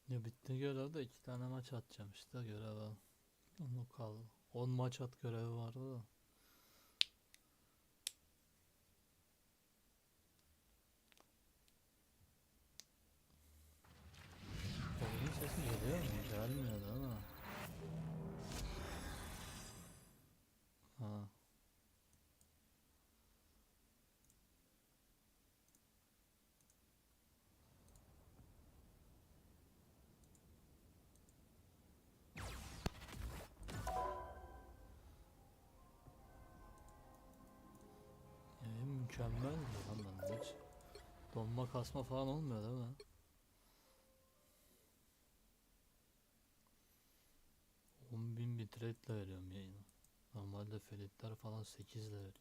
Ya bitti görevde 2 tane maç atacağım işte görev al. Onu kal. 10 maç at görevi vardı da. Oyunun sesi geliyor mu? Gelmiyor değil mi? Ha. Mükemmel lan bende hiç. Donma kasma falan olmuyor değil mi? 10.000 bitrate'le veriyorum yayını. Normalde felitler falan 8'le veriyor.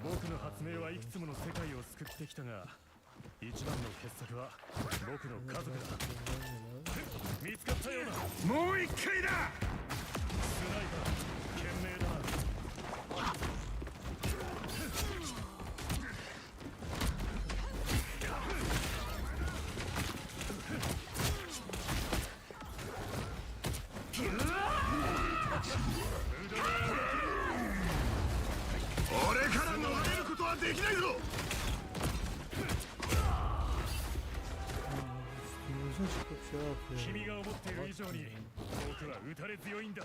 僕の発明はいくつもの世界を救ってきたが、一番の傑作は僕の家族だ。見つかったようだ。もう一回だ。スナイパー賢明だな。俺から逃れることはできないぞ。君が思っている以上に僕は打たれ強いんだ。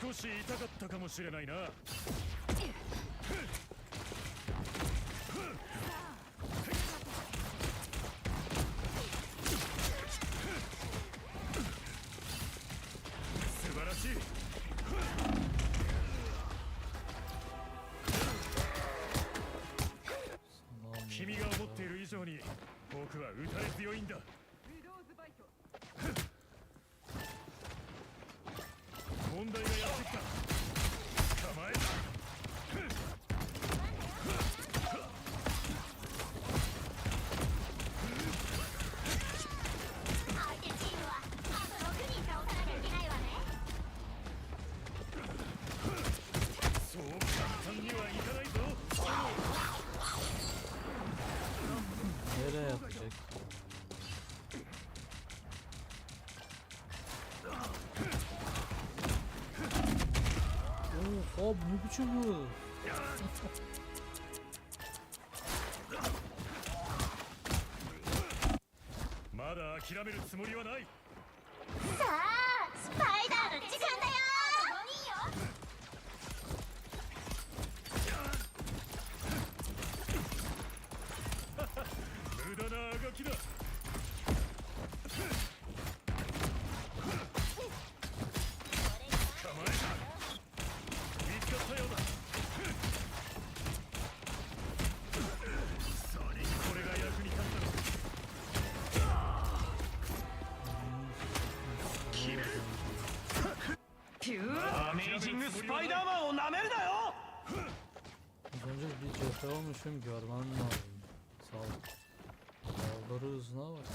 少し痛かったかもしれないな。素晴らしい。君が思っている以上に僕は打たれ強いんだ。問題がやってきた。構えた。相手チームはあと6人倒さなきゃいけないわね。そう簡単にはいかないぞ。Nereye yapacak? Of abi ne biçim bu? まだ諦めるつもりはない。さあスパイダーの時間だよ。あと5人よ。無駄なあがきだ。構えた。見つかったようだ。それにこれが役に立ったのか。切る。ピューアメージングスパイダーマンをなめるなよ。 Az önce bir cephe olmuşum görmem lazım. Saldırı hızına bak.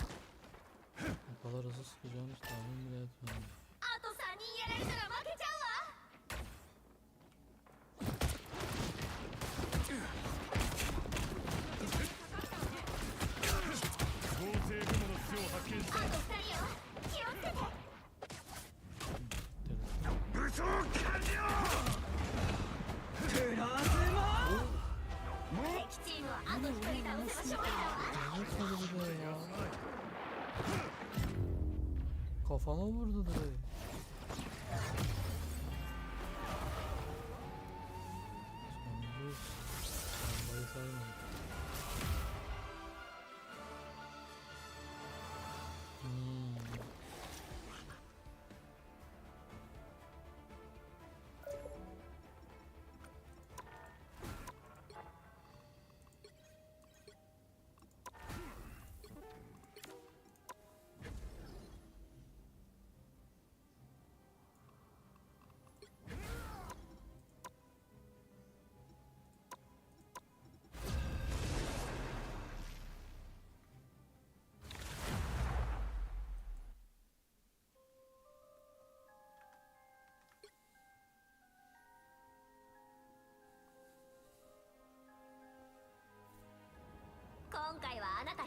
Bu kadar hızlı sıkacağını hiç tahmin bile etmedim. あと3人やられたら負けちゃうわ。合成雲の巣を発見した。あと2人よ。気をつけて。武装完了。プラズマ敵チームはあと1人倒せば勝利だわ。 Ne tadı bir de ya? Kafama vurdu direkt. Sonuncu bombayı saymadım.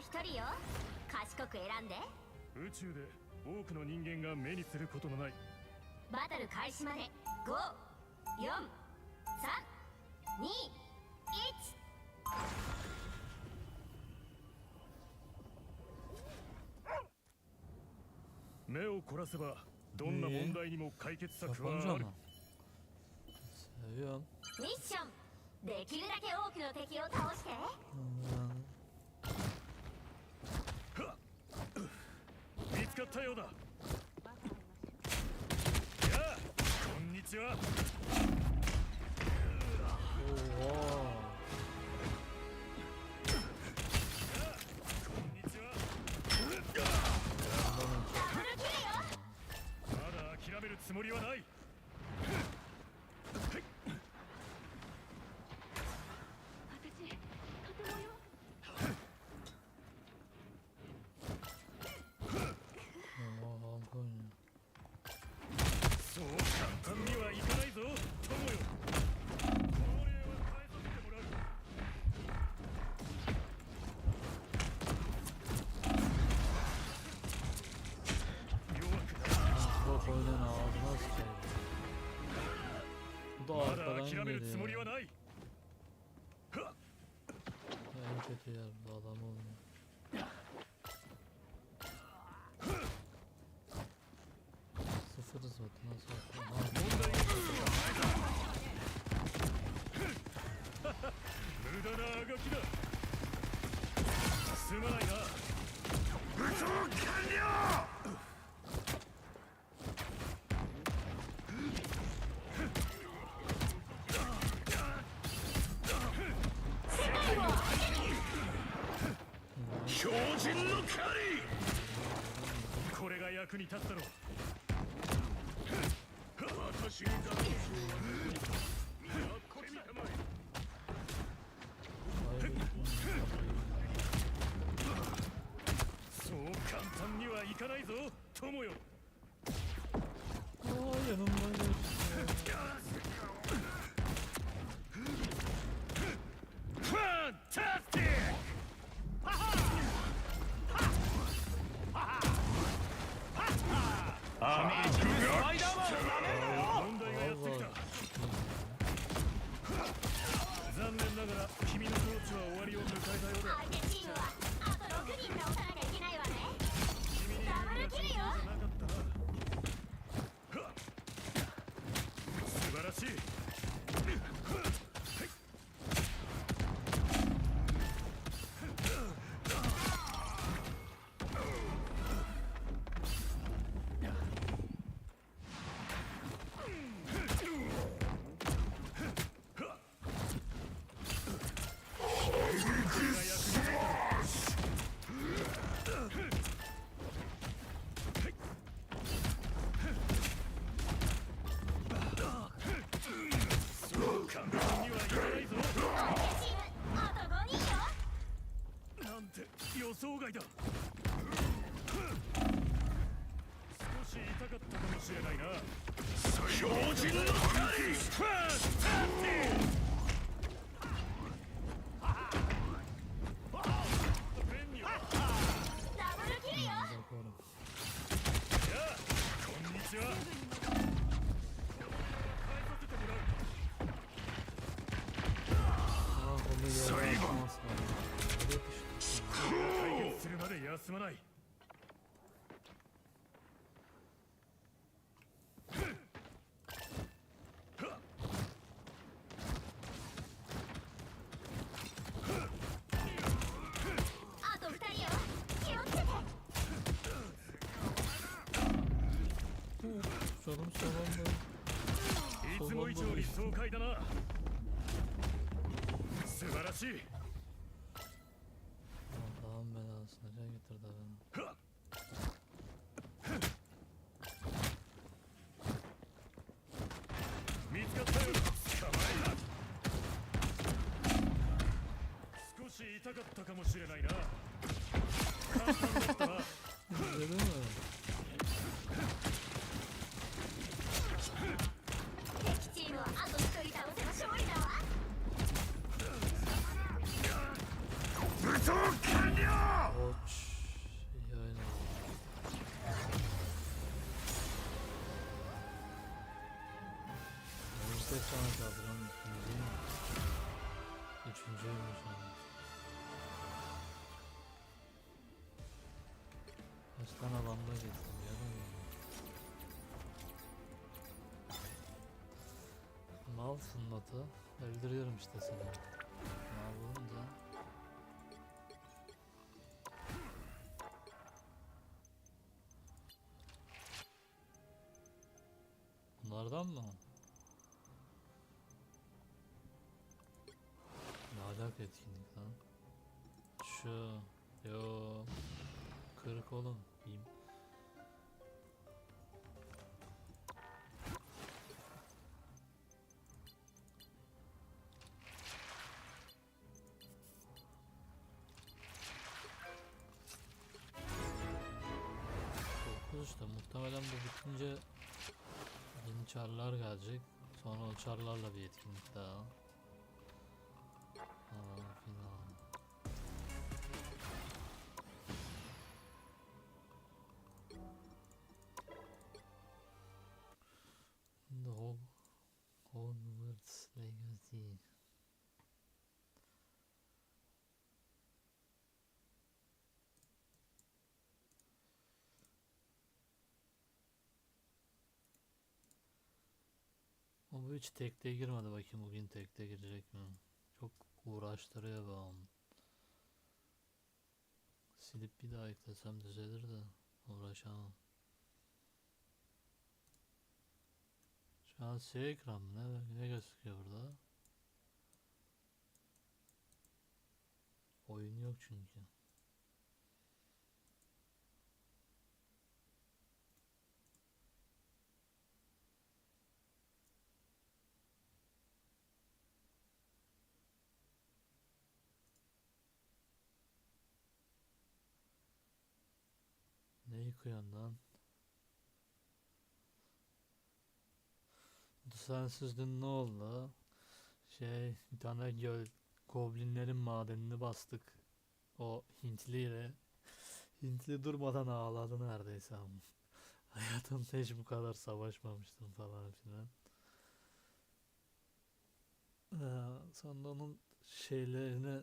一人よ。賢く選んで。宇宙で多くの人間が目にすることのないバトル開始まで5、4、3、2、1。目を凝らせばどんな問題にも解決策はある。 Japonca mı? Seviyorum. ミッション、できるだけ多くの敵を倒して。見つかったようだ。やあ、こんにちは。 Oo. こんにちは。ダブルキルよ。まだ諦めるつもりはない。Oha, bu ne? そう簡単にはいかないぞ、友よ。この礼は返させてもらう。弱くな。 Bak oyunun ağzına sıçayım. Bu da まだ arkadan 諦めるつもり geliyor. はない。 En kötü yer bu adam olmuyor. Sıfırız zaten nasıl yapalım? 問題が無駄なあがきだ。すまないな。武装完了。強靭の狩り。これが役に立つだろう。私にだけやってみたまえ。 そう簡単にはいかないぞ、友よ。 Aa, yanımdan geçti. ファンタスティック。アメージングスパイダーマンをなめるなよ。問題がやってきた。残念ながら君の統治は終わりを迎えたようだ。相手チームはあと6人倒さなきゃいけないわね。ダブルキルよ。素晴らしい。簡単にはいかないぞ。相手チームあと5人よ。なんて予想外だ。少し痛かったかもしれないな。強靭の狩り。ファンタスティック。ダブルキルよ。 Bakalım. やあ、こんにちは。返させてもらう。 Aa, bunu yerden atmaz lazım. Nereye düştü? 解決するまで休まない。あと2人よ。気をつけて。 Canım sonunda. いつも以上に爽快だな。素晴らしい。 Allah'ın belasını can getirdi beni. 見つかったよ。捕まえた。少し痛かったかもしれないな。簡単だったな。 İzledin mi? 敵チームはあと1人倒せば勝利だわ。武装完了。tek sana kaldıran ikinci mi? Üçüncüymüş ama. Kaç tane lamba getirdim ya da malsın Batu. Öldürüyorum işte seni. Mal olunca. Bunlardan mı? Ne alaka etkinlik lan? Şu. Yo. Kırık oğlum. Yiyeyim. Dokuz işte. Muhtemelen bu bitince yeni çarlar gelecek. Sonra o çarlarla bir etkinlik daha. Falan filan. The Hogwarts Legacy. O bu hiç tekte girmedi, bakayım bugün tekte girecek mi? Çok uğraştırıyor bu an. Silip bir daha eklesem düzelir de uğraşamam. Şu an siyah ekran mı? Ne gözüküyor burada? Oyun yok çünkü. Ne yıkıyorsun lan? Sensiz dün ne oldu? Bir tane goblinlerin madenini bastık. O Hintliyle. Hintli durmadan ağladı neredeyse ama. Hayatımda hiç bu kadar savaşmamıştım falan filan. Sonra onun şeylerini,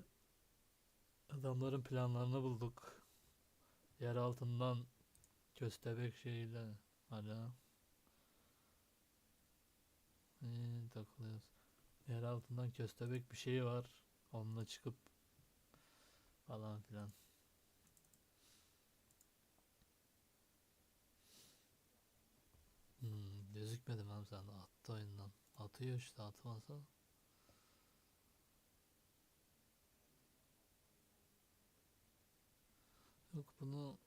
adamların planlarını bulduk. Yer altından köstebek şeyiyle hala takılıyoruz. Yer altından köstebek bir şey var. Onunla çıkıp falan filan. Gözükmedi mi abi sende? Attı oyundan. Atıyor işte, atmasa. Yok bunu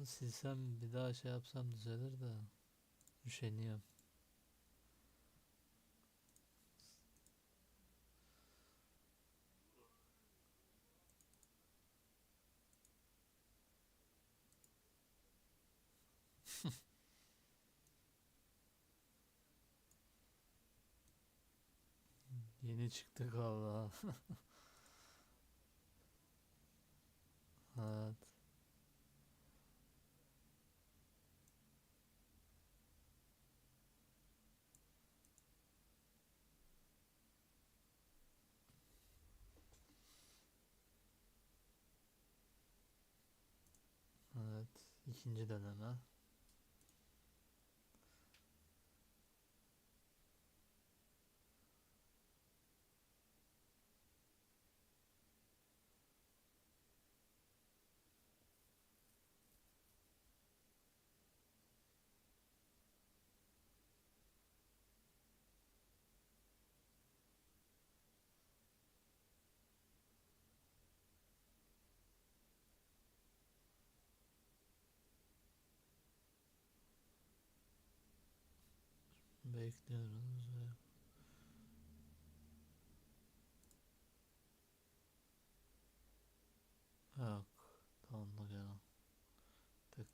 silsem bir daha şey yapsam düzelir de üşeniyorum. Yeni çıktık valla. Evet. Evet. İkinci deneme. Bekliyoruz ve yok. Tonlu gelen. Tık.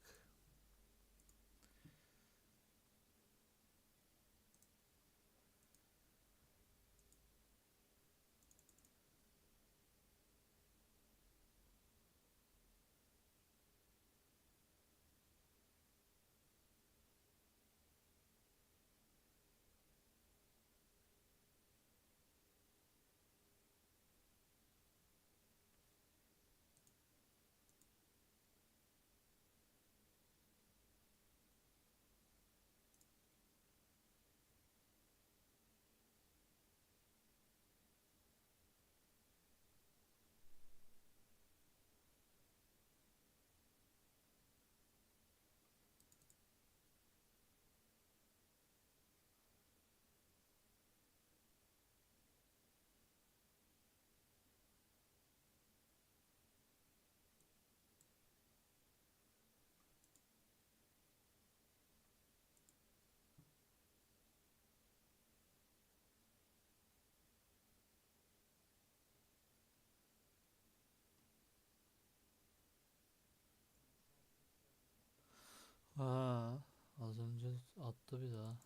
Attı bir daha.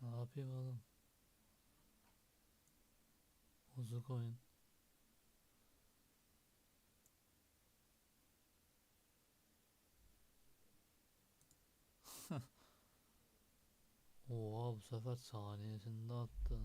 Ne yapayım oğlum? Bozuk oyun. Oha, bu sefer saniyesinde attı.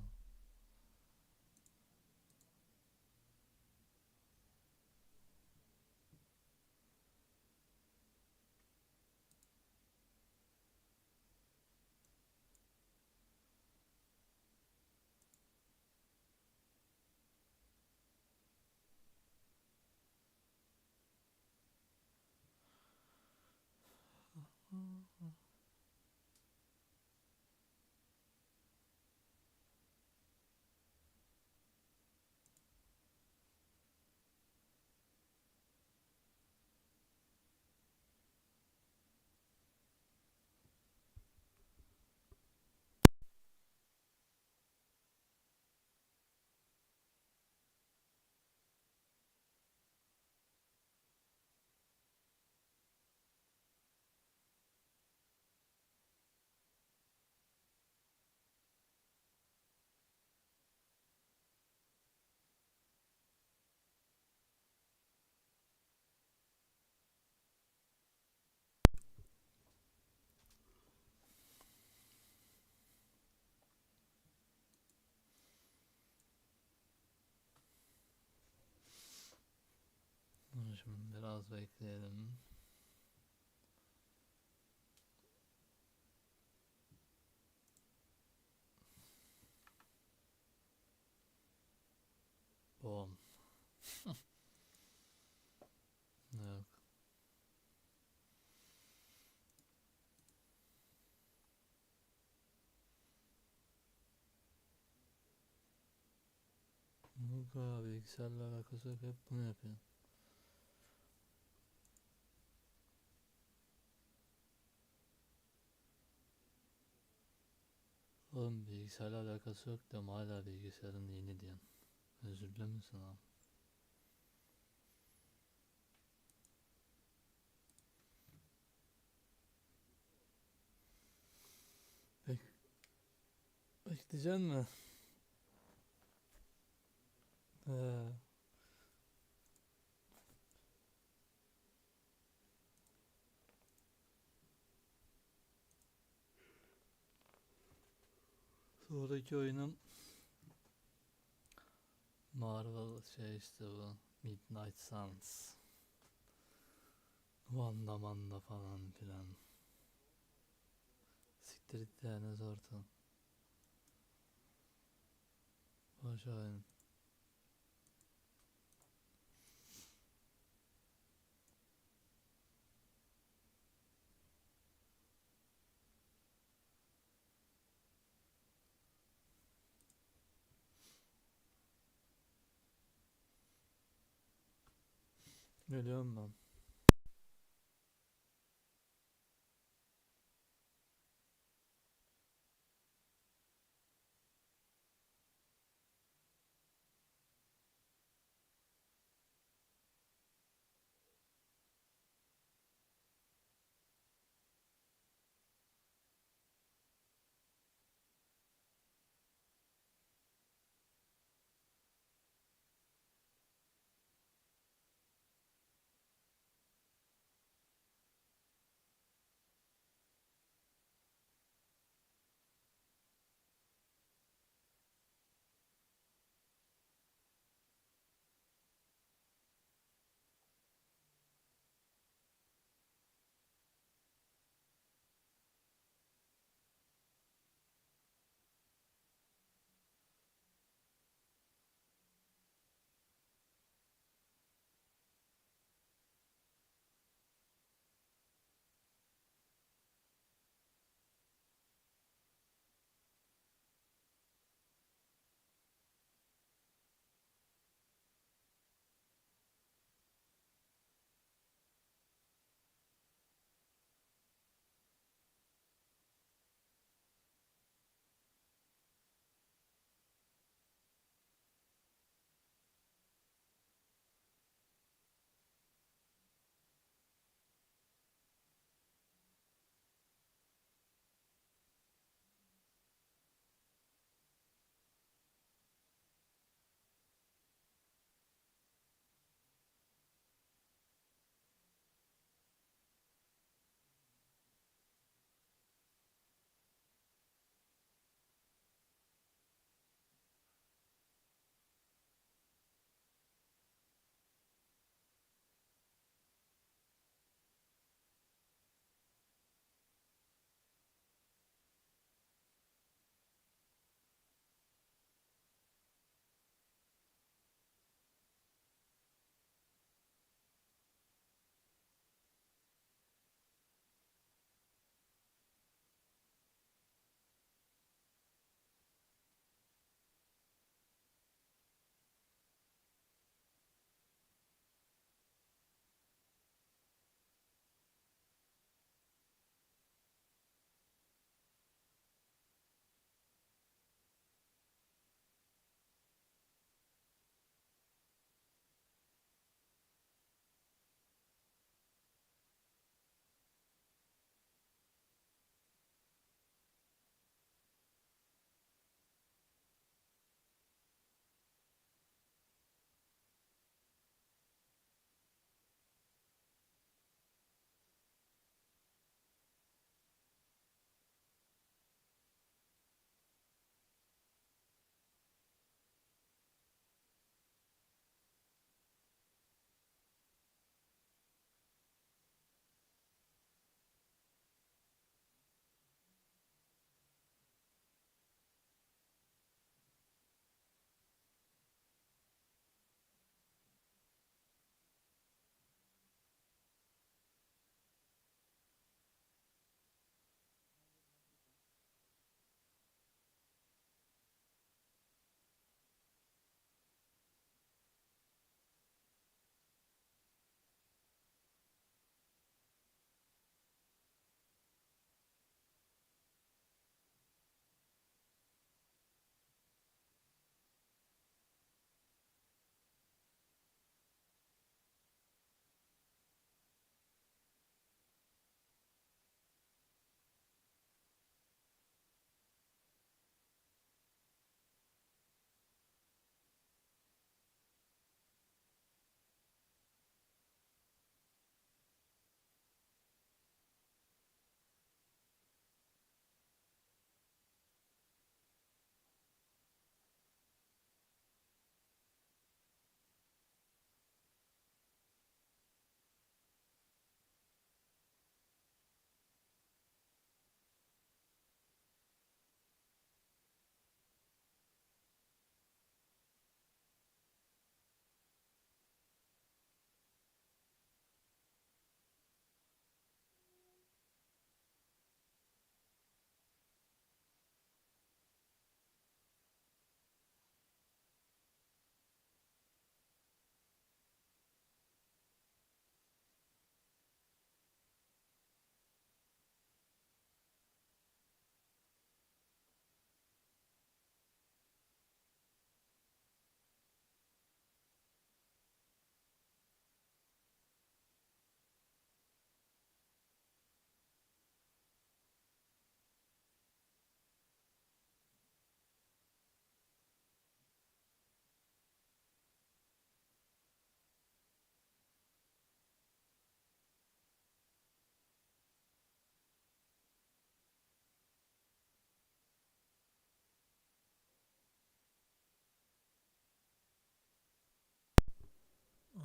Şimdi biraz bekleyelim. Bom. Yok. Bu kadar bilgisayarla alakası yok. Hep bunu yapıyor. Oğlum bilgisayarla alakası yok diyorum, hala bilgisayarın yeni diyen. Özür dilemesin abi. Bek Bekleyeceksin mi? He. Sonraki oyunum Marvel şey işte bu. Midnight Suns. Wanda Manda falan filan. Siktir it yani, zortu. Boş oyun. Geliyorum ben.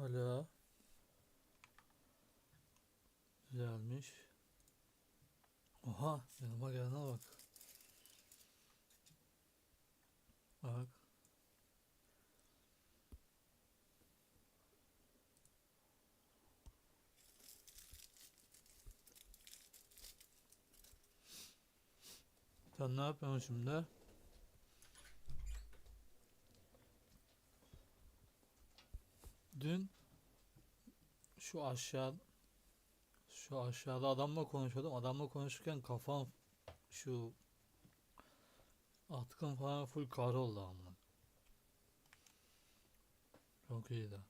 Hala güzelmiş. Oha, yanıma gelene bak. Bak. Sen ne yapıyorsun şimdi? Dün şu aşağı şu aşağıda adamla konuşuyordum. Adamla konuşurken kafam şu atkın falan full kar oldu ama. Çok iyiydi.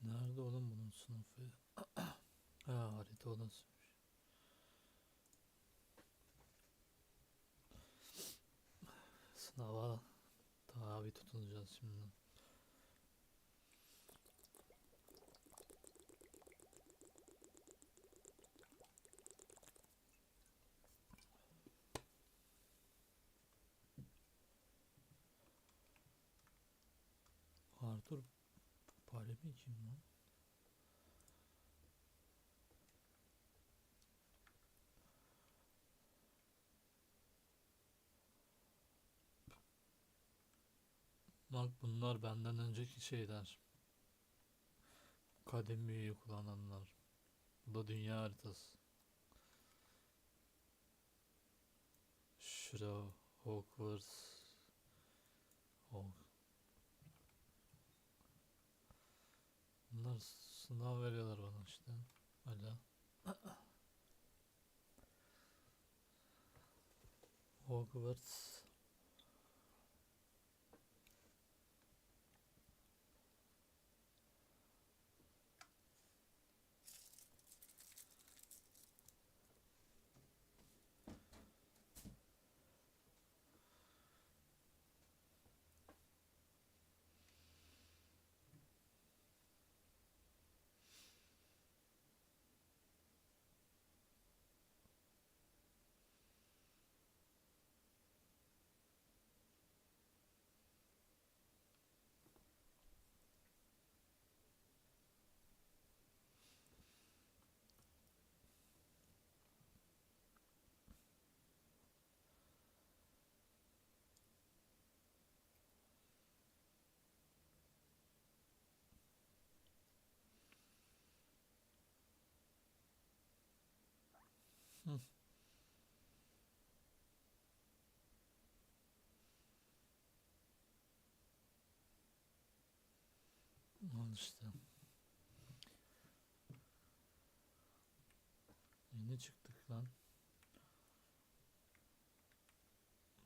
Nerede oğlum bunun sınıfı? Ha, harita odasıymış. Sınava tabi tutunacağız şimdi. Arthur Palemi kim lan? Bak bunlar benden önceki şeyler. Kadim büyüyü kullananlar. Bu da dünya haritası. Şura, Hogwarts. Hog. Bunlar sınav veriyorlar bana işte. Hala. Hogwarts. Hı. Al işte. Yeni çıktık lan.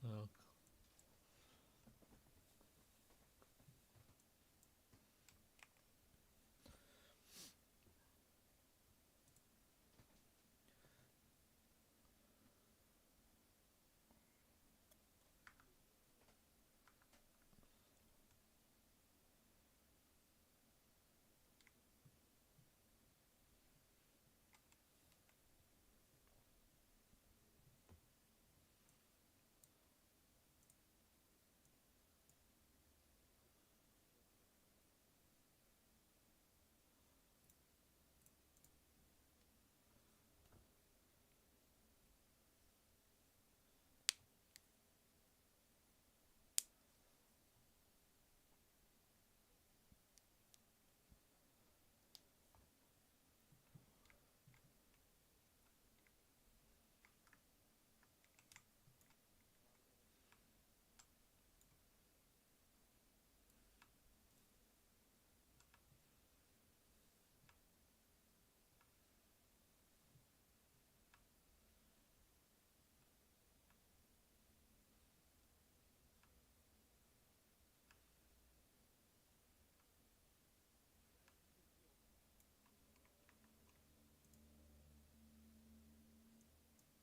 Yok.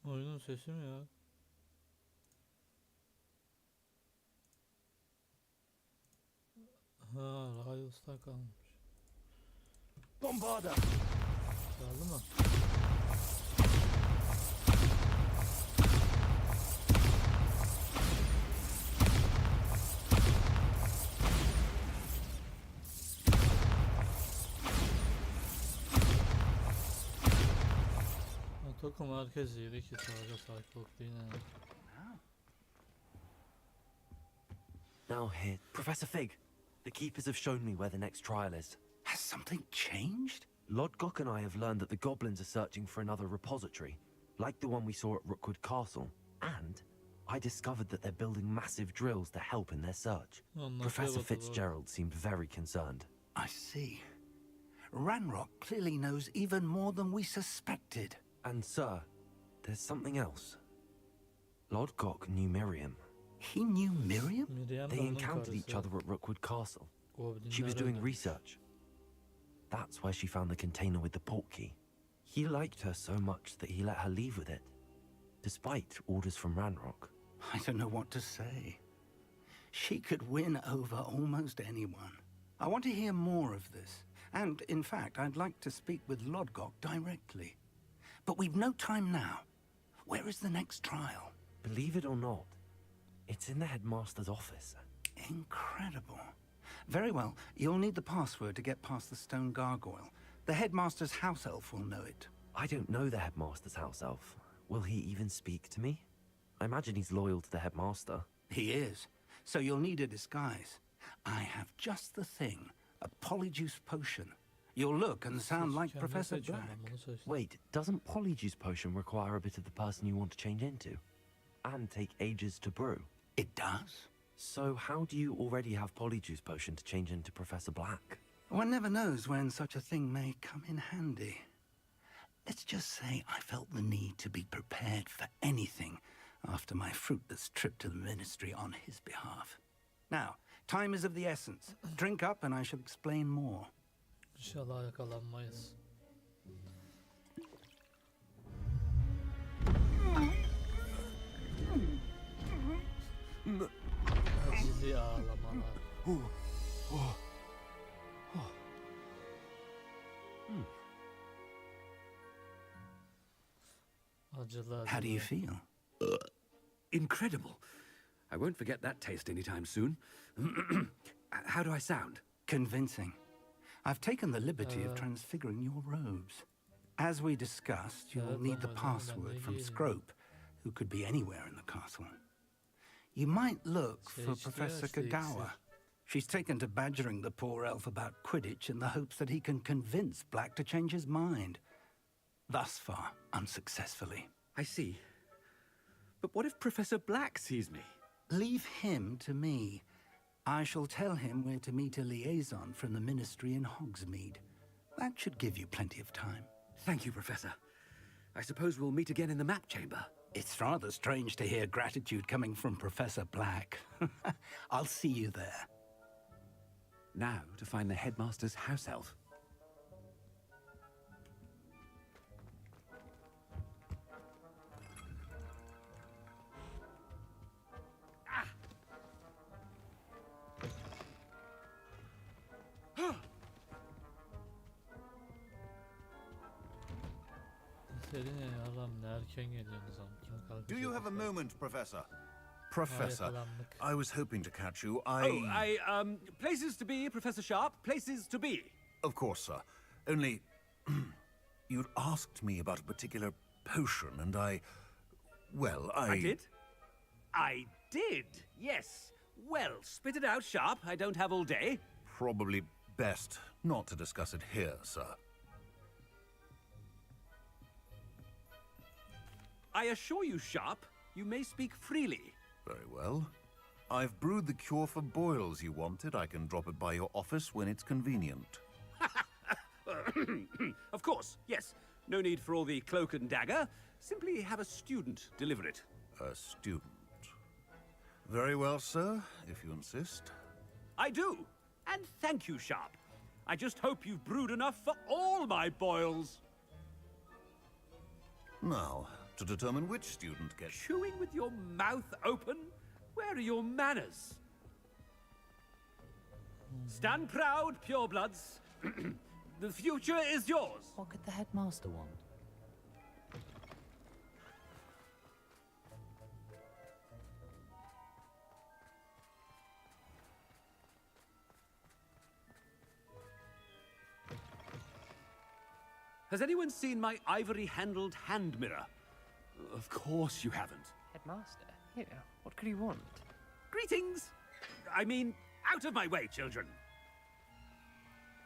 Oyunun sesi mi ya? Ha, Radius'ta kalmış. Bombarda. Geldi mi? Takım herkes iyiydi ki sadece Cyclops değil yani. Now here, Professor Fig. The keepers have shown me where the next trial is. Has something changed? Lodgok and I have learned that the goblins are searching for another repository, like the one we saw at Rookwood Castle. And I discovered that they're building massive drills to help in their search. Professor Fitzgerald seemed very concerned. I see. Ranrock clearly knows even more than we suspected. And sir, there's something else. Lodgok knew Miriam. He knew Miriam? Miriam They de onun encountered each karısı. other at Rookwood Castle. Goblinler She was doing öldü. research. That's where she found the container with the port key. He liked her so much that he let her leave with it, despite orders from Ranrock. I don't know what to say. She could win over almost anyone. I want to hear more of this. And, in fact, I'd like to speak with Lodgok directly. But we've no time now. Where is the next trial? Believe it or not, it's in the headmaster's office. Incredible. Very well, you'll need the password to get past the stone gargoyle. The headmaster's house elf will know it. I don't know the headmaster's house elf. Will he even speak to me? I imagine he's loyal to the headmaster. He is. So you'll need a disguise. I have just the thing. A polyjuice potion. You'll look and sound like Kendi Professor seçiyorum Black. ben bunu seçtim. Wait, doesn't Polyjuice Potion require a bit of the person you want to change into? And take ages to brew? It does? So how do you already have Polyjuice Potion to change into Professor Black? One never knows when such a thing may come in handy. Let's just say I felt the need to be prepared for anything after my fruitless trip to the ministry on his behalf. Now, time is of the essence. Drink up and I shall explain more. İnşallah yakalanmayız. Acili ağlamalar. Acılı How do you acılı. feel? Incredible. I won't forget that taste anytime soon. How do I sound? Convincing. I've taken the liberty of transfiguring your robes. As we discussed, you'll need the password from Scrope, who could be anywhere in the castle. You might look for Professor Kagawa. She's taken to badgering the poor elf about Quidditch in the hopes that he can convince Black to change his mind. Thus far, unsuccessfully. I see. But what if Professor Black sees me? Leave him to me. I shall tell him where to meet a liaison from the ministry in Hogsmeade. That should give you plenty of time. Thank you, Professor. I suppose we'll meet again in the map chamber. It's rather strange to hear gratitude coming from Professor Black. I'll see you there. Now to find the headmaster's house elf. Senin ya yaram ne erken geliyorsunuz ama kim kalkacak? Do you have a moment, Professor? Aa, Professor, yakalandık. I was hoping to catch you. Places to be, Professor Sharp. Places to be. Of course, sir. Only, you'd asked me about a particular potion, and well, I did? I did, yes. Well, spit it out, Sharp. I don't have all day. Probably best not to discuss it here, sir. I assure you, Sharp, you may speak freely. Very well. I've brewed the cure for boils you wanted. I can drop it by your office when it's convenient. Of course, yes. No need for all the cloak and dagger. Simply have a student deliver it. A student. Very well, sir, if you insist. I do. And thank you, Sharp. I just hope you've brewed enough for all my boils. Now, to determine which student gets... Chewing with your mouth open? Where are your manners? Stand proud, purebloods. The future is yours. What could the headmaster want? Has anyone seen my ivory-handled hand mirror? Of course you haven't. Headmaster? Here, what could he want? Greetings! I mean, out of my way, children.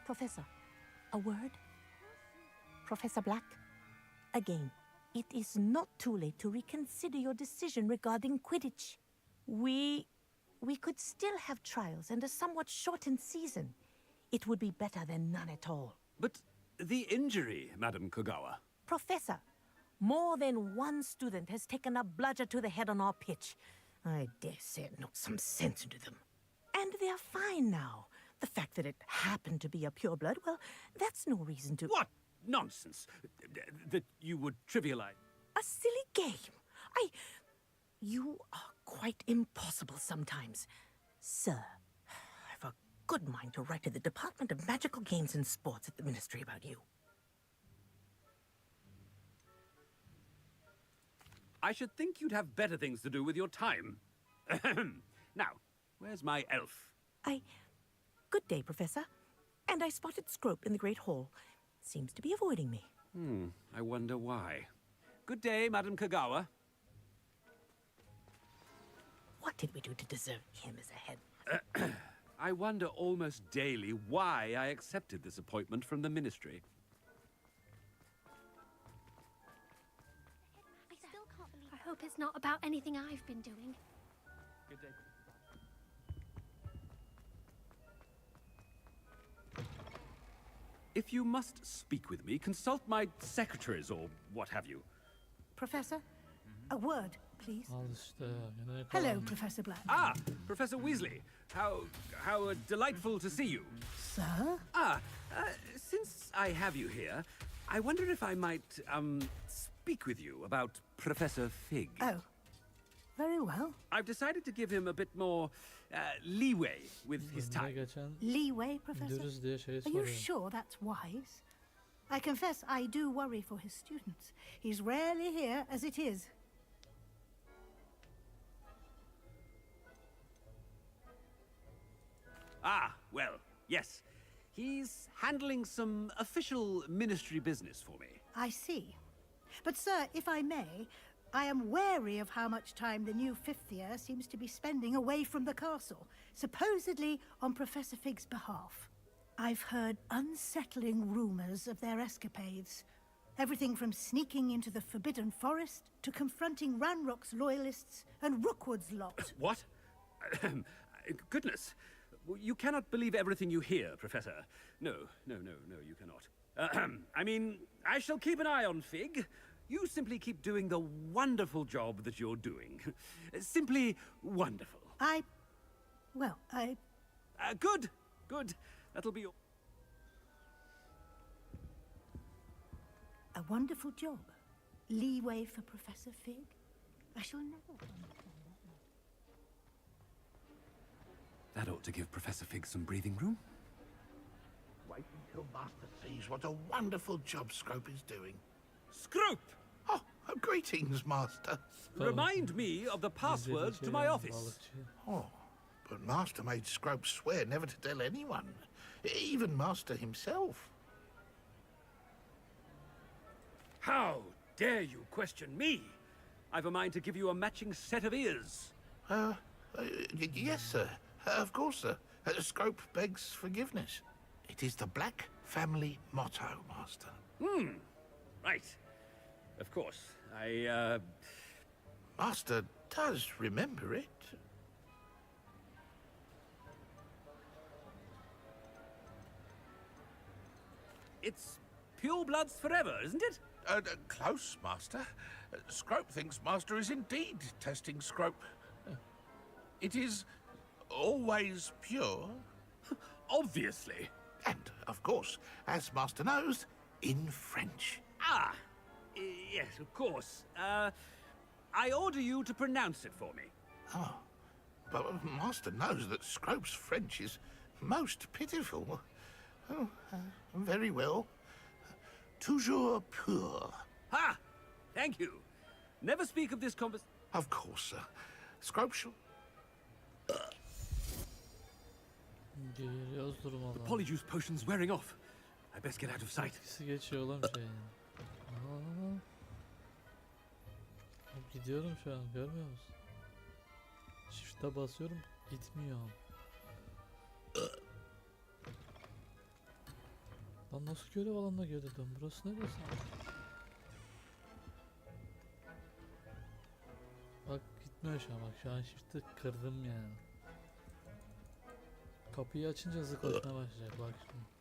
Professor, a word? Professor Black, again, it is not too late to reconsider your decision regarding Quidditch. We could still have trials and a somewhat shortened season. It would be better than none at all. But the injury, Madam Kogawa. Professor, more than one student has taken a bludger to the head on our pitch. I dare say it knocked some sense into them. And they're fine now. The fact that it happened to be a pureblood, well, that's no reason to... What nonsense! That you would trivialize. A silly game. You are quite impossible sometimes. Sir, I've a good mind to write to the Department of Magical Games and Sports at the Ministry about you. I should think you'd have better things to do with your time. Now, where's my elf? Good day, Professor. And I spotted Scrope in the Great Hall. Seems to be avoiding me. I wonder why. Good day, Madam Kogawa. What did we do to deserve him as a head? I wonder almost daily why I accepted this appointment from the Ministry. I still can't believe. I hope it's not about anything I've been doing. Good day. If you must speak with me, consult my secretaries or what have you. Professor, a word, please. Al işte yine Hello, yakalandım. Professor Black. Ah, Professor Weasley. How delightful to see you. Sir? Since I have you here, I wonder if I might, speak with you about Professor Fig. Oh, very well. I've decided to give him a bit more, leeway with his Önüne time. geçen Leeway, Professor? dürüst diye şey Are you soruyor. sure that's wise? I confess I do worry for his students. He's rarely here as it is. Ah, well, yes. He's handling some official ministry business for me. I see. But, sir, if I may, I am wary of how much time the new fifth year seems to be spending away from the castle, supposedly on Professor Fig's behalf. I've heard unsettling rumors of their escapades. Everything from sneaking into the Forbidden Forest to confronting Ranrock's loyalists and Rookwood's lot. What? Goodness. You cannot believe everything you hear, Professor. No, you cannot. I mean, I shall keep an eye on Fig. You simply keep doing the wonderful job that you're doing. Simply wonderful. Good. That'll be all. A wonderful job. Leeway for Professor Fig? I shall never understand that. That ought to give Professor Fig some breathing room. Wait until Master sees what a wonderful job Scrope is doing. Scrope! Oh, greetings, Master. Remind me of the password to my office. Oh, but Master made Scrope swear never to tell anyone, even Master himself. How dare you question me? I've a mind to give you a matching set of ears. Yes, sir. Of course, sir. Scrope begs forgiveness. It is the Black family motto, Master. Right. Of course. Master does remember it. It's purebloods forever, isn't it? Close, Master. Scrope thinks Master is indeed testing Scrope. It is always pure. Obviously. And, of course, as Master knows, in French. Yes, of course. I order you to pronounce it for me. Oh, but Master knows that Scrope's French is Most pitiful. Oh, very well. Toujours pur. Ha! Thank you. Never speak of this conversation. Of course, sir. Scrope shall... Geliyoruz durmadan. Polyjuice potion's wearing off. I best get out of sight. Etkisi geçiyor oğlum şeyin. Aa. Gidiyorum şu an, görmüyor musun? Shift'e basıyorum, gitmiyor. Lan nasıl görev alanına girdim? Burası neresi? Bak gitmiyor şu an, bak şu an shift'i kırdım yani. Kapıyı açınca hızlı koşmaya başlayacak, bak şimdi.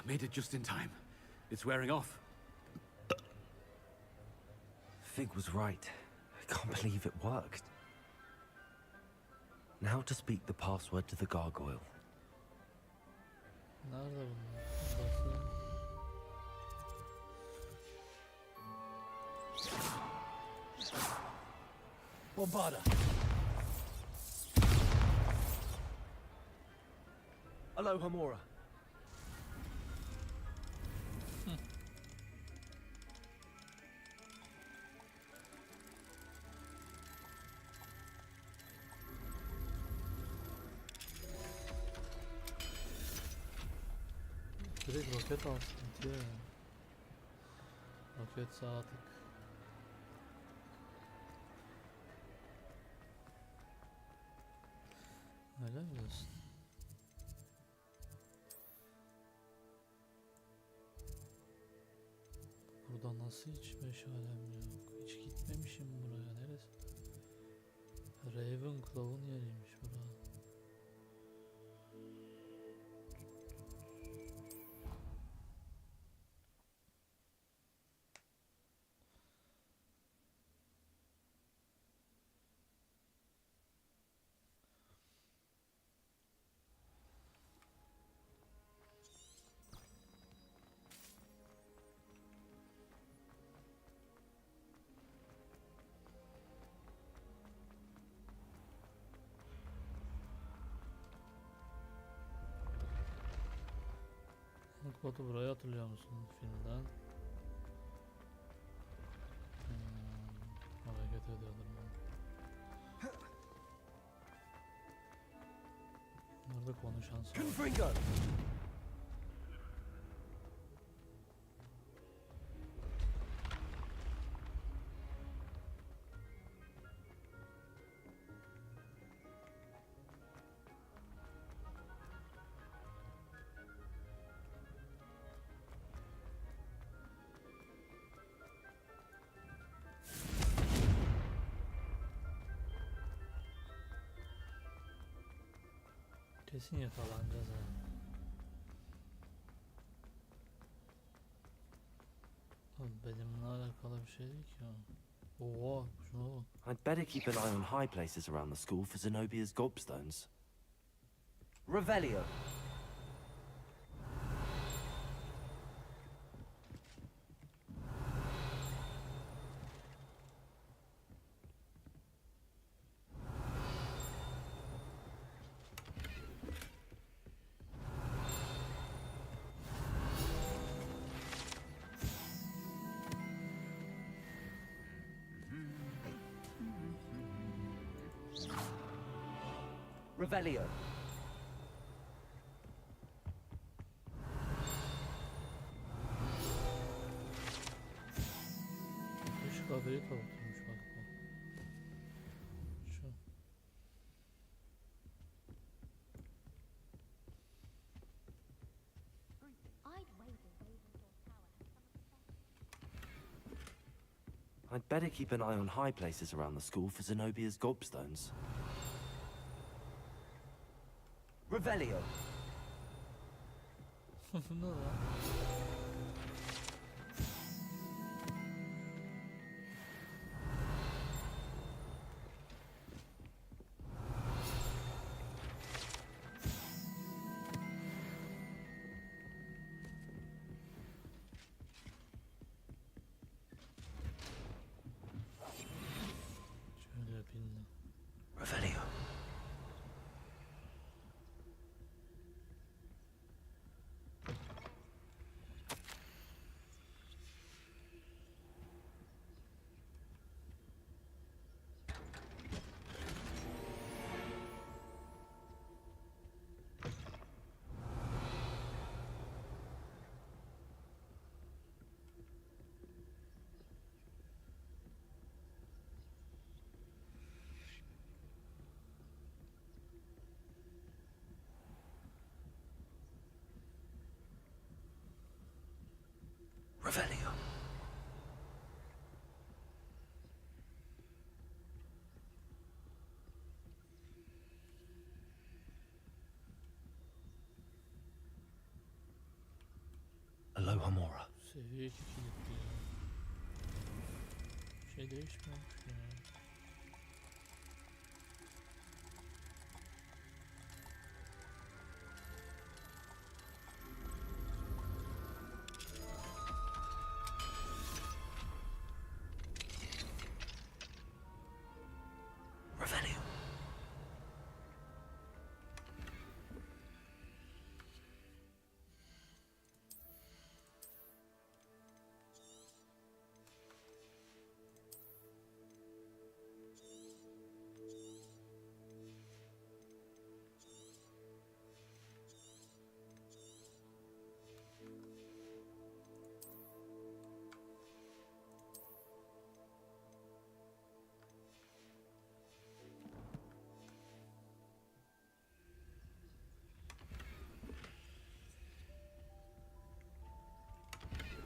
Made it just in time. It's wearing off. Fig was right. I can't believe it worked. Now to speak the password to the gargoyle. Nerede bunlar? Bombarda. Aloha Mora. Direkt roket al, sıkıntı ya. Roket sağ tık. Öyle mi diyorsun? Burada nasıl hiç meşalem yok? Hiç gitmemişim buraya. Neresi? Ravenclaw'un yeriymiş burası. Kodu burayı hatırlıyor musun filmden? Hareket ediyordum ben. Nerede konuşan sonra? Kesin yakalanacağız ha. Abi benimle alakalı bir şey değil ki o. Oha şuna bak. I'd better keep an eye on high places around the school for Zenobia's gobstones. Revelio. Revelio. Şu kafayı kapatılmış bak bu. Şu. I'd better keep an eye on high places around the school for Zenobia's gobstones. Revelio. Bu ne lan? Hamura. Seviye 2 kilitli ya. Bir şey değişmemiş ya. Revelio.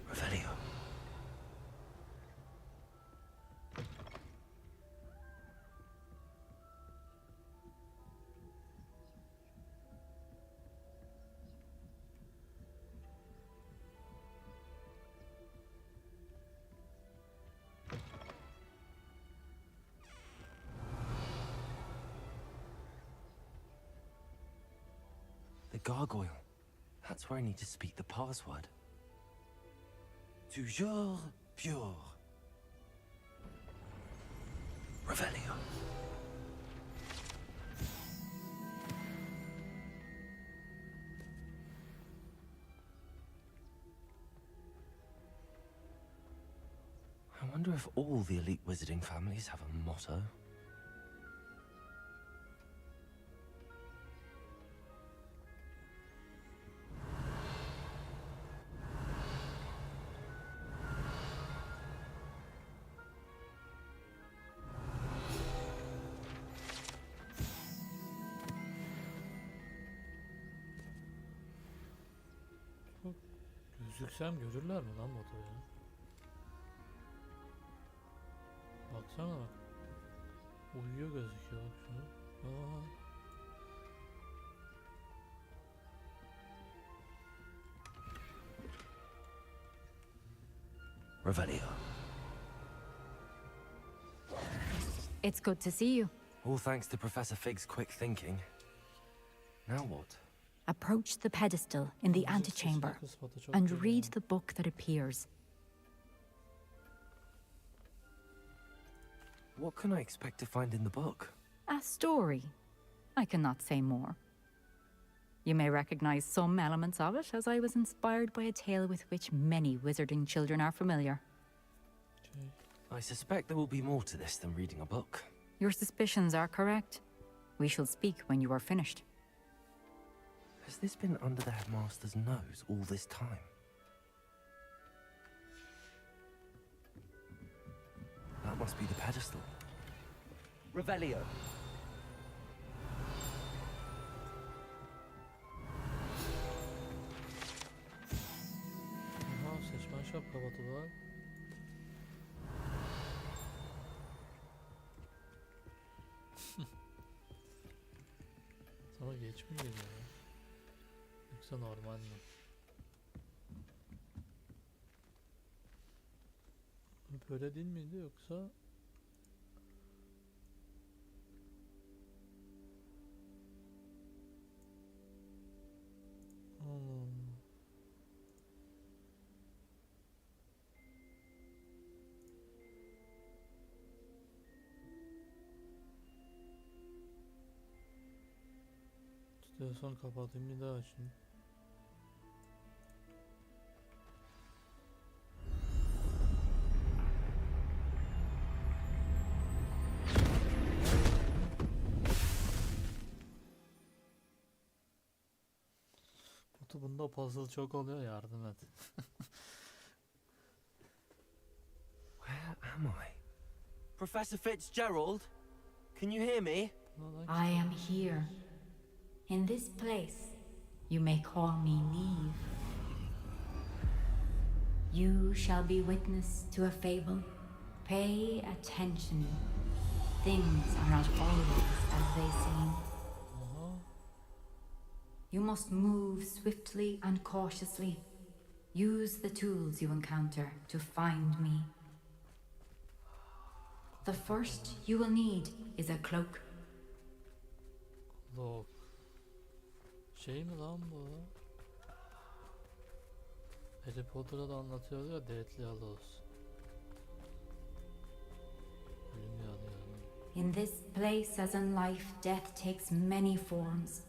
Revelio. The gargoyle. That's where I need to speak the password. Toujours pure. Revelio. I wonder if all the elite wizarding families have a motto. Gözüksem görürler mi lan motoru ya? Baksana bak. Uyuyor gözüküyor bak şunu. Aa. Revelio. It's good to see you. All thanks to Professor Fig's quick thinking. Now what? Approach the pedestal in the antechamber and read the book that appears. What can I expect to find in the book? A story. I cannot say more. You may recognize some elements of it, as I was inspired by a tale with which many wizarding children are familiar. I suspect there will be more to this than reading a book. Your suspicions are correct. We shall speak when you are finished. Has this been under the headmaster's nose all this time? That must be the pedestal. Revelio. Aha, seçmen şapka batı var. Sana geç mi geliyor ya? Yoksa normal mi? Böyle değil miydi yoksa? İstiyorsan kapatayım bir daha açayım. Bunda puzzle çok oluyor, yardım et. Where am I? Professor Fitzgerald? Can you hear me? I am here. In this place, you may call me Neve. You shall be witness to a fable. Pay attention. Things are not always as they seem. You must move swiftly and cautiously. Use the tools you encounter to find me. The first you will need is a cloak. Cloak. Şey mi lan bu? Harry Potter'da da anlatıyordu ya, Deathly Hallows. Bilmiyorum yani. In this place as in life, death takes many forms.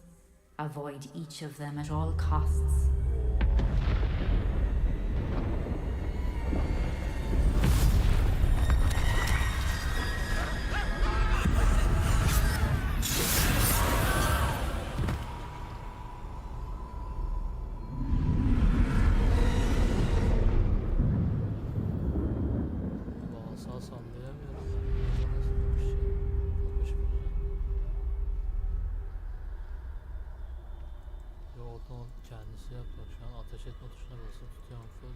Avoid each of them at all costs. Asa sallayamıyorum ben. Nasıl bir şey? Kapışmayacağım. Yo, onu kendisi yapıyor. Şu an ateş etme tuşuna basıp tutuyorum full.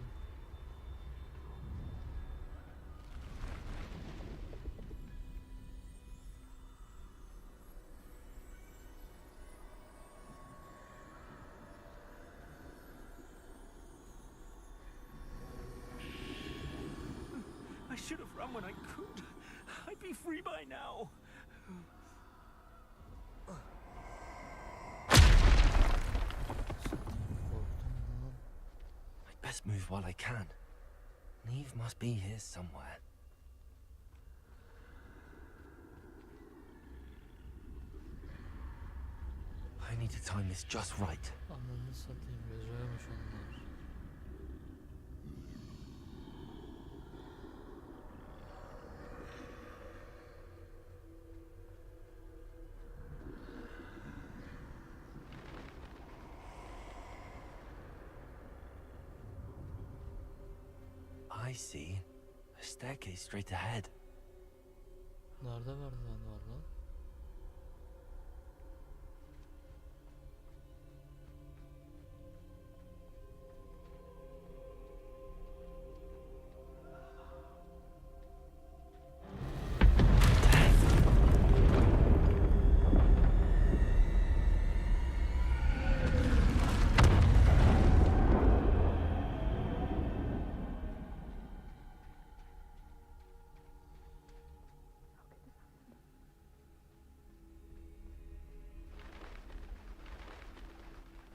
I should have run when I could. I'd be free by now. I'd best move while I can. Neve must be here somewhere. I need to time this just right. Ananı satayım, becermiş onlar. I see. A staircase straight ahead. Nerede merdiven var lan?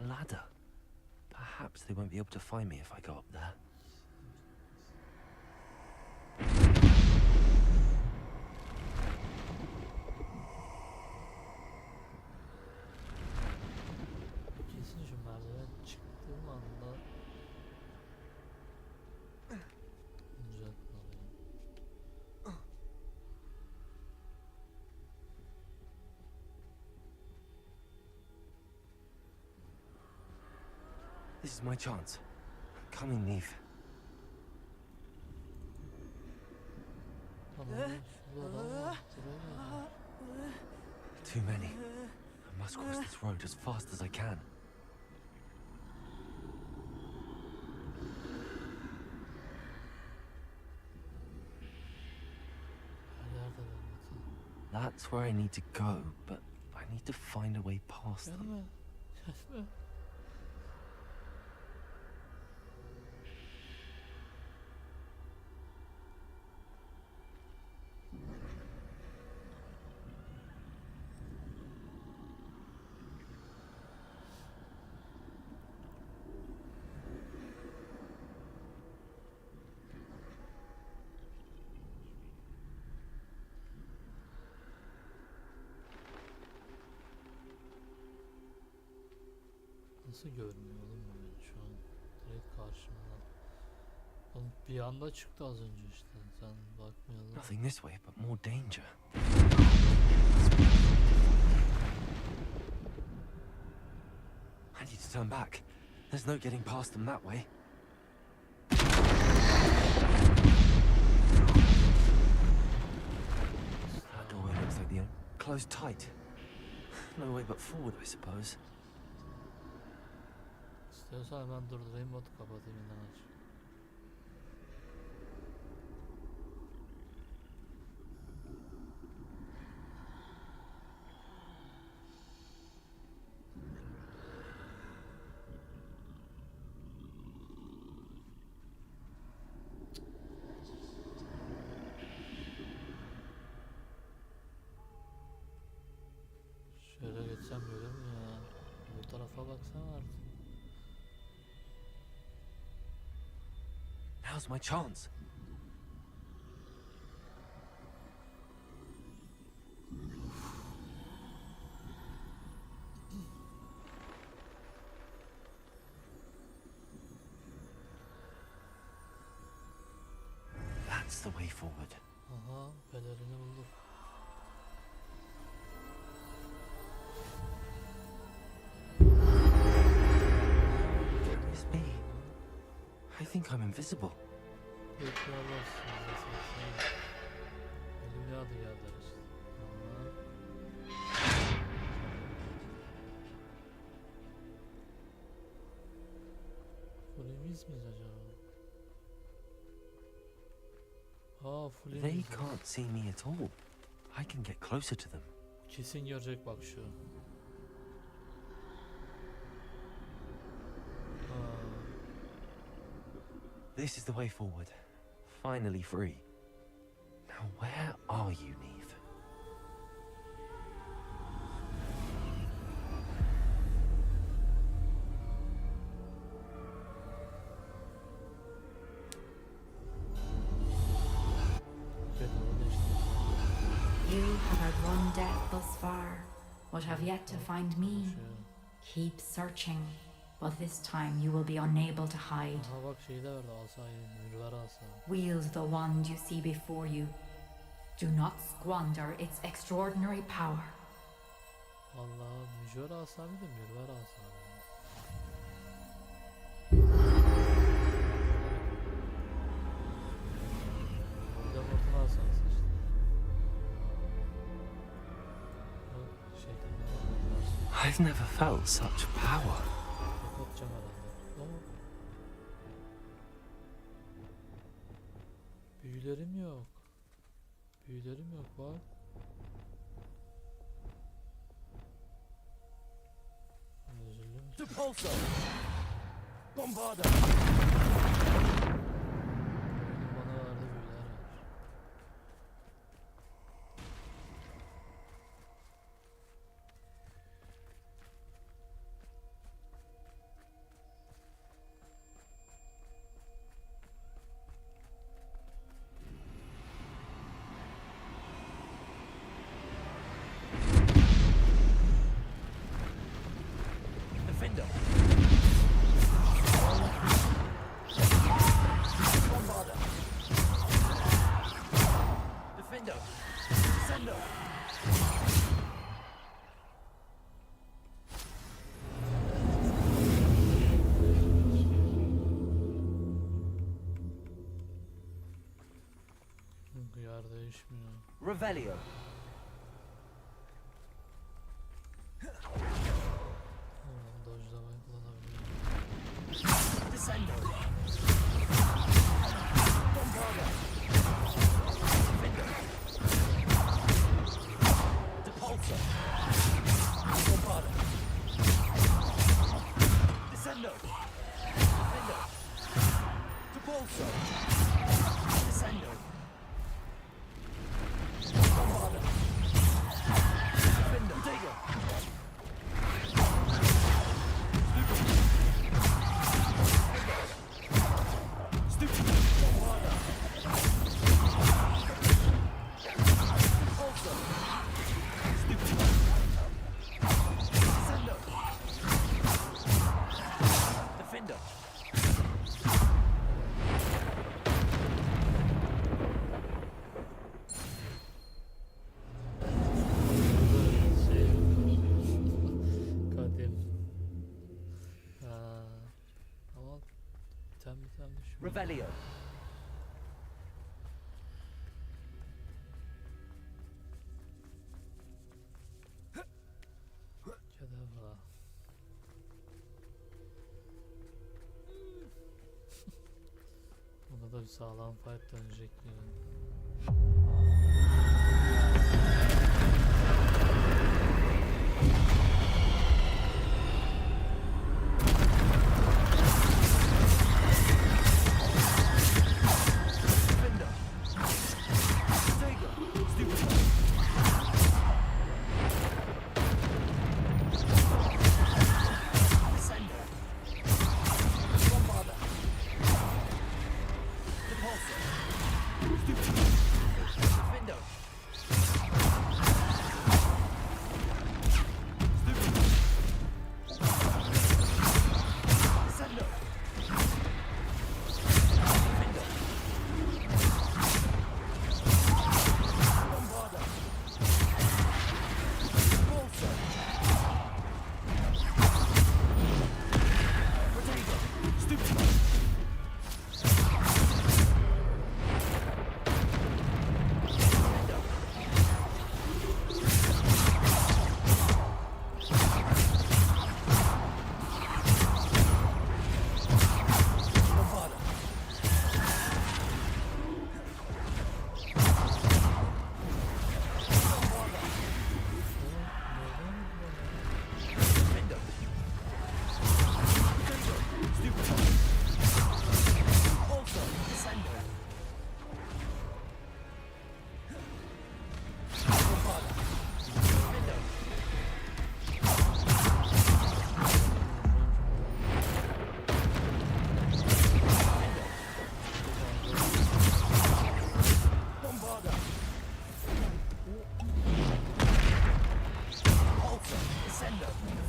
Ladder. Perhaps they won't be able to find me if I go up there. Kesin şu merdiven çıktığım anda düzeltmeliyim. This is my chance. Come in, Neve. Tamam, şurada adam var. Buraya gel. Too many. I must cross this road as fast as I can. Her yerde var Metin. That's where I need to go, but I need to find a way past them. Gelme. Gelme. Nasıl görmüyor oğlum bu beni şu an? Direkt karşımda. Oğlum bir anda çıktı az önce işte. Sen bakmayalım. Nothing this way, but more danger. I need to turn back. There's no getting past them that way. That doorway looks like the closed tight. No way but forward, I suppose. İstiyorsan hemen durdurayım, botu kapatayım, yeniden aç. Lafa baksana artık. Now's my chance. That's the way forward. Aha, pelerini bulduk. Goodness me. I think I'm invisible. Tekrar bassın. Elimle adı geldi işte. Tamam. Fulemiz miyiz acaba? Aa, They fulemiz. can't see me at all. I can get closer to them. Kesin görecek bak şu. This is the way forward. Finally free. Now where are you, Neve? You have outrun death thus far, but have yet to find me. Keep searching, but this time you will be unable to hide. Aha bak şeyi de verdi, asayı, mürver asa. Wield the wand you see before you. Do not squander its extraordinary power. Allah, mücver asa bir de mürver asa. Bir de mortal asası işte. Bu şeytanlar. I've never felt such power. Kapatacağım herhalde. Oo. Büyülerim yok. Büyülerim yok bak. Özürlü müsün? Depulso! Bombarda! Oyunun bana verdiği büyüler var. Defender! Bombarda! Defender! Sendo! Yer değişmiyor. Revelio. Oradan dodge'lamayı kullanabiliyorum. Descendo! Bombarda! Defender! Depulso! Bombarda! Descendo! Defender! Depulso! Descendo! Bombarda! Defender! Dagger! Defender! Şey, kadim. Ama biten düşmüyor. Revelio. Kedavra. Buna da bir sağlam fight dönecek yani.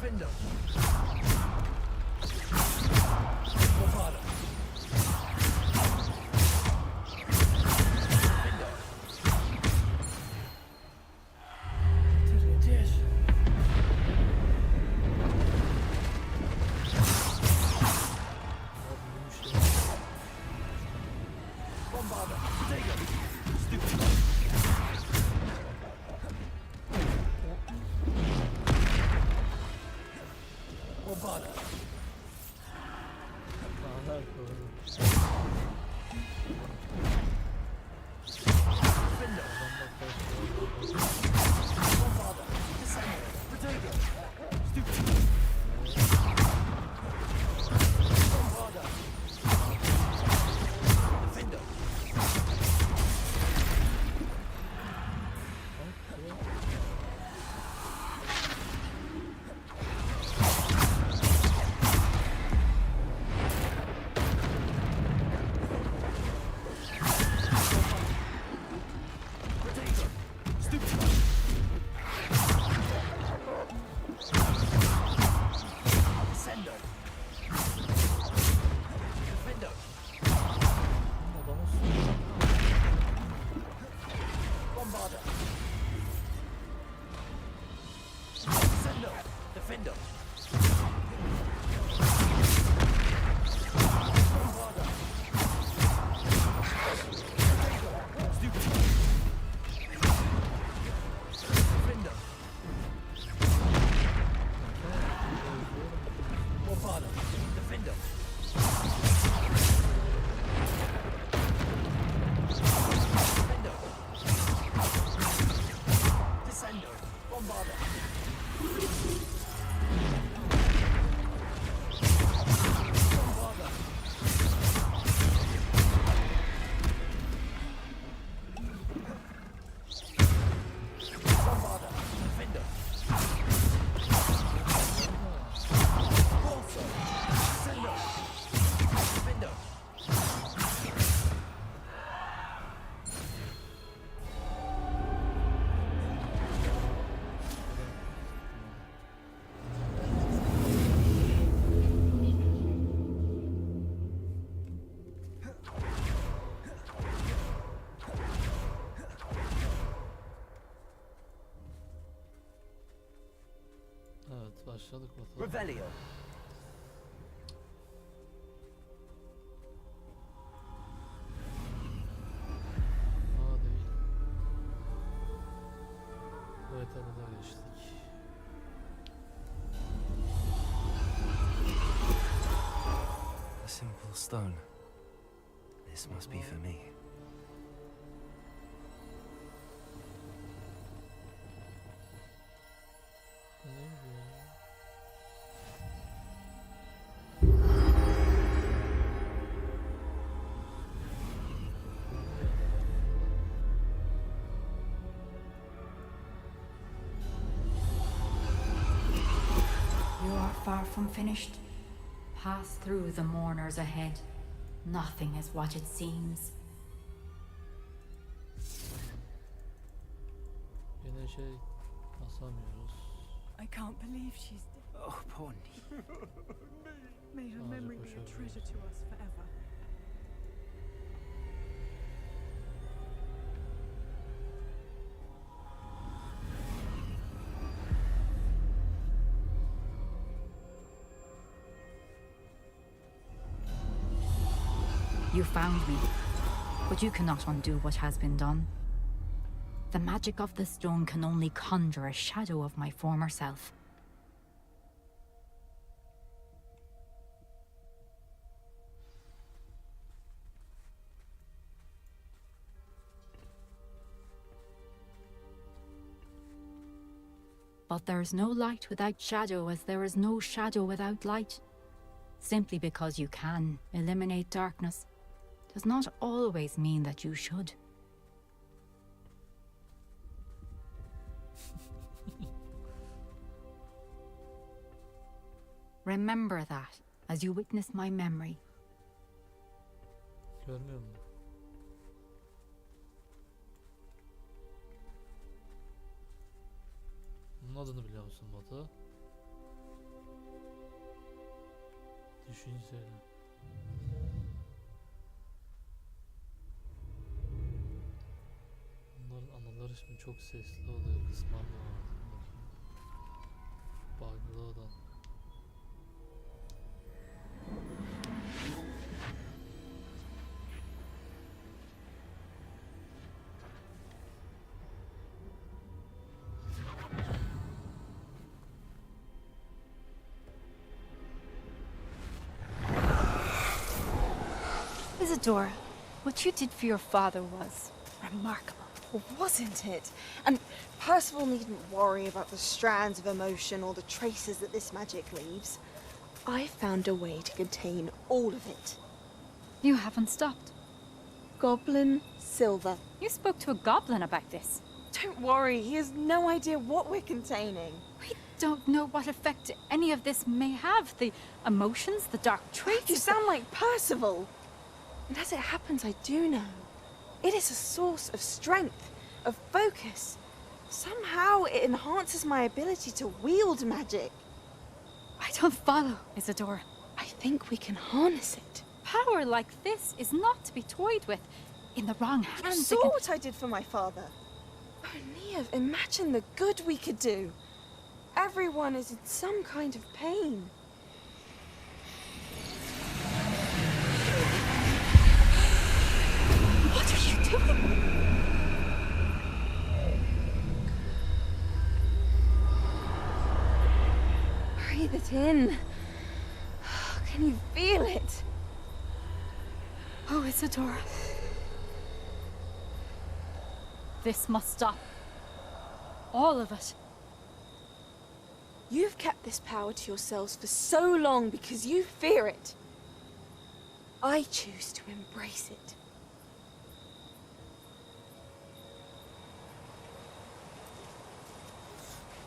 Defender. Bombarda. Evet, başladık bakalım. Revelio. Aa değil. Bu etabı da geçtik. A simple stone. This must be for me. You are far from finished. Pass through the mourners ahead. Nothing is what it seems. Yine şey basamıyoruz. I can't believe she's dead. Oh, poor Neve. May her Sadece memory be a koşabiliyoruz. treasure to us forever. You found me, but you cannot undo what has been done. The magic of the stone can only conjure a shadow of my former self. But there is no light without shadow, as there is no shadow without light. Simply because you can eliminate darkness does not always mean that you should. Remember that as you witness my memory. Görmüyor musun? Bunun adını biliyor musun Batu? Düşünsene. Bunların anaları şimdi çok sesli oluyor. Kısmam lazım. Bakayım. Bug'lı odan. Isadora, what you did for your father was remarkable. Well, wasn't it? And Percival needn't worry about the strands of emotion or the traces that this magic leaves. I found a way to contain all of it. You haven't stopped. Goblin silver. You spoke to a goblin about this. Don't worry, he has no idea what we're containing. We don't know what effect any of this may have. The emotions, the dark traits. You sound like Percival. And as it happens, I do know. It is a source of strength, of focus. Somehow it enhances my ability to wield magic. I don't follow, Isadora. I think we can harness it. Power like this is not to be toyed with. In the wrong You hands, saw what I did for my father. Oh, Neve, imagine the good we could do. Everyone is in some kind of pain. What are you doing? Breathe it in. Can you feel it? Oh, Isadora. This must stop. All of it. You've kept this power to yourselves for so long because you fear it. I choose to embrace it.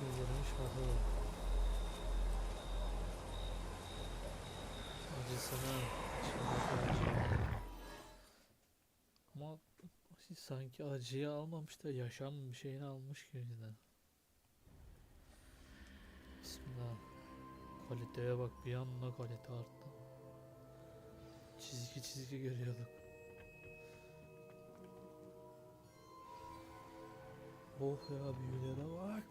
Gözlerimi şahı. Acısına ama sanki acıyı almamış da yaşam bir şeyini almış gibi de. Bismillah. Kaliteye bak, bir anda kalite arttı. Çizgi çizgi görüyorduk. Oh ya, büyülere bak.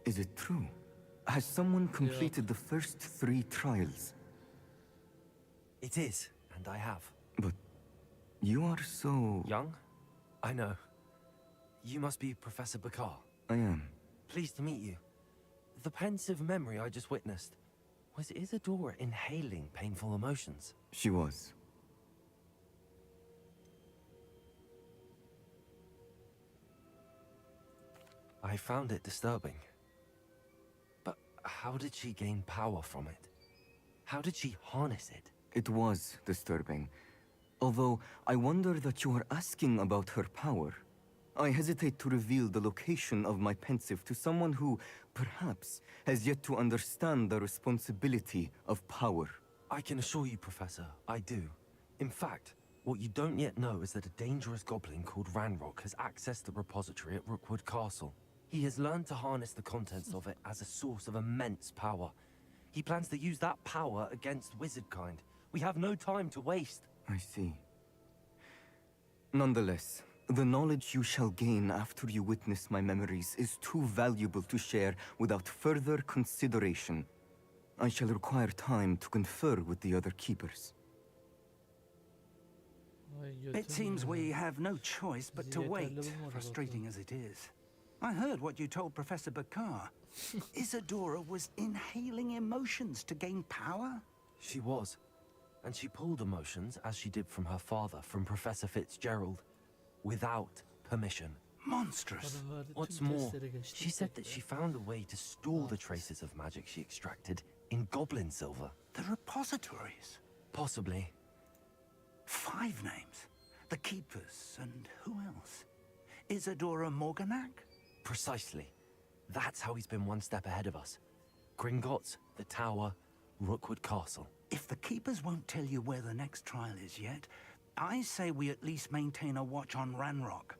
Is it true? Has someone completed the first 3 trials? It is, and I have. But you are so... Young? I know. You must be Professor Bakar. I am. Pleased to meet you. The pensive memory I just witnessed, was Isadora inhaling painful emotions? She was. I found it disturbing. But how did she gain power from it? How did she harness it? It was disturbing. Although, I wonder that you are asking about her power. I hesitate to reveal the location of my pensive to someone who, perhaps, has yet to understand the responsibility of power. I can assure you, Professor, I do. In fact, what you don't yet know is that a dangerous goblin called Ranrock has accessed the repository at Rookwood Castle. He has learned to harness the contents of it as a source of immense power. He plans to use that power against wizardkind. We have no time to waste. I see. Nonetheless, the knowledge you shall gain after you witness my memories is too valuable to share without further consideration. I shall require time to confer with the other keepers. It seems we have no choice but to wait, frustrating as it is. I heard what you told Professor Bakar. Isadora was inhaling emotions to gain power? She was. And she pulled emotions, as she did from her father, from Professor Fitzgerald, without permission. Monstrous. What's more, she said that she found a way to store the traces of magic she extracted in goblin silver. The repositories? Possibly. 5 names. The Keepers, and who else? Isadora Morganac? Precisely. That's how he's been one step ahead of us. Gringotts, the Tower, Rookwood Castle. If the Keepers won't tell you where the next trial is yet, I say we at least maintain a watch on Ranrock.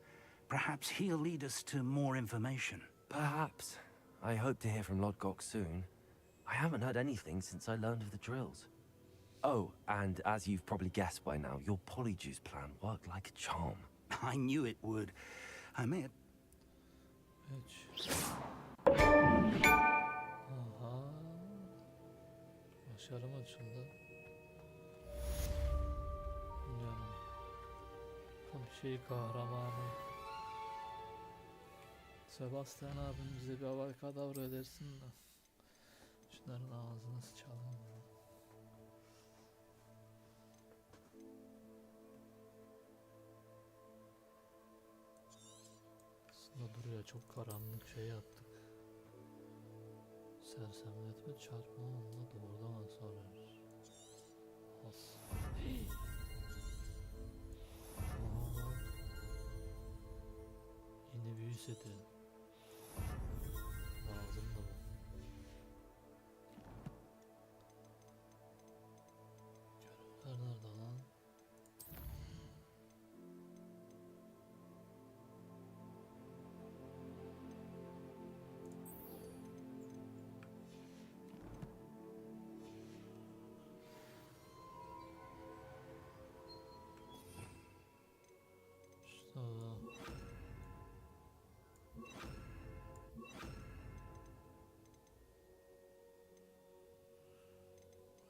Perhaps he'll lead us to more information. Perhaps. I hope to hear from Lodgok soon. I haven't heard anything since I learned of the drills. Oh, and as you've probably guessed by now, your polyjuice plan worked like a charm. I knew it would. I may have... Aha. Başarım açıldı. Yani bir şey kahramanı. Sebastian abim bize bir avokadavra edersin de. Şunların ağzını sıçalım. Aslında duruyor, çok karanlık şey yaptık. Sersemletme çarpma onunla doğrudan hasar verir. Yine büyü seti. Lazım da bu. Görevler nerede lan?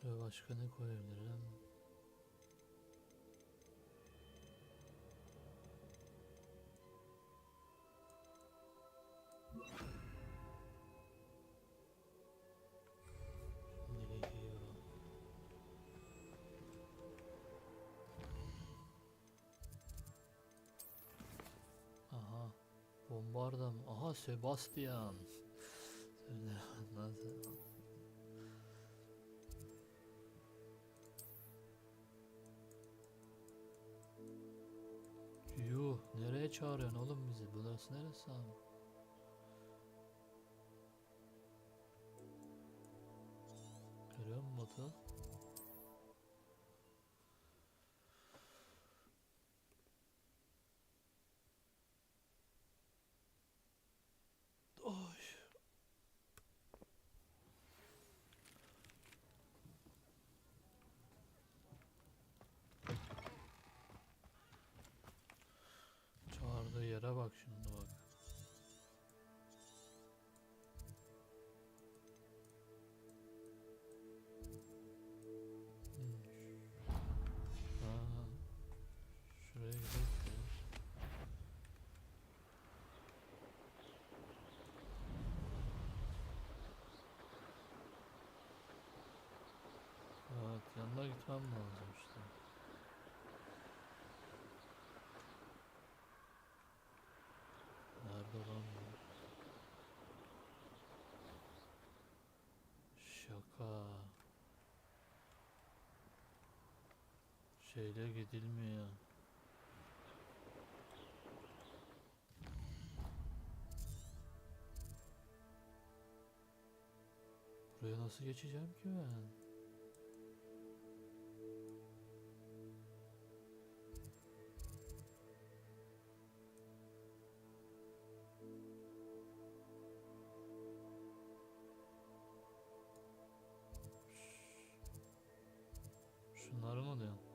Buraya başka ne koyabilirim? Şimdilik iyi o. Aha. Bombardam. Aha, Sebastian. Nasıl? Yuh, nereye çağırıyorsun oğlum bizi? Burası neresi abi? Görüyor musun Batu? Oy. Çağırdığı yere bak şimdi bak. Aa, şuraya gidelim. Evet, yanına gitmem lazım işte. Nerede lan bu? Şaka. Şeyle gidilmiyor. Buraya nasıl geçeceğim ki ben? Şunları mı diyorsun?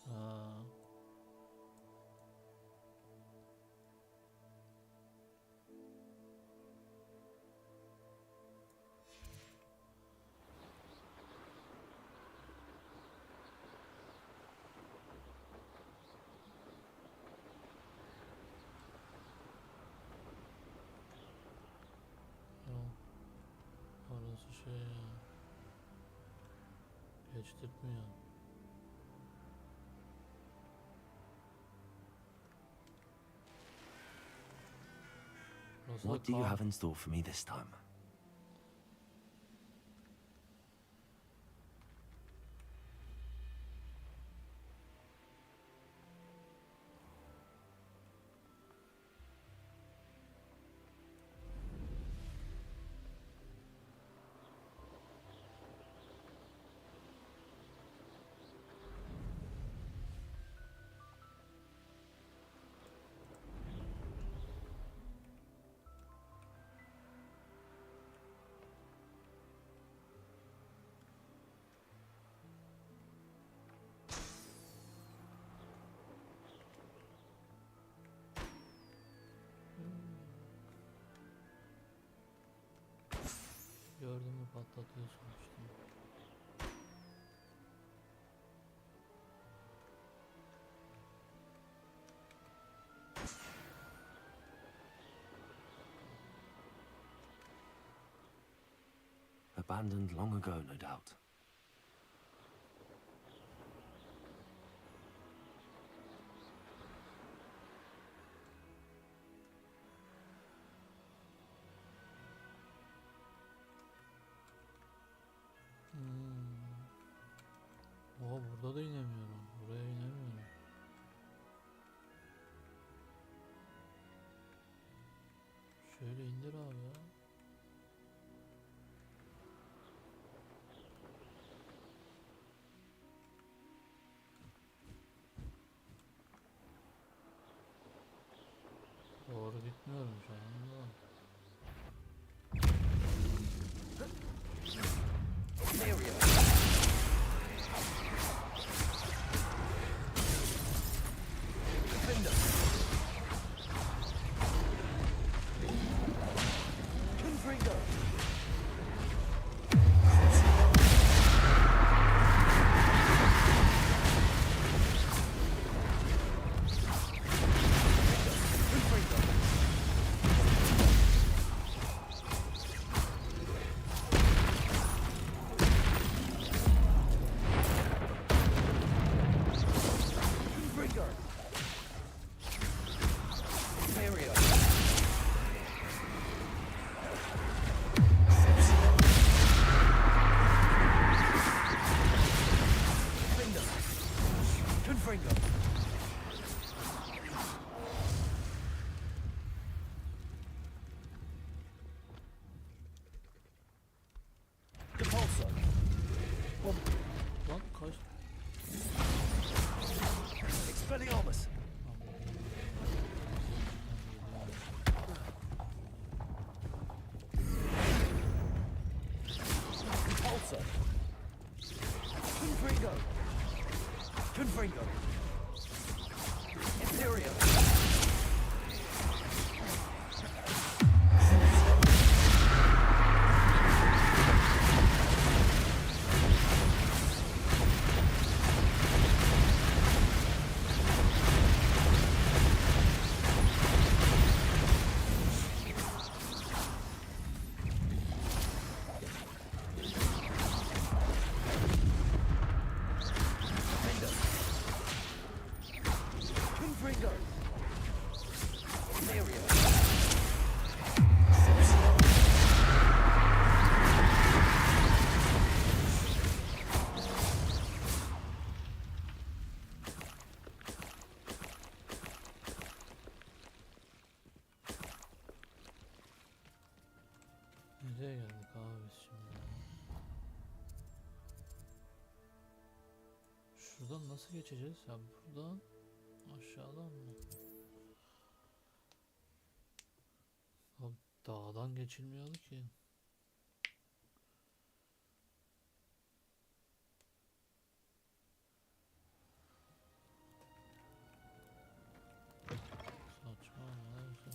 Ha. Yok. Orası şey ya. Geçtirtmiyor. What do you have in store for me this time? patlatıyor sonuçta. Abandoned long ago, no doubt. Oha, burada da inemiyorum. Buraya inemiyorum. Şöyle indir abi ya. Doğru gitmiyorum şu anda. Lan kaç? Expelliarmus. Repulsor. Confringo. Confringo. Imperial. Confringo. Imperial. Nereye geldik abi biz şimdi? Şuradan nasıl geçeceğiz? Ya buradan aşağıdan mı? Abi dağdan geçilmiyordu ki. Saçma neyse.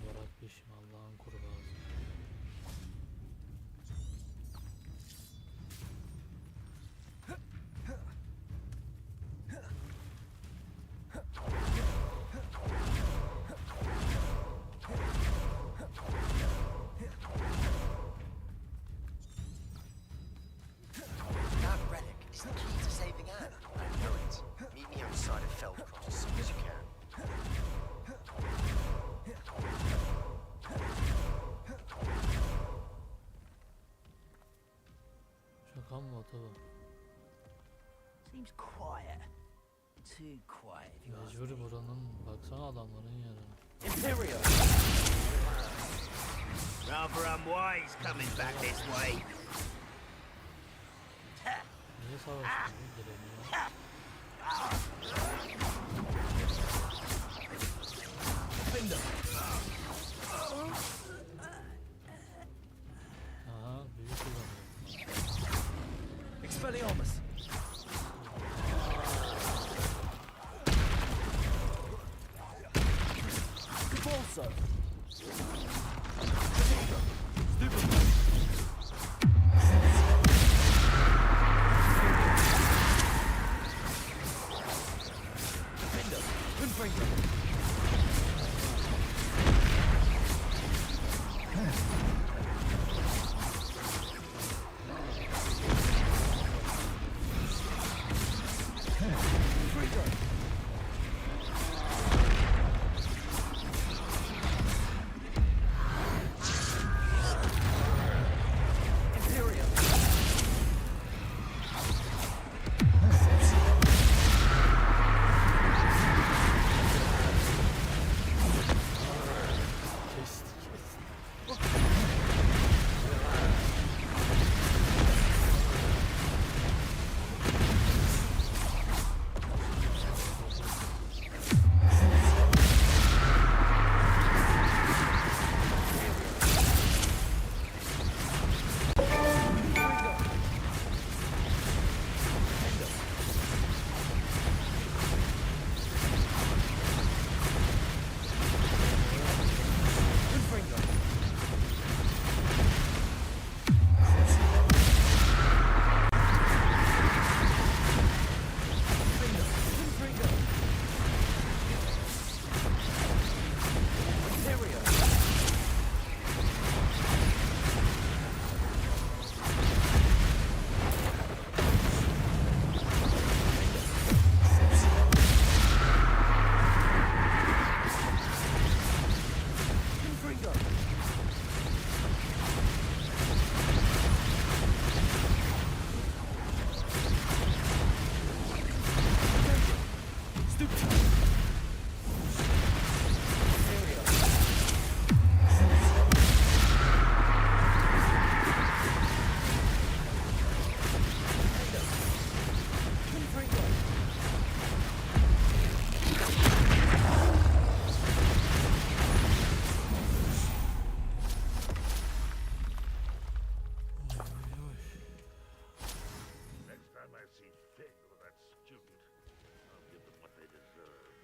Bırak peşim Allah'ın kurbağası. That relic is the key to saving Anne. I know it. Meet me outside of Feldcroft as soon as you can. Şaka mı acaba? Seems quiet. Too quiet if you ask Mecburi me. buranın baksana adamların yerine. Imperial. Rather unwise coming back this way. Niye savaştın direniyor? Defender. Aha büyük kullanıyor. Expelliarmus.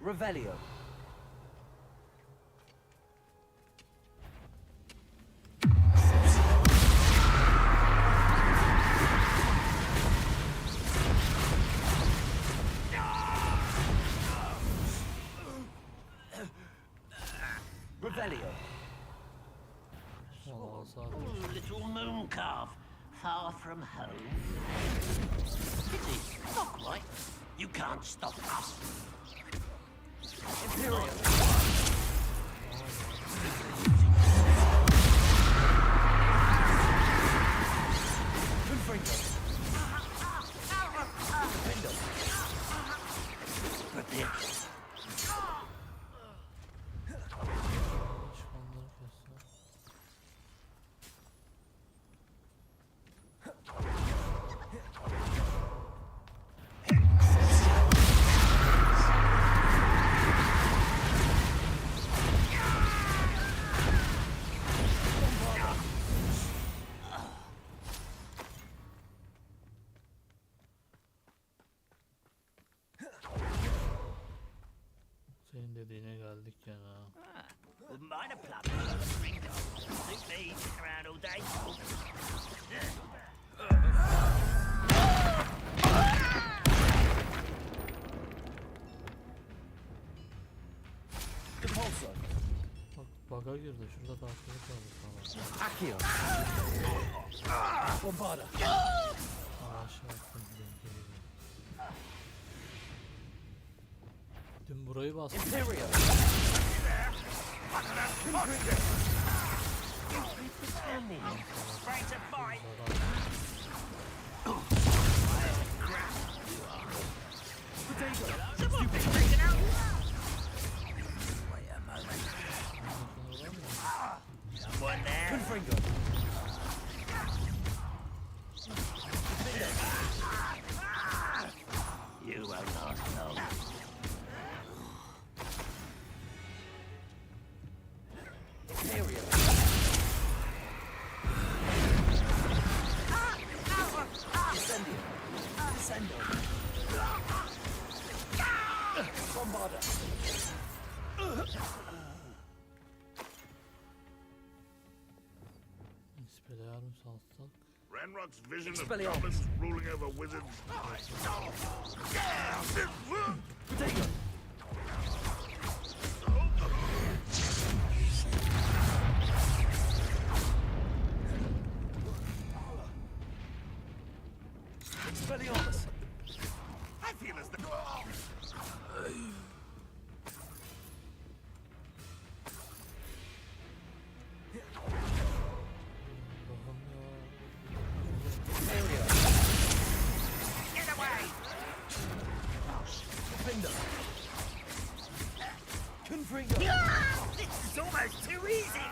Revelio. Revelio. Little moon calf, far from home. Pity, not quite. You can't stop us. Imperial. Confringo. Window. Prepare. Senin dediğine geldik ya. Wouldn't mind a plum. Suit me, sit around all day. Compulso. Bak baga girdi. Şurada takılı kaldı falan. Accio. Bombarda. Aşağı attım. Dün burayı bastım. Imperial. Confringo. You won't last long. Imperial. Incendio. Descendo. Bombarda. Expelliarmus alsak. Ranrock's vision of Expelliarmus. goblins ruling over wizards. Potato. Expelliarmus. I feel as though... Imperial. Get away! Defender. Confringo. This is almost too easy!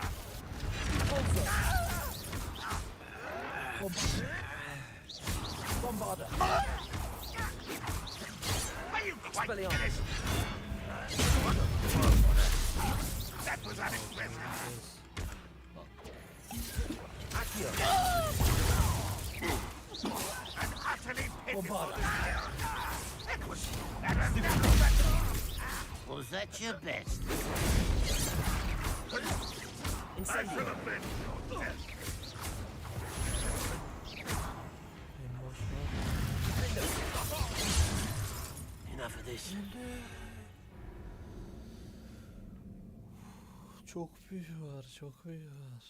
Compulso. Bombarda. Are you quite Expelliarmus. finished? That was unexpected. Accio. And utterly pitiful. Bombarda. That was... Was that your best? I Incendio. should have been your death. En boş var. Enough of this. Çok büyü var. Çok büyü var.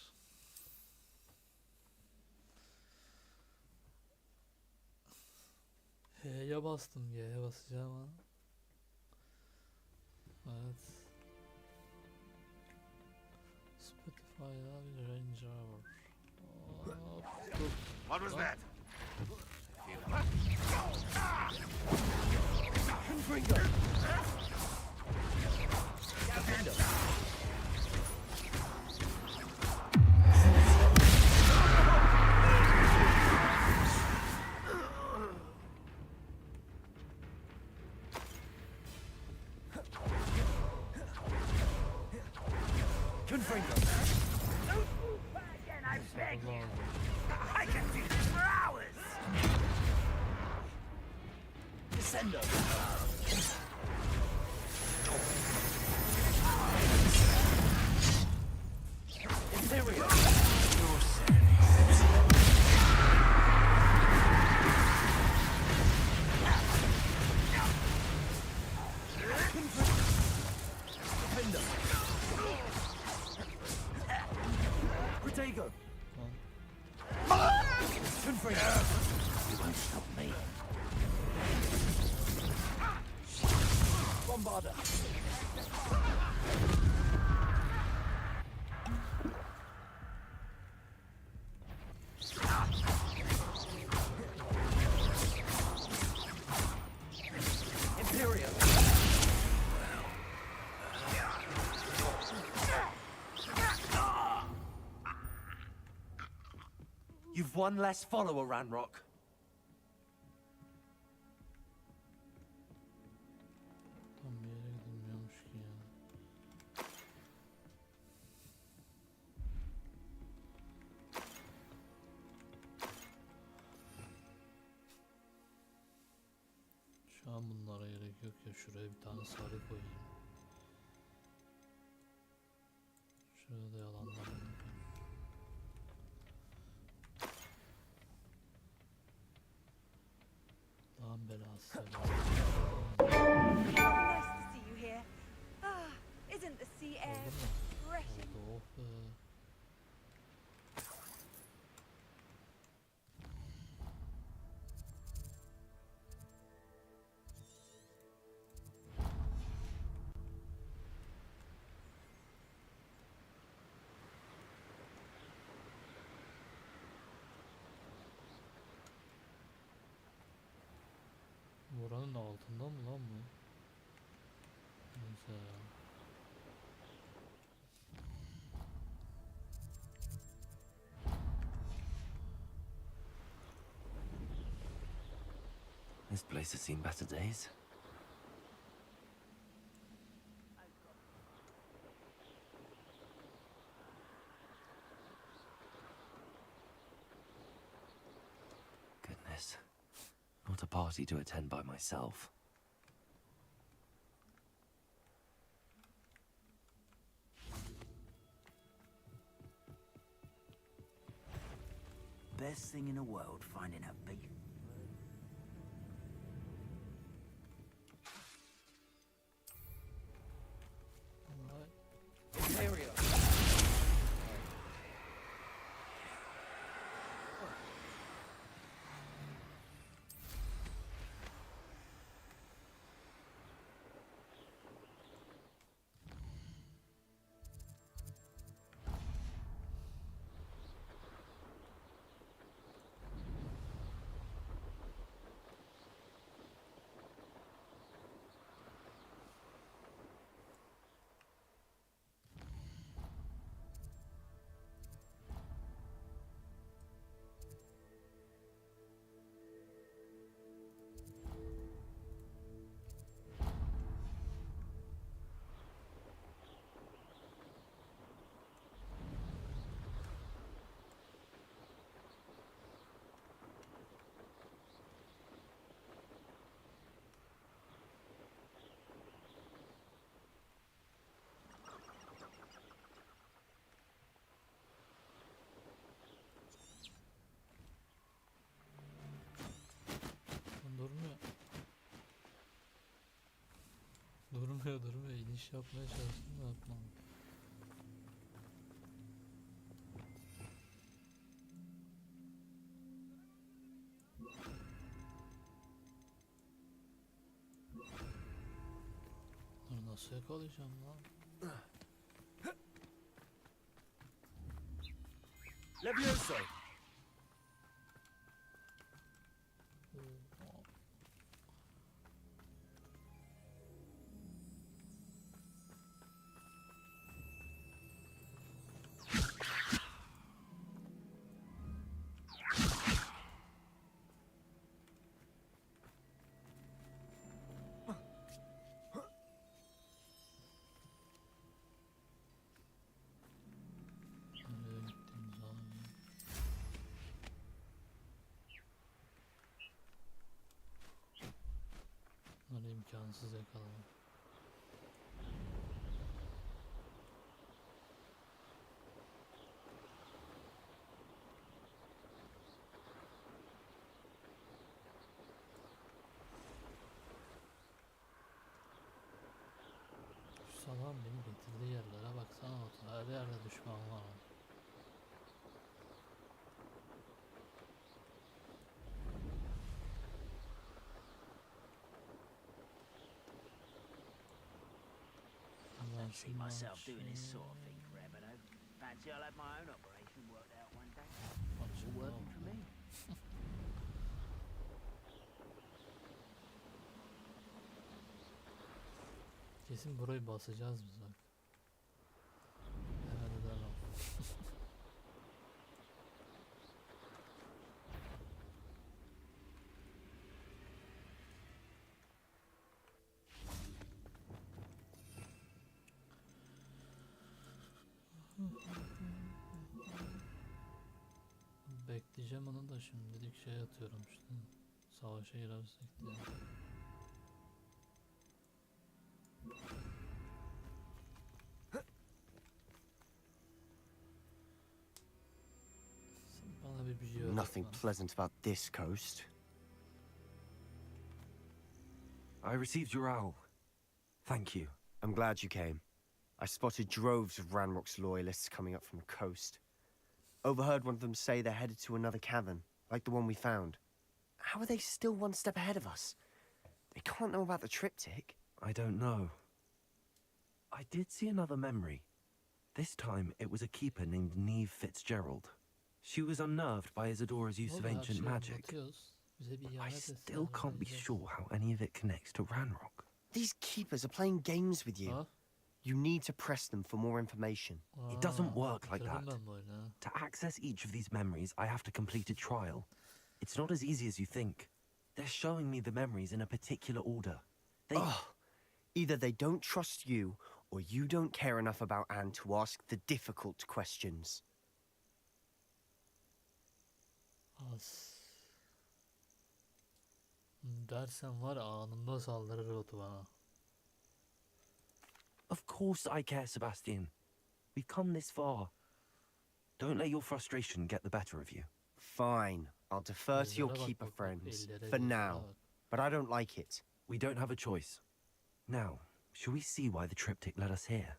H'ye bastım. G'ye basacağım ha. Evet. Spotify'da bir Ranger var. Hop, dur. What was Lan. that? Confringo. Defender. Confringo. Don't move back again, I beg you! I can do this for hours! Descendo. Protego! You won't stop me. Bombarder! Imperial! You've one less follower, Ranrock. Tam bir yere gidilmiyormuş ki ya. Şu an bunlara gerek yok ya. Şuraya bir tane sarı koyayım. Şurada yalandan bunu koyayım. Lan belası. Nice to see you here. Ah, isn't the sea air refreshing? Oldu oh be. Buranın altında mı lan bu? Neyse ya. This place has seen better days. Goodness. Not a party to attend by myself. Best thing in the world, finding a beat. Imperial! Durmuyor. Durmuyor. İniş yapmaya çalıştım da yapmam. Dur nasıl yakalayacağım lan? Levioso! Nereye gittiğimiz abi? Bunları imkansız yakalamak. Aha. Don't see myself doing this sort of thing forever, though. Fancy I'll have my own operation worked out one day. All working for me. Kesin burayı basacağız biz bak. Evet devam. Bekleyeceğim onu da şimdilik şey atıyorum işte. Savaşa girersek diye. Bana bir büyü öğret Nothing lan. pleasant about this coast. I received your owl. Thank you. I'm glad you came. I spotted droves of Ranrock's loyalists coming up from the coast. Overheard one of them say they're headed to another cavern, like the one we found. How are they still one step ahead of us? They can't know about the triptych. I don't know. I did see another memory. This time it was a keeper named Neve Fitzgerald. She was unnerved by Isadora's use of ancient magic. I still can't be sure how any of it connects to Ranrock. These keepers are playing games with you. Huh? You need to press them for more information. It doesn't work like that. To access each of these memories, I have to complete a trial. It's not as easy as you think. They're showing me the memories in a particular order. Either they don't trust you, or you don't care enough about Anne to ask the difficult questions. Dersen var anında saldırır otu bana. Of course I care, Sebastian. We've come this far. Don't let your frustration get the better of you. Fine. I'll defer to your keeper friends. For now. But I don't like it. We don't have a choice. Now, shall we see why the triptych led us here?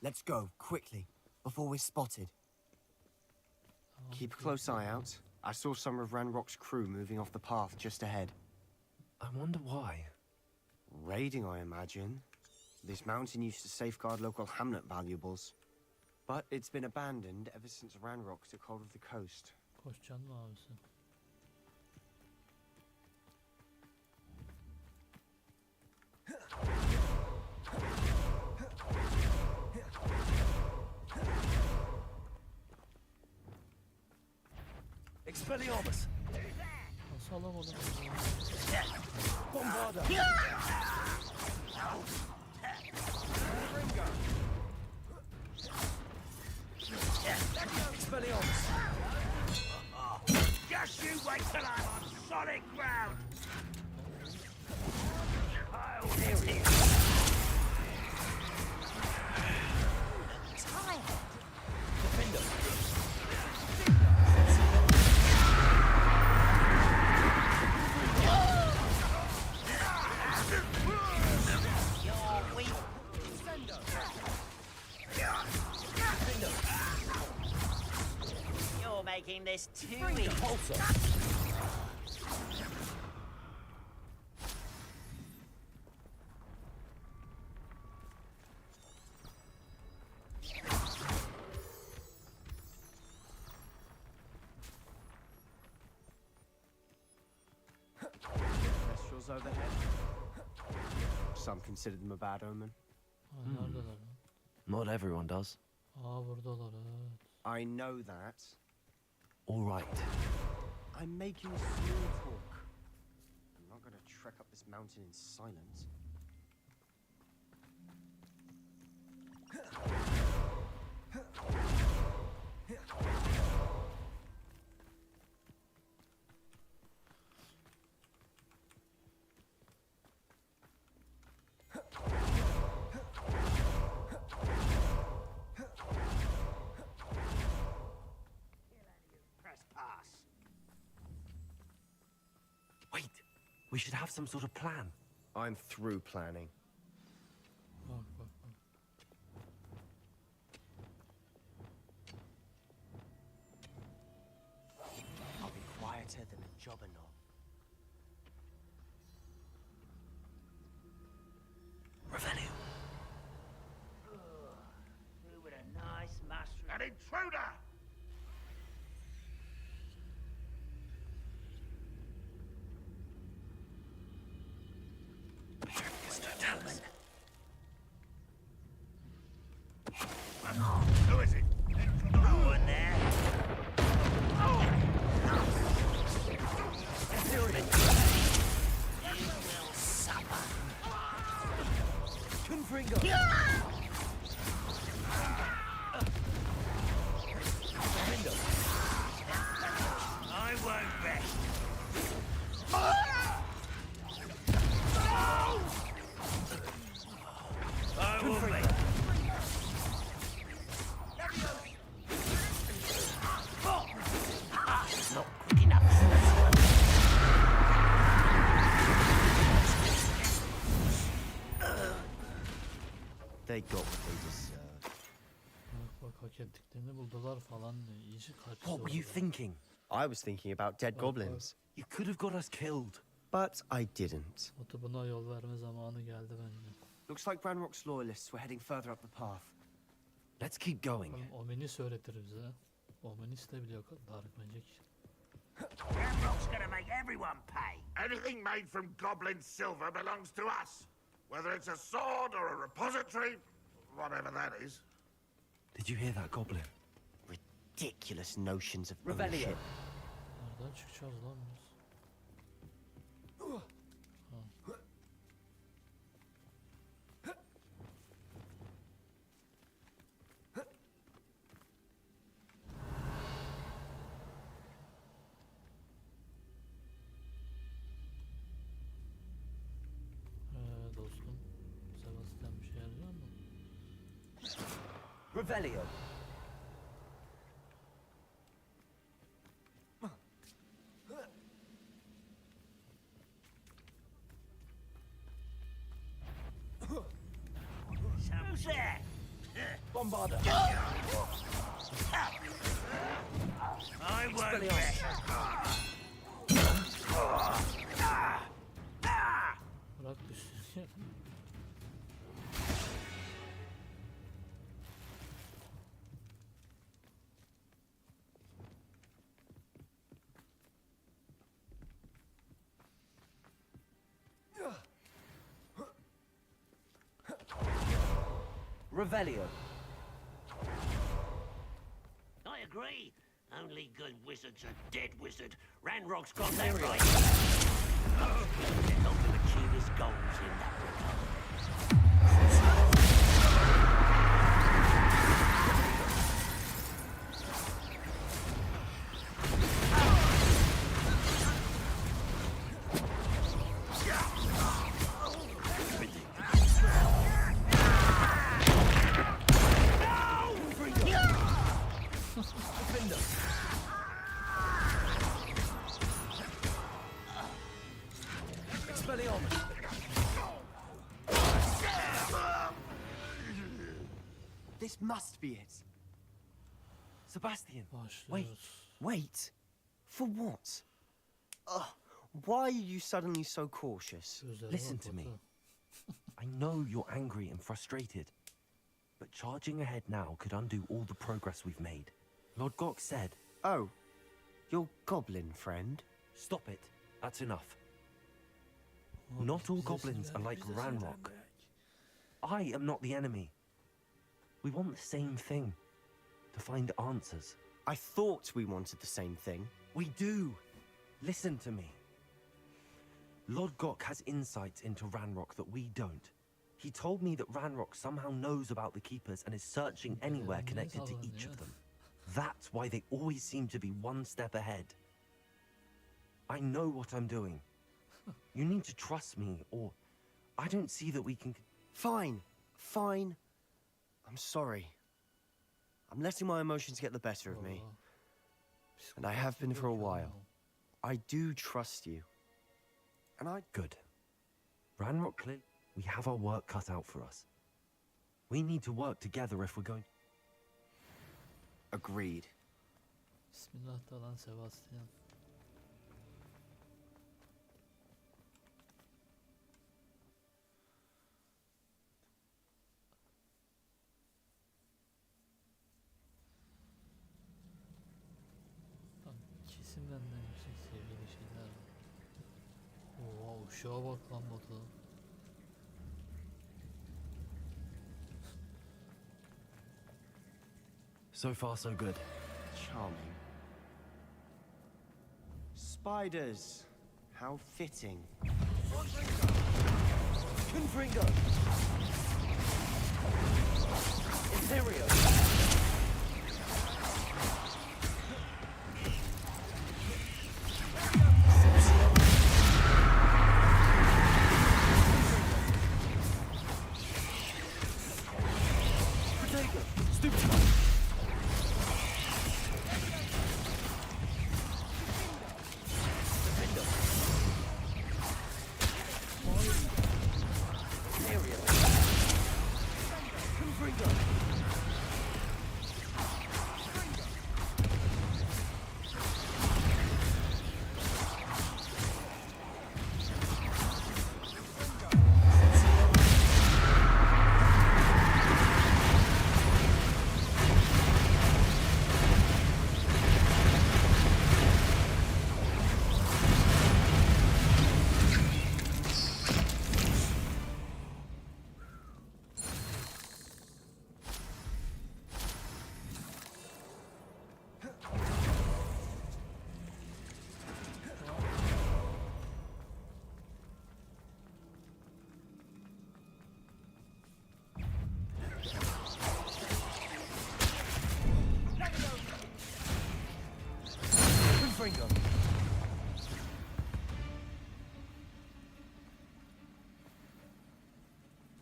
Let's go, quickly, before we're spotted. Keep a close eye out. I saw some of Ranrock's crew moving off the path just ahead. I wonder why. Raiding, I imagine. This mountain used to safeguard local hamlet valuables. But it's been abandoned ever since Ranrock took hold of the coast. Koşacaksın mı abisi? Expelliarmus! Nasıl alamadım? Bombarda! Expelliarmus! Just you wait till I'm on solid ground! You're making this too easy. Kestrels overhead. Some consider them a bad omen. Neredeler lan? Not everyone does. Buradalar evet. I know that. All right. I'm making small talk. I'm not going to trek up this mountain in silence. Wait, we should have some sort of plan. I'm through planning. Bak bak bak. job or not? Revelio. Who with a nice mushroom? An intruder! Who is it? No one there. You will suffer. Confringo. I won't rest. I will be. Not quick enough. They got what they deserved. Bak hak ettiklerini buldular falan diyor. İyice kaçtı. What were you orada. thinking? I was thinking about dead goblins. You could have got us killed. But I didn't. Otu buna yol verme zamanı geldi bence. Looks like Ranrock's loyalists were heading further up the path. Let's keep going. Oğlum Omenis öğretir bize. Omenis de biliyor Dark Magic. Ramrock's gonna make everyone pay. Anything made from goblin silver belongs to us. Whether it's a sword or a repository, whatever that is. Did you hear that goblin? Ridiculous notions of Revelio. ownership. Nereden çıkacağız lan biz? Dostum. Sebastian bir şey yazıyor mu? Revelio. Who's there? Bombarder. I won't Expelliarmus. rest. Bırak düşsün. Revelio. I agree. Only good wizard's a dead wizard. Ranrock's got that right. To help him achieve his goals in that regard. Expelliarmus. This must be it. Sebastian. Başlıyoruz. Wait. For what? Why are you suddenly so cautious? Gözlere Listen bak to me. Batu. I know you're angry and frustrated, but charging ahead now could undo all the progress we've made. Lord Gok said... Oh, your goblin friend? Stop it. That's enough. Oğlum, Not all bize goblins are sinirlendik, like bize Ranrock. sinirlendik. I am not the enemy. We want the same thing. To find answers. I thought we wanted the same thing. We do. Listen to me. Lord Gok has insights into Ranrock that we don't. He told me that Ranrock somehow knows about the Keepers and is searching anywhere connected to each of them. That's why they always seem to be one step ahead. I know what I'm doing. You need to trust me, or I don't see that we can... Fine. I'm sorry. I'm letting my emotions get the better of me. And I have been for a while. I do trust you. And I... Good. Ranrock clearly... We have our work cut out for us. We need to work together if we're going... Agreed. Bismillah da lan Sebastian. Uşağa bak lan Batu. So far, so good. Charming. Spiders. How fitting. Confringo. Imperio.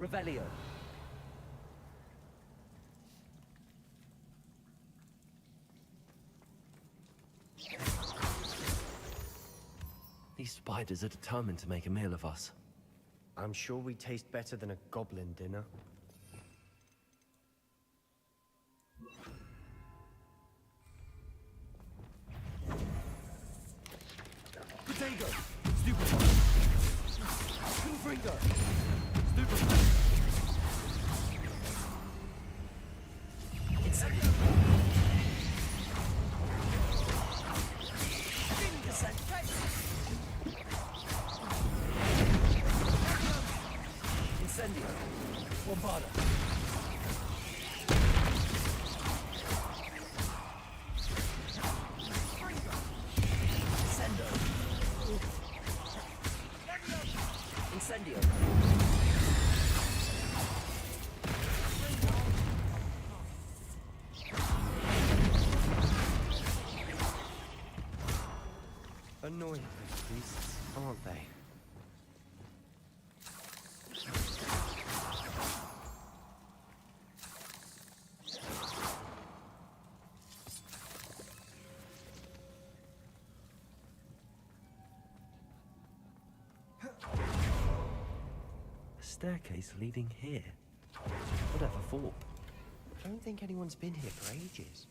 Revelio. These spiders are determined to make a meal of us. I'm sure we taste better than a goblin dinner. Potato! Stupid! Confringo! Stupid! Incendio. Bombarda. Incendio. Annoying beasts, aren't they? A staircase leading here. Whatever for? I don't think anyone's been here for ages.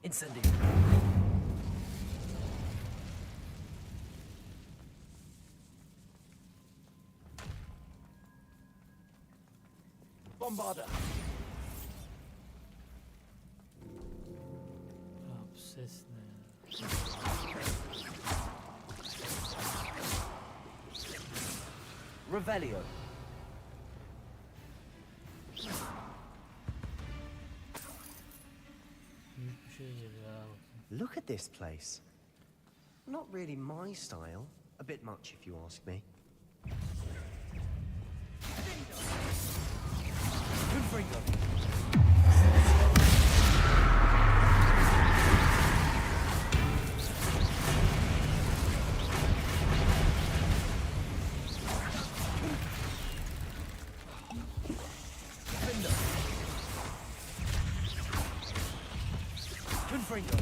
Incendio. Bombarda. Bu ses ne ya? Revelio. Büyük bir şey geliyor ha. Look at this place. Not really my style. A bit much if you ask me. Confringo. Confringo.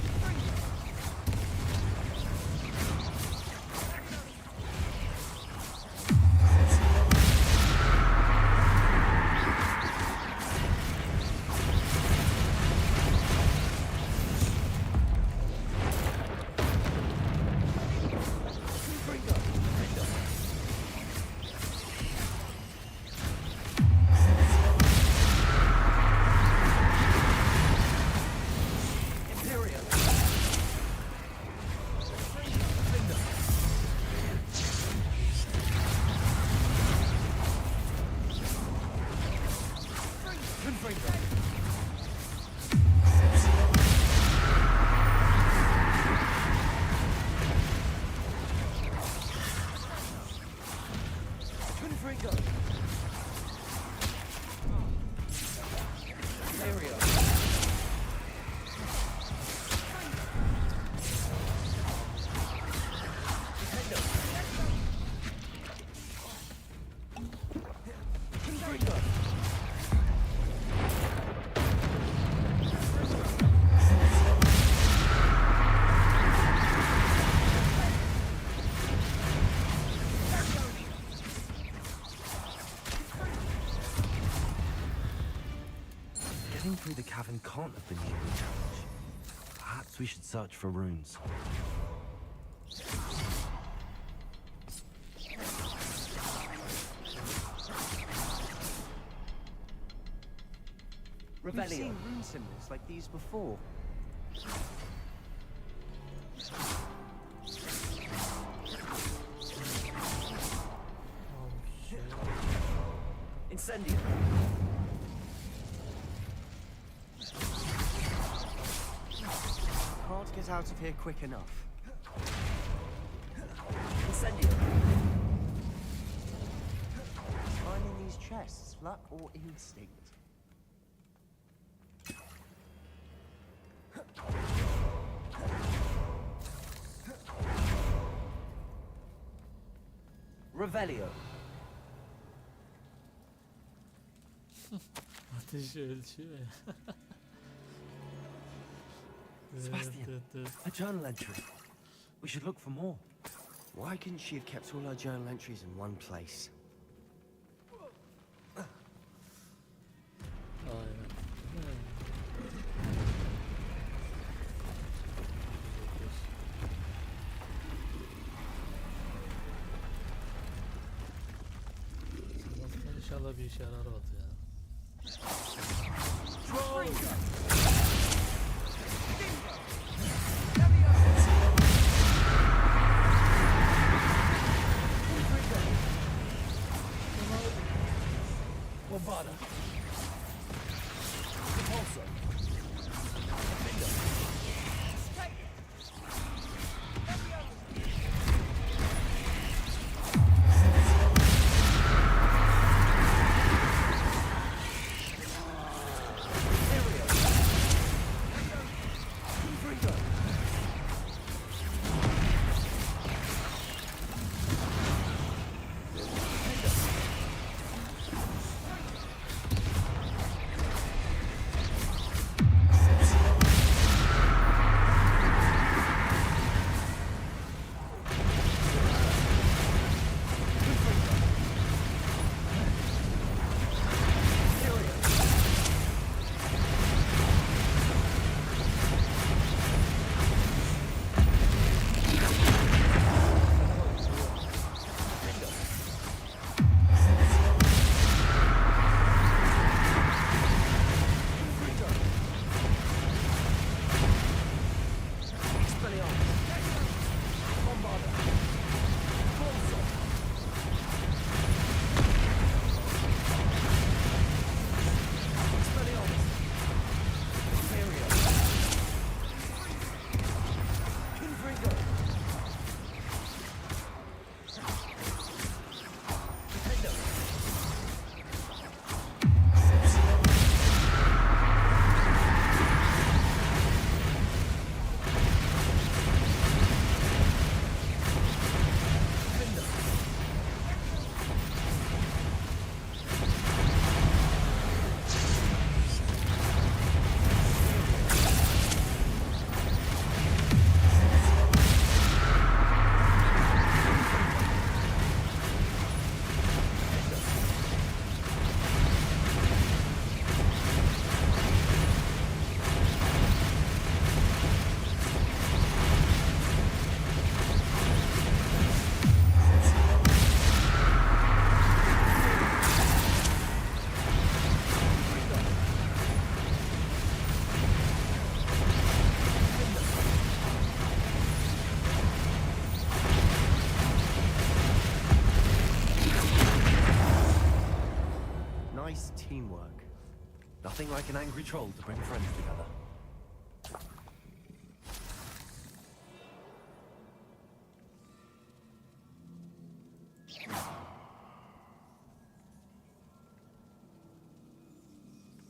Imperial. Getting through the cavern can't have been the only challenge. Perhaps we should search for runes. We've seen rune symbols like these before. Incendio. Can't get out of here quick enough. Incendio. Finding these chests, luck or instinct? Revelio. Ateş ölçüyor ya. Sebastian, a journal entry. We should look for more. Why couldn't she have kept all her journal entries in one place? İnşallah bir işe yarar Batı ya. Bombada. Repulsor. Defender. Nothing like an angry troll to bring friends together.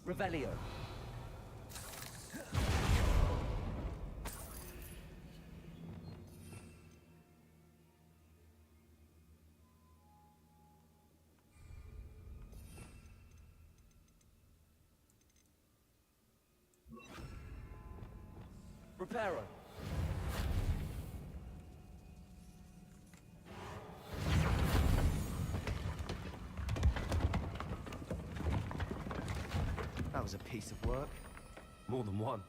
Revelio. Reparo. That was a piece of work. More than one.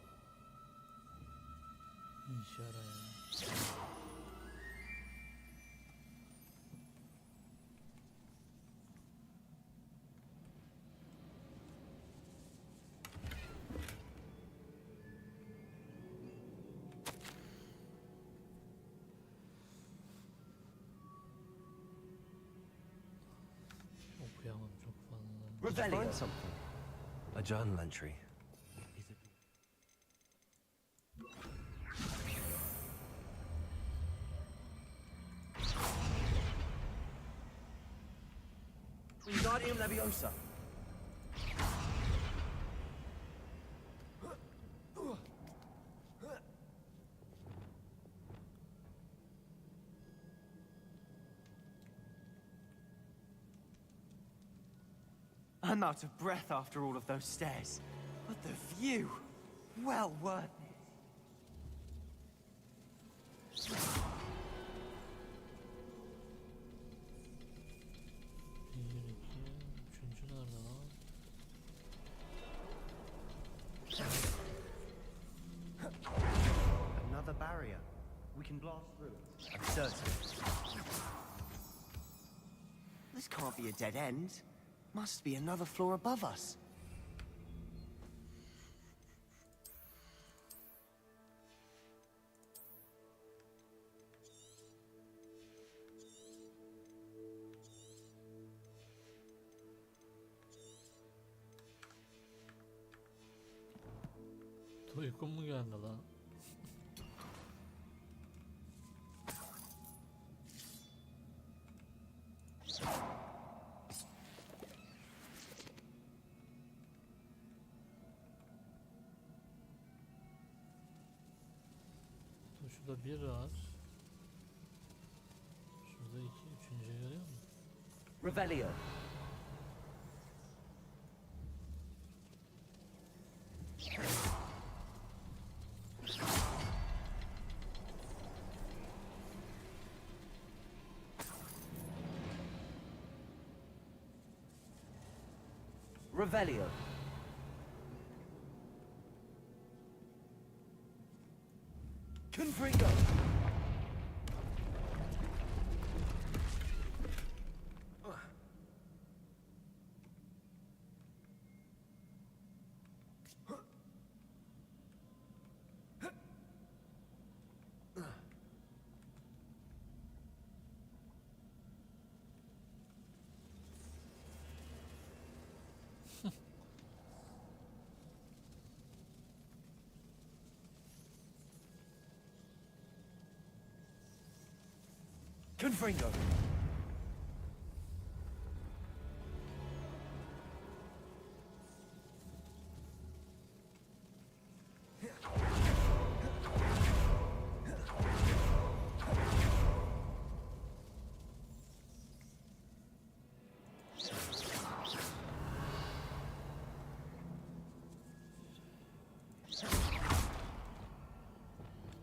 Okuyamam çok fazla. Did you find something? A journal entry. Wingardium Leviosa. I'm out of breath after all of those stairs. But the view, well worth it. Üçüncü nerede lan? Another barrier. We can blast through it. I'm certain. This can't be a dead end. Must be another floor above us. Uykum mu geldi lan? Şurada bir var. Şurada iki, üçüncüyü görüyor musun? Revelio. Revelio. Confringo. Confringo.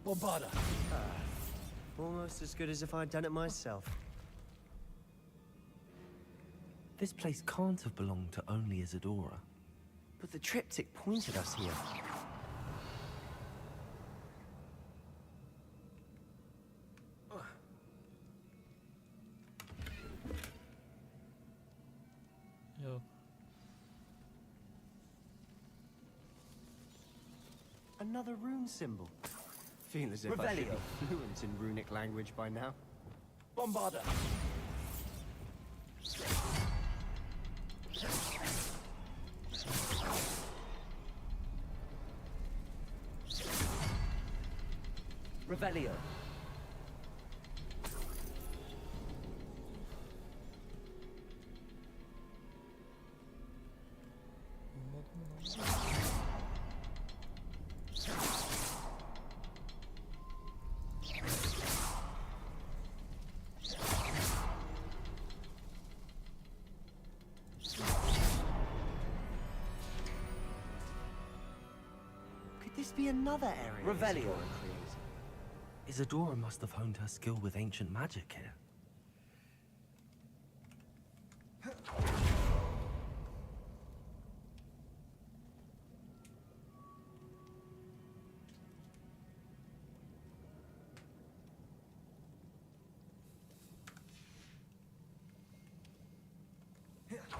Bombarda. Almost as good as if I'd done it myself. This place can't have belonged to only Isadora. But the triptych pointed us here. Yok. Another rune symbol. Feel as if I should be fluent in runic language by now. Bombarda. Revelio. Could this be another area Revelio. Isadora created? Isadora must have honed her skill with ancient magic here.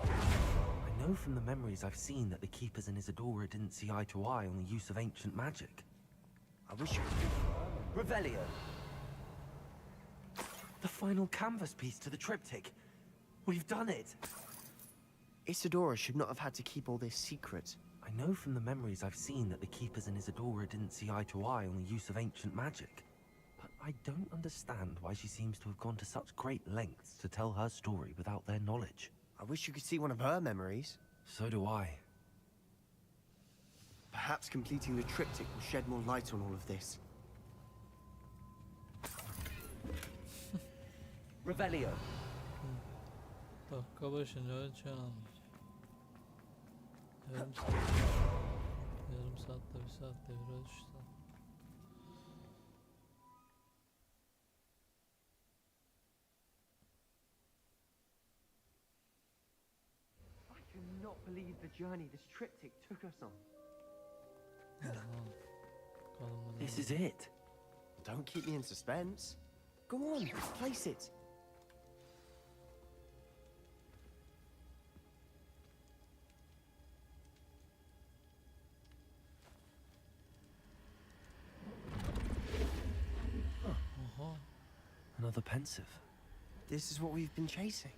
I know from the memories I've seen that the Keepers in Isadora didn't see eye to eye on the use of ancient magic. I wish you could. Revelio. The final canvas piece to the triptych. We've done it. Isadora should not have had to keep all this secret. I know from the memories I've seen that the Keepers in Isadora didn't see eye to eye on the use of ancient magic. But I don't understand why she seems to have gone to such great lengths to tell her story without their knowledge. I wish you could see one of her memories. So do I. Perhaps completing the triptych will shed more light on all of this. Revelio. Dakika başına ölçeceğim. Yarım saatte bir saatte bir ölçtüm. I cannot believe the journey this triptych took us on. This is it. Don't keep me in suspense. Go on, place it. Another pensive. This is what we've been chasing.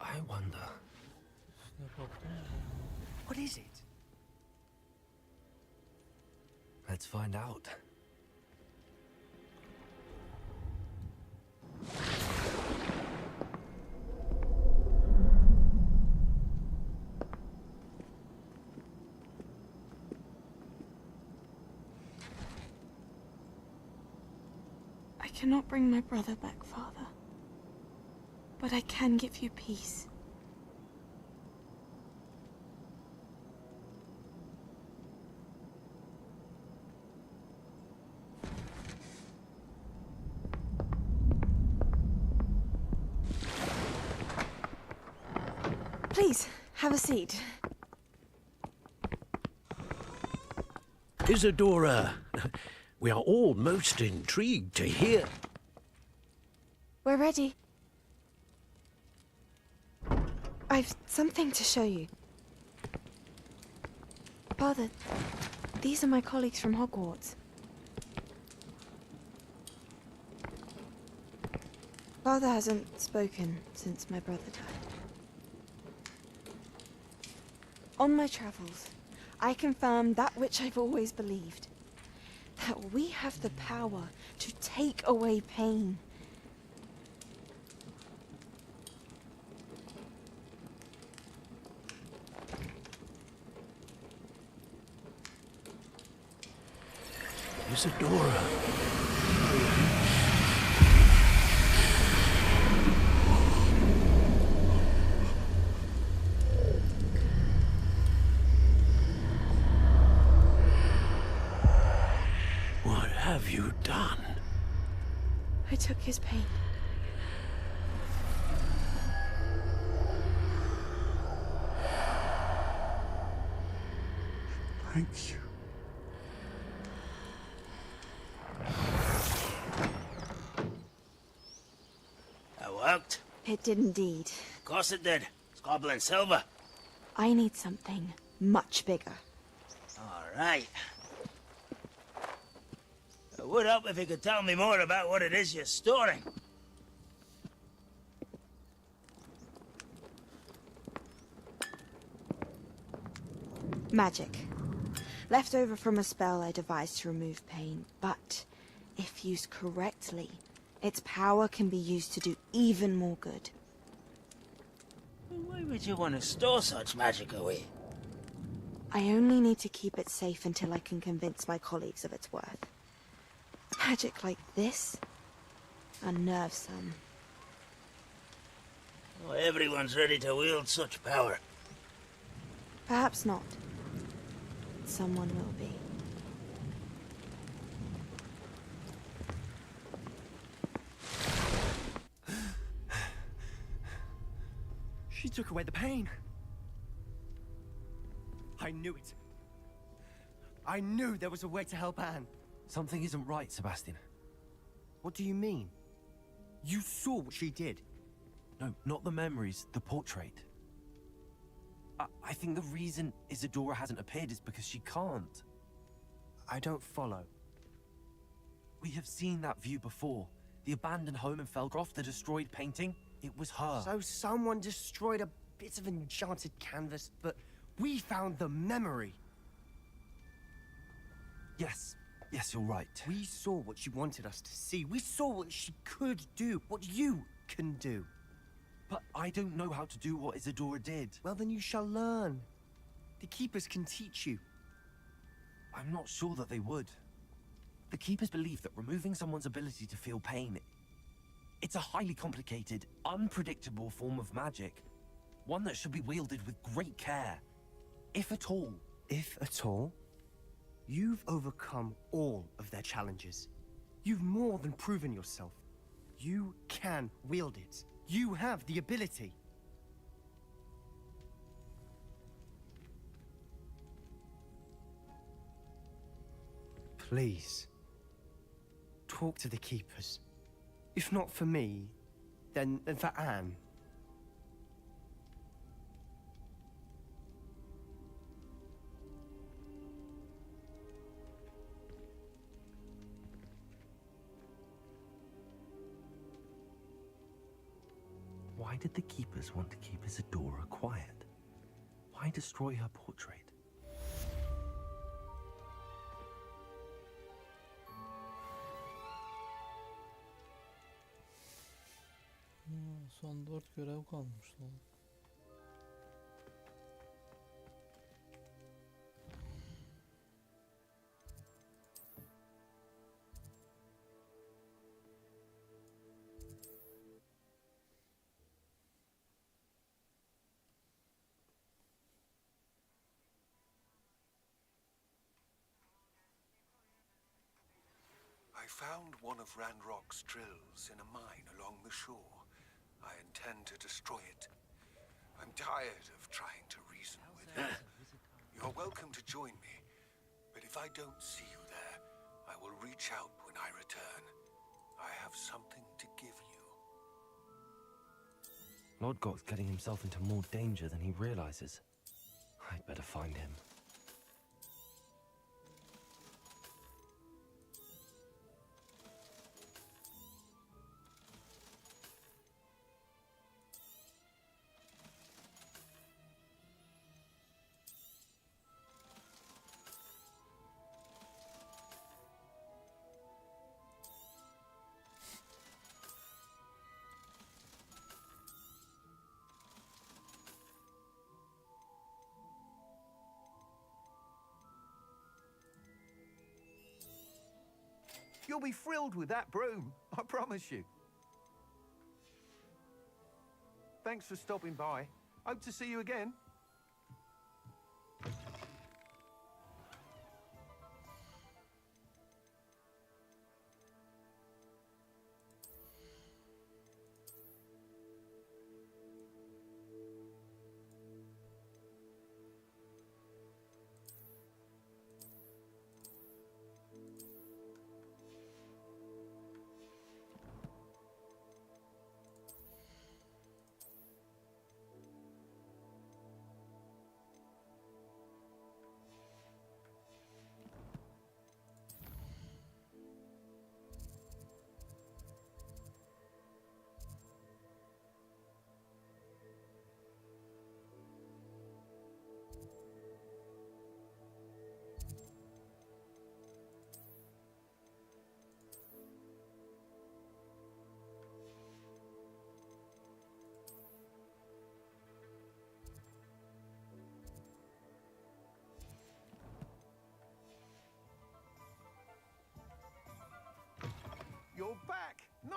I wonder. What is it? Let's find out. I cannot bring my brother back, Father. But I can give you peace. Please, have a seat. Isadora, we are all most intrigued to hear. We're ready. I've something to show you. Father, these are my colleagues from Hogwarts. Father hasn't spoken since my brother died. On my travels, I confirmed that which I've always believed. That we have the power to take away pain. Isadora. What have you done? I took his pain. Thank you. That worked? It did indeed. Of course it did. It's goblin silver. I need something much bigger. All right. It would help if you could tell me more about what it is you're storing. Magic. Left over from a spell I devised to remove pain, but if used correctly, its power can be used to do even more good. Why would you want to store such magic away? I only need to keep it safe until I can convince my colleagues of its worth. Magic like this unnerves some. Not everyone's ready to wield such power. Perhaps not. Someone will be. She took away the pain. I knew it. I knew there was a way to help Anne. Something isn't right, Sebastian. What do you mean? You saw what she did. No, not the memories, the portrait. I think the reason Isadora hasn't appeared is because she can't. I don't follow. We have seen that view before. The abandoned home in Felgroth, the destroyed painting, it was her. So someone destroyed a bit of enchanted canvas, but we found the memory. Yes, you're right. We saw what she wanted us to see. We saw what she could do, what you can do. But I don't know how to do what Isadora did. Well, then you shall learn. The Keepers can teach you. I'm not sure that they would. The Keepers believe that removing someone's ability to feel pain, it's a highly complicated, unpredictable form of magic. One that should be wielded with great care. If at all. If at all? You've overcome all of their challenges. You've more than proven yourself. You can wield it. You have the ability. Please, talk to the Keepers. If not for me, then for Anne. Why did the Keepers want to keep Isadora quiet? Why destroy her portrait? Son 4 görev kalmış lan. I found one of Ranrock's drills in a mine along the shore. I intend to destroy it. I'm tired of trying to reason with you. You're welcome to join me, but if I don't see you there, I will reach out when I return. I have something to give you. Lodgok's getting himself into more danger than he realizes. I'd better find him. You'll be thrilled with that broom, I promise you. Thanks for stopping by. Hope to see you again.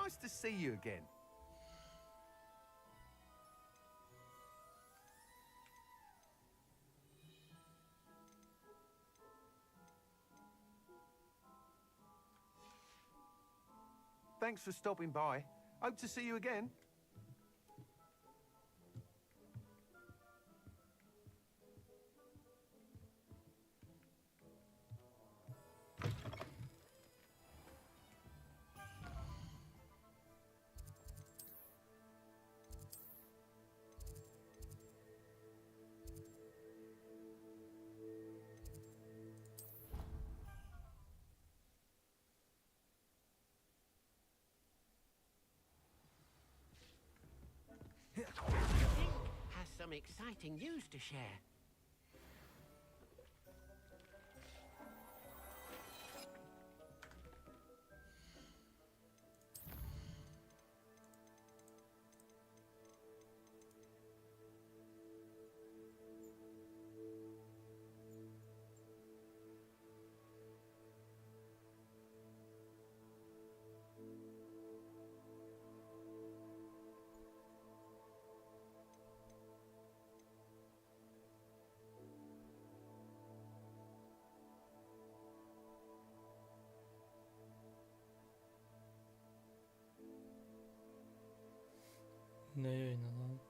Nice to see you again. Thanks for stopping by. Hope to see you again. Has some exciting news to share. Ne yayını lan?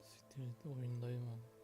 Siktir et, oyundayım ben.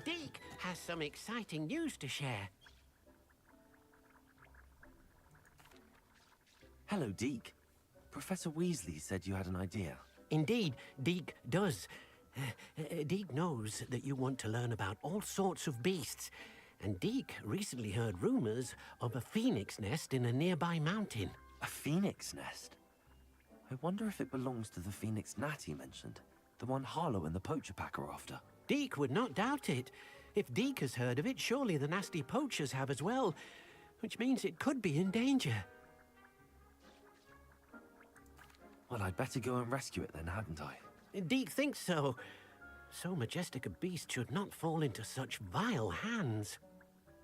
Deke has some exciting news to share. Hello, Deke. Professor Weasley said you had an idea. Indeed, Deke does. Deke knows that you want to learn about all sorts of beasts, and Deke recently heard rumors of a phoenix nest in a nearby mountain. A phoenix nest? I wonder if it belongs to the phoenix gnat he mentioned, the one Harlow and the poacher pack are after. Deke would not doubt it. If Deke has heard of it, surely the nasty poachers have as well, which means it could be in danger. Well, I'd better go and rescue it then, hadn't I? Deke thinks so. So majestic a beast should not fall into such vile hands.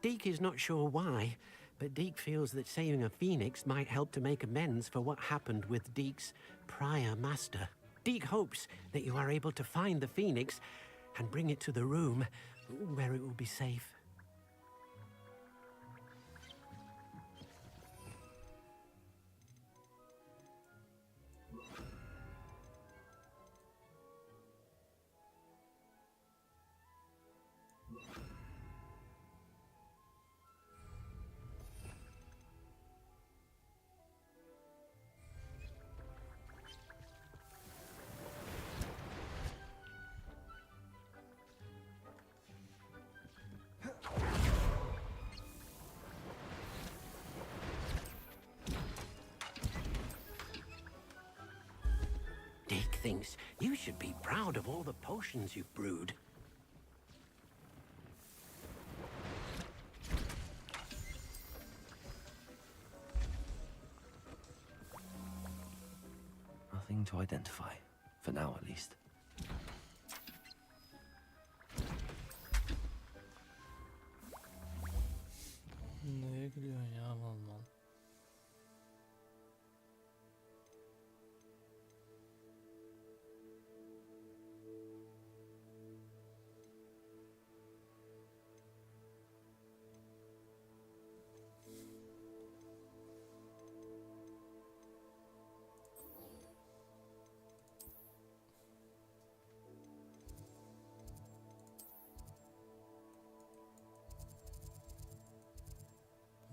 Deke is not sure why, but Deke feels that saving a phoenix might help to make amends for what happened with Deke's prior master. Deke hopes that you are able to find the phoenix and bring it to the room where it will be safe. Deke thinks you should be proud of all the potions you've brewed. Nothing to identify, for now at least. Neye gülüyorsun ya mal mal?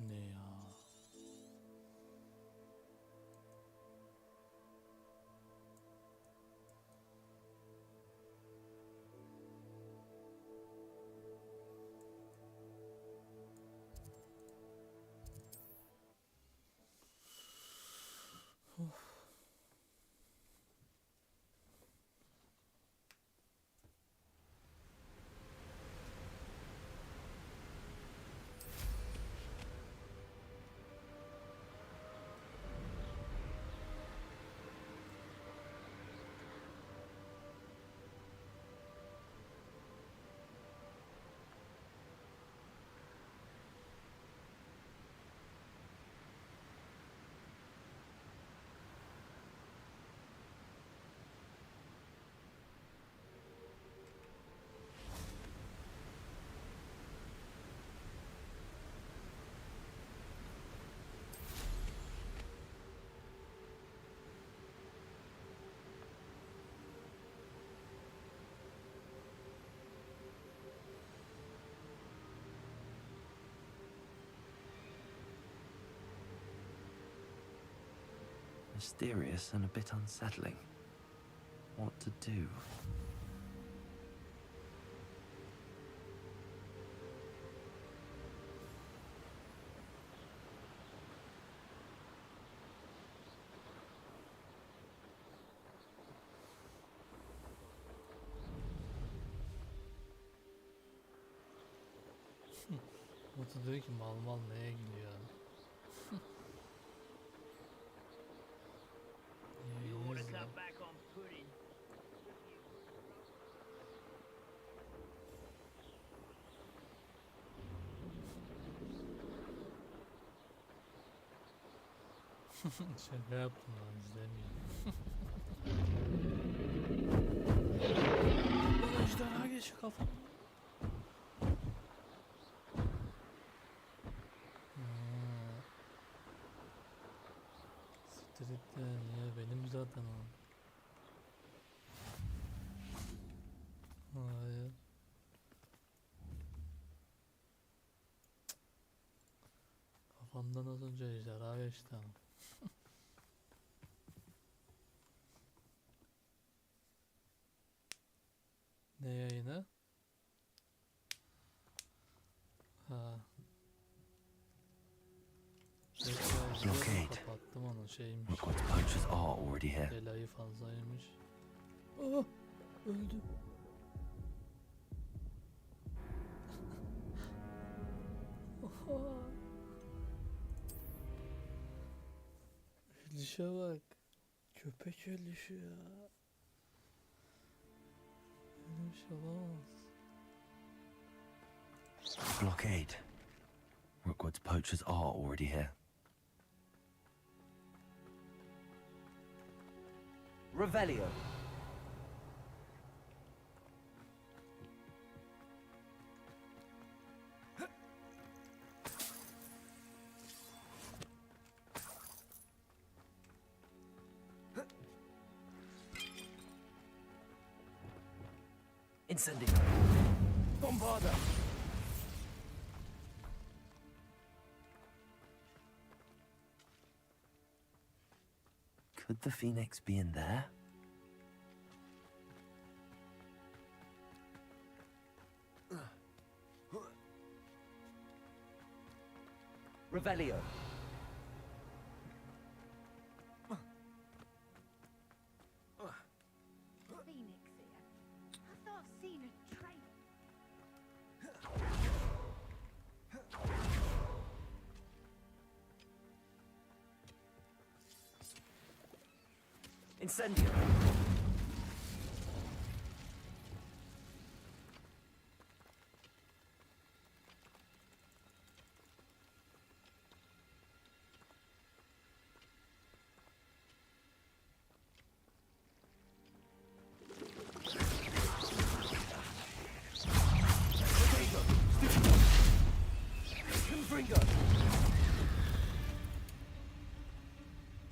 Ne ya? Mysterious and a bit unsettling. What to do? Mutlu diyor ki mal mal neye gülüyor? You ought to cut back on pudding. Şaka yaptım lan izlemiyorum. Ejderha geçiyor kafam. Street'ten ya benim zaten o. Hayır. Kafamdan az önce ejderha geçti ama. Ne yayını? Ha. Blockade. Kapattım onu şeymiş. Rookwood's poachers are already here. Belayı fazlaymış. Aa, öldüm. Ölüşe bak. Köpek ölüşü ya. Öyle bir şey olamaz. Blockade. Rookwood's poachers are already here. Revelio. Incendio. Bombarda. Could the Phoenix be in there? Revelio. Phoenix here. I thought I've seen a train. Incendio.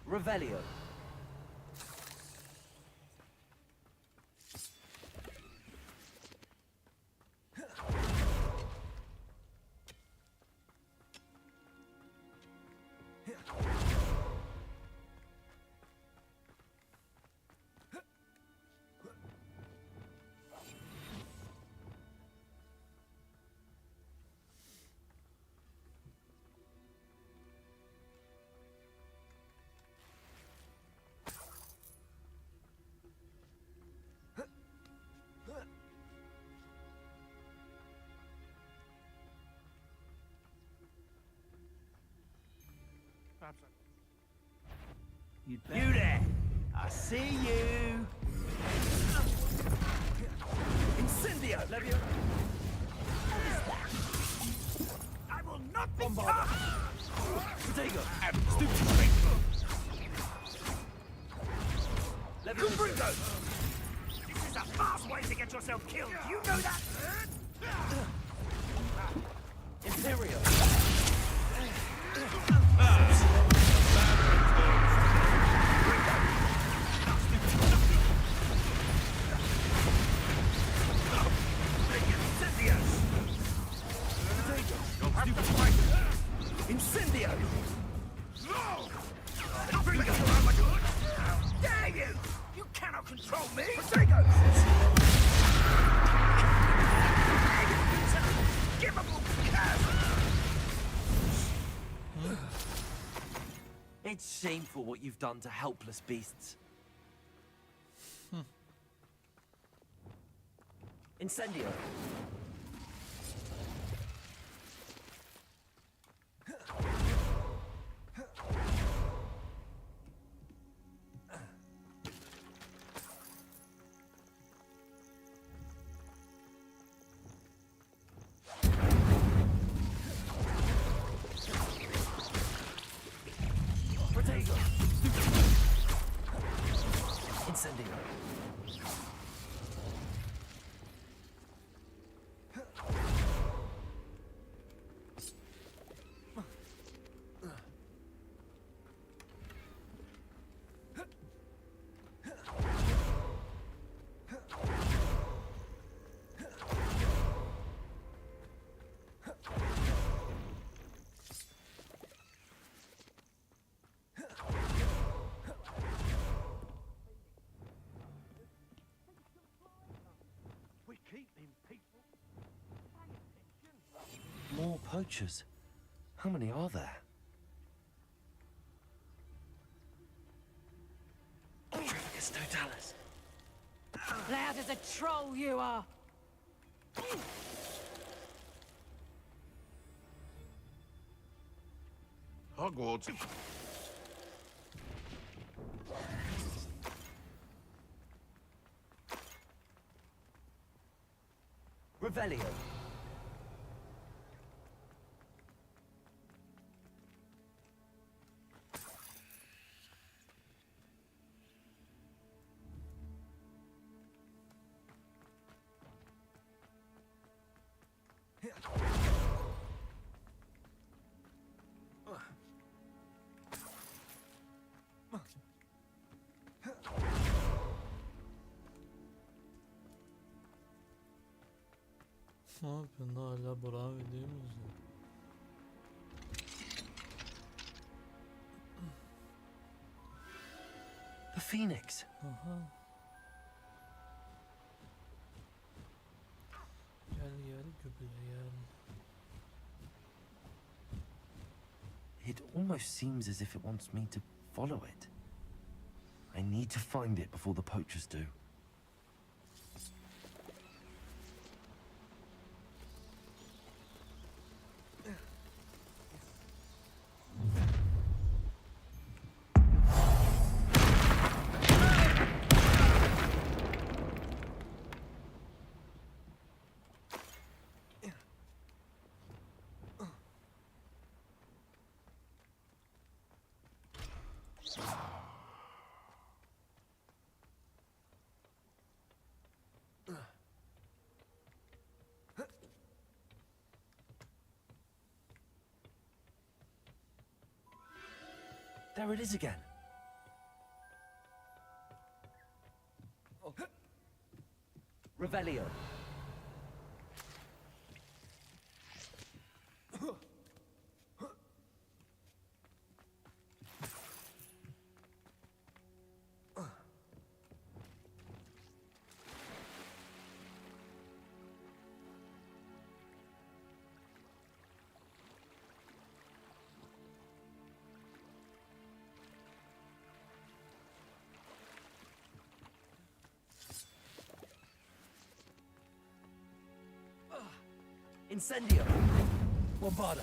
Revelio. You there! I see you! Incendio! Levio! I will not be caught! Protego! Stupid straight! Levio! This is a fast way to get yourself killed! You know that? Imperio! Incendio! Dare you! You cannot control me! It's shameful what you've done to helpless beasts. Incendio! Protego! Incendio! More poachers. How many are there? Trafficus totalis. Loud as a troll you are! Hogwarts. Revelio. Ne yapıyorsun hala Burak'ın videoyu mu izliyorsun? The Phoenix. Aha. Gel gübüle gel. It almost seems as if it wants me to follow it. I need to find it before the poachers do. There it is again. Revelio. Incendio. Bombada.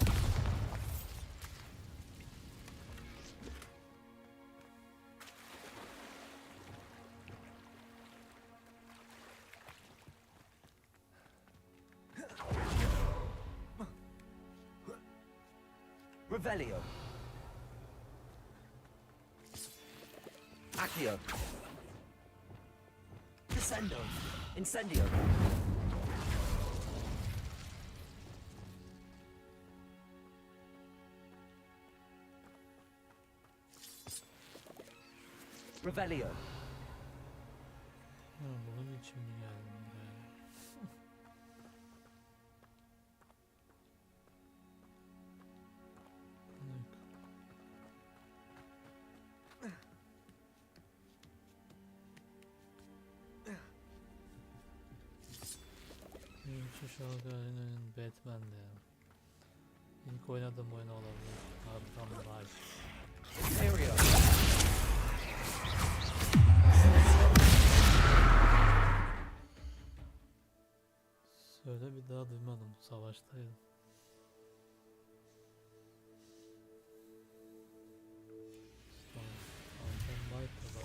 Revelio. Accio. Descendo. Incendio. Revelio. Bunun için mi geldim be? Şu şarkının Batman'de ya. İlk oynadığım oyun olabilir. Arkham Knight. Söyle bir daha duymadım. Savaştaydım. Arkham Knight'ta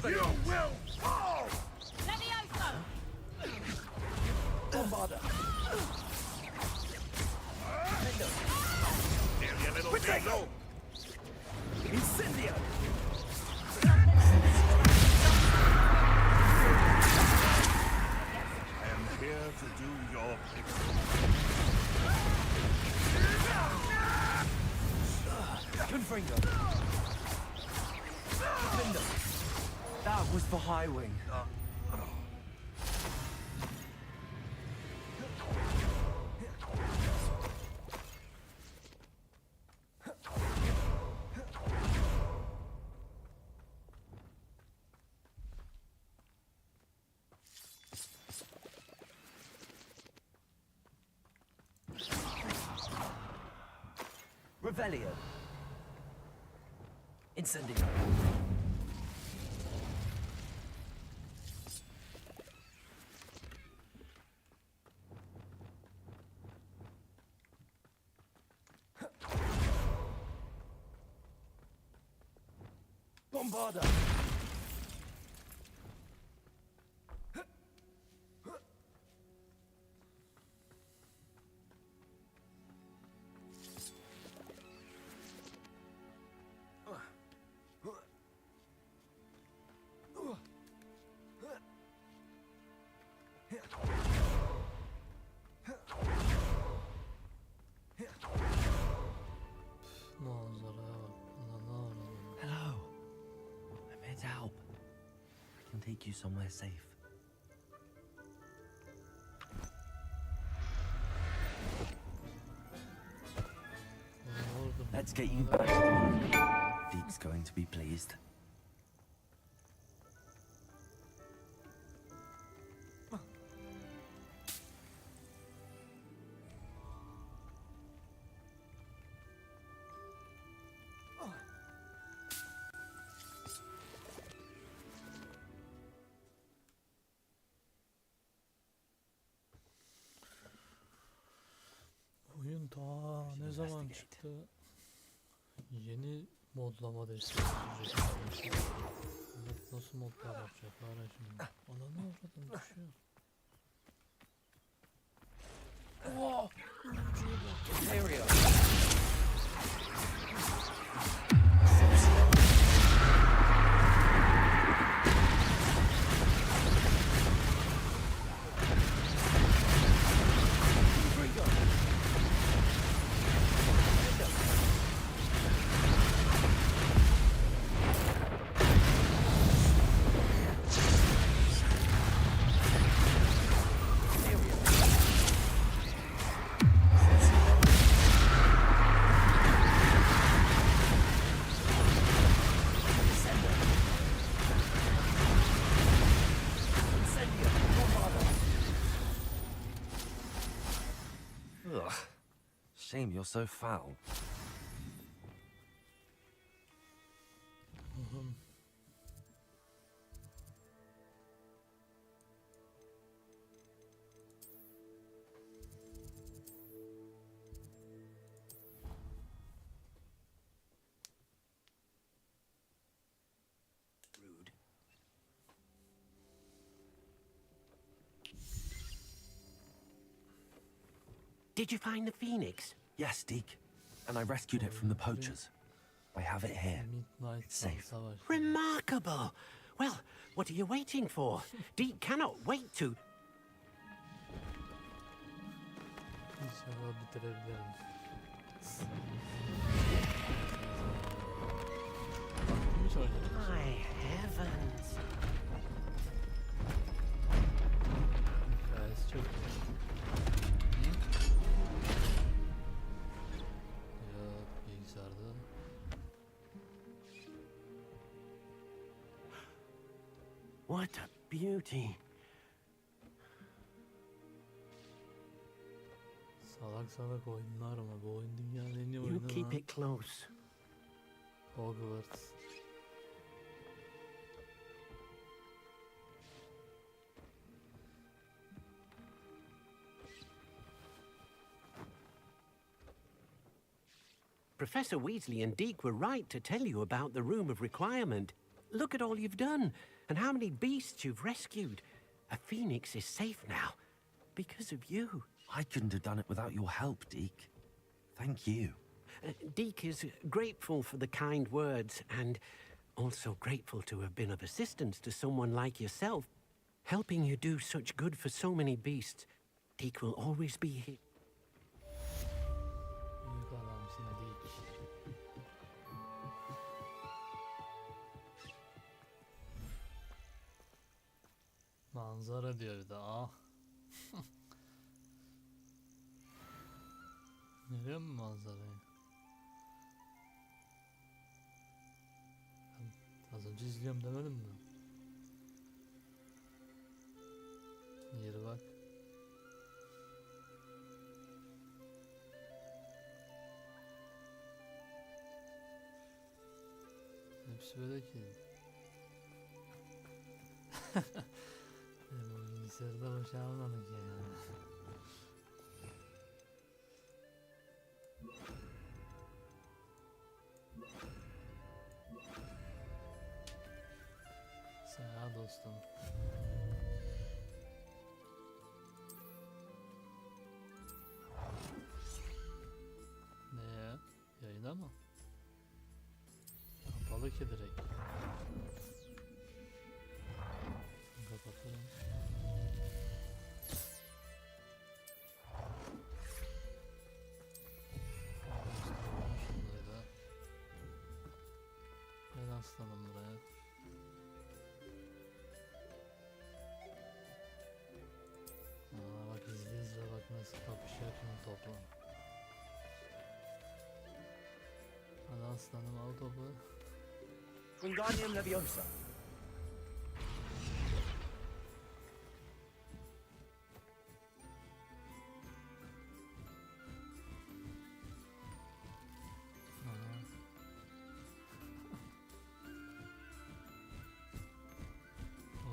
You will fall! Levioso! Bombarda! Nearly a little Protego! Incendio! I am here to do your Confringo. That was for High Wing. Revelio. Incendio. Bombarda. Hello. I'm here to help. I can take you somewhere safe. Let's get you back to the room. Deke's going to be pleased. Oyun ta ne zaman çıktı? Yeni modlama destekli. Nasıl modlar yapacaklar ya şimdi? Ananı avradım düşüyor. Oh! Area. Ugh. Shame you're so foul. Rude. Did you find the phoenix? Yes, Deke. And I rescued it from the poachers. I have it here. It's safe. Remarkable. Well, what are you waiting for? Deke cannot wait to... İnşallah bitirebilirim. My heavens. Hikayesi çok güzel. Ya bilgisayarda. What a beauty. Salak salak oyunlar ama bu oyun dünyanın en iyi You oyunu keep lan. it close. Hogwarts. Professor Weasley and Deke were right to tell you about the Room of Requirement. look at all you've done, and how many beasts you've rescued. A phoenix is safe now, because of you. I couldn't have done it without your help, Deke. Thank you. Deke is grateful for the kind words, and also grateful to have been of assistance to someone like yourself. Helping you do such good for so many beasts, Deke will always be here. Büyük adamsın Dik. Manzara diyor bir de. Ah. Görüyor musun manzarayı? Ben az önce izliyorum demedim mi? Yeri bak. Hepsi böyle ki. Bilgisayarda boşalmadık ya. Seha dostum. Ne ya? Yayına mı? Kapalı ki direkt. Kapatırım. Şundaydı. Gel aslanım buraya. Aa, bak izle bak nasıl kapışıyor şimdi topla. Hadi aslanım al topu. Wingardium Leviosa.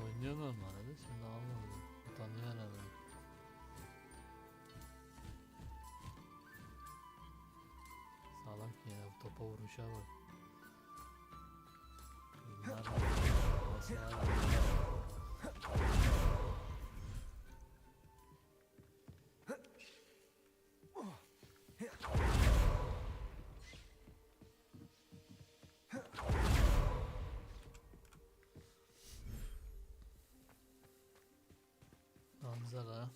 Oynuyor normalde, şimdi almadı. Utanıyor herhalde. Salak ya, bu topa vuruşa bak. Bunlar basar. Manzara.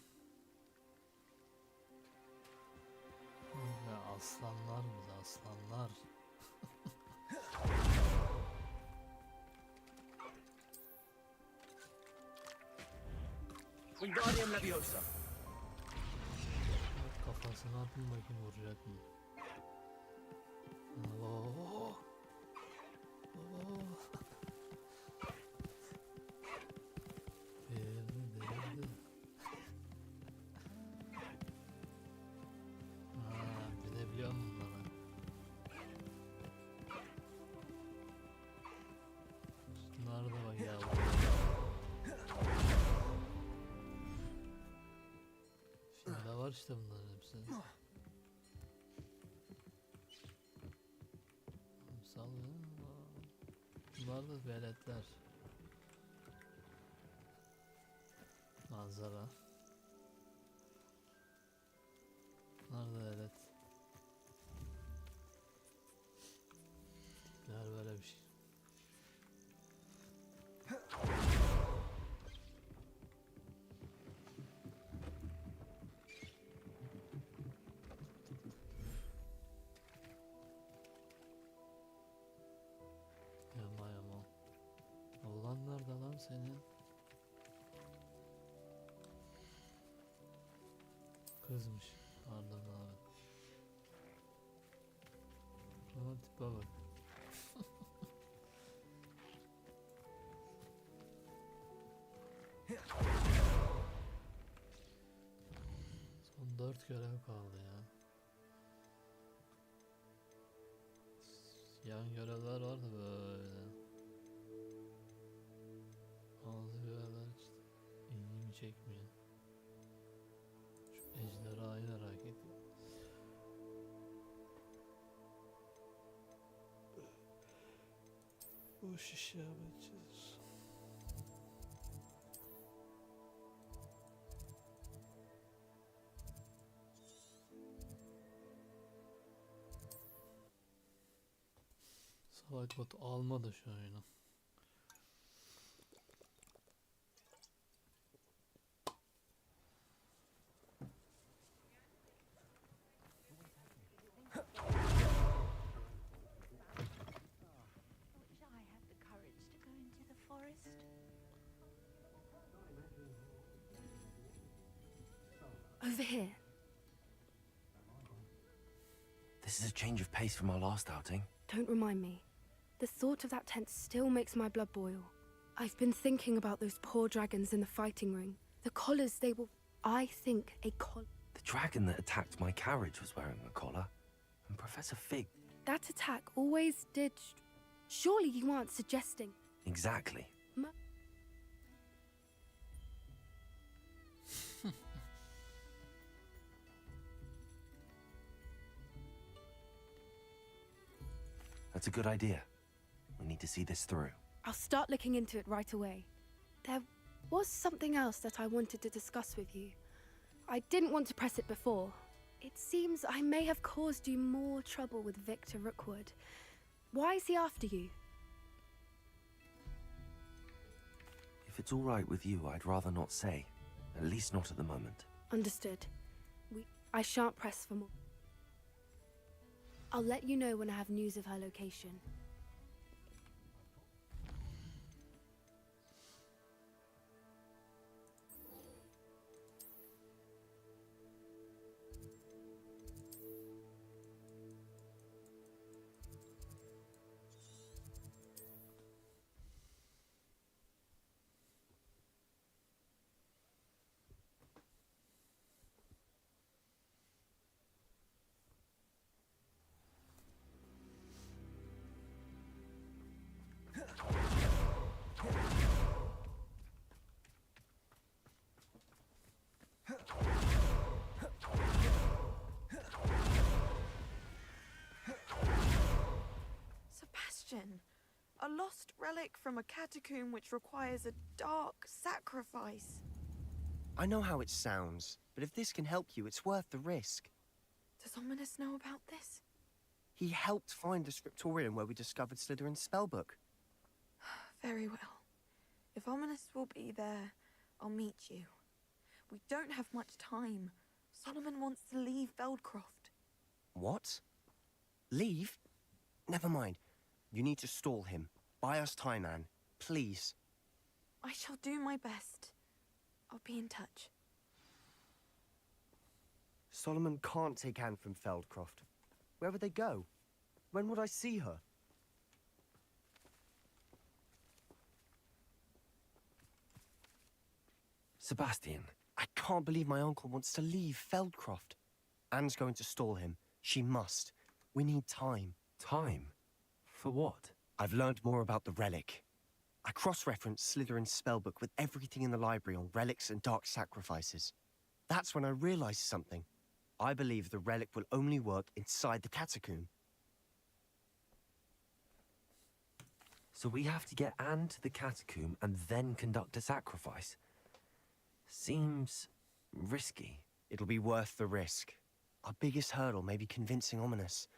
Ya aslanlar bize aslanlar. Wingardium Leviosa. Kafasına atın bakayım vuracak mı? Oo. Oo. Değildi. Bilebiliyor musun bunları? Bunlar da bak ya. Şimdi var işte bunların hepsi. Sal ya. Bunlar da veletler. Manzara. Bunlar da velet. Gel böyle bir şey. Yama yama. Oğlan nerede lan senin? Kızmış. Pardon abi. Ama tipe bak. Son 4 görev kaldı ya. Yan görevler var da böyle. Bazı görevler işte ilgimi çekmiyor. Şu ejderhayı merak ettim. Boş iş ya bence. Salak bot almadı şu oyunu. Over here. This is a change of pace from our last outing. Don't remind me. The thought of that tent still makes my blood boil. I've been thinking about those poor dragons in the fighting ring. The collars they will... I think a collar... The dragon that attacked my carriage was wearing a collar. And Professor Fig... That attack always did... Surely you aren't suggesting... Exactly. That's a good idea. We need to see this through. I'll start looking into it right away. There was something else that I wanted to discuss with you. I didn't want to press it before. It seems I may have caused you more trouble with Victor Rookwood. Why is he after you? If it's all right with you, I'd rather not say. At least not at the moment. Understood. I shan't press for more. I'll let you know when I have news of her location. Sebastian, a lost relic from a catacomb which requires a dark sacrifice. I know how it sounds, but if this can help you, it's worth the risk. Does Ominous know about this? He helped find the scriptorium where we discovered Slytherin's spellbook. Very well. If Ominous will be there, I'll meet you. We don't have much time. Solomon wants to leave Feldcroft. What? Leave? Never mind. You need to stall him. Buy us time, Anne. Please. I shall do my best. I'll be in touch. Solomon can't take Anne from Feldcroft. Where would they go? When would I see her? Sebastian. I can't believe my uncle wants to leave Feldcroft. Anne's going to stall him. She must. We need time. Time? For what? I've learned more about the relic. I cross-referenced Slytherin's spellbook with everything in the library on relics and dark sacrifices. That's when I realized something. I believe the relic will only work inside the catacomb. So we have to get Anne to the catacomb and then conduct a sacrifice? Seems risky. It'll be worth the risk. Our biggest hurdle may be convincing Ominous.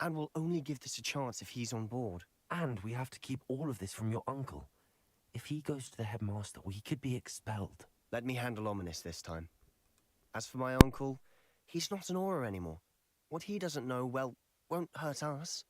And we'll only give this a chance if he's on board. And we have to keep all of this from your uncle. If he goes to the headmaster, we could be expelled. Let me handle Ominous this time. As for my uncle, he's not an Auror anymore. What he doesn't know, well, won't hurt us.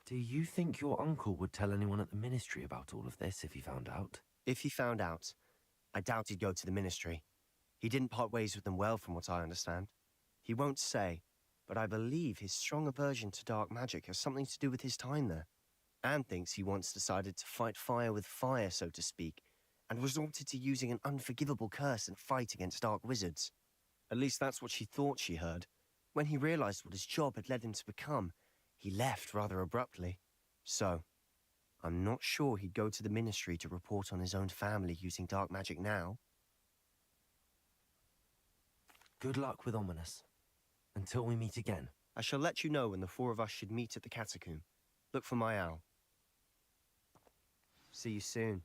Do you think your uncle would tell anyone at the Ministry about all of this if he found out? If he found out, I doubt he'd go to the Ministry. He didn't part ways with them well, from what I understand. He won't say, but I believe his strong aversion to dark magic has something to do with his time there. Anne thinks he once decided to fight fire with fire, so to speak, and resorted to using an unforgivable curse in a fight against dark wizards. At least that's what she thought she heard. When he realized what his job had led him to become, he left rather abruptly. So, I'm not sure he'd go to the Ministry to report on his own family using dark magic now. Good luck with Ominous. Until we meet again. I shall let you know when the four of us should meet at the catacomb. Look for my owl. See you soon.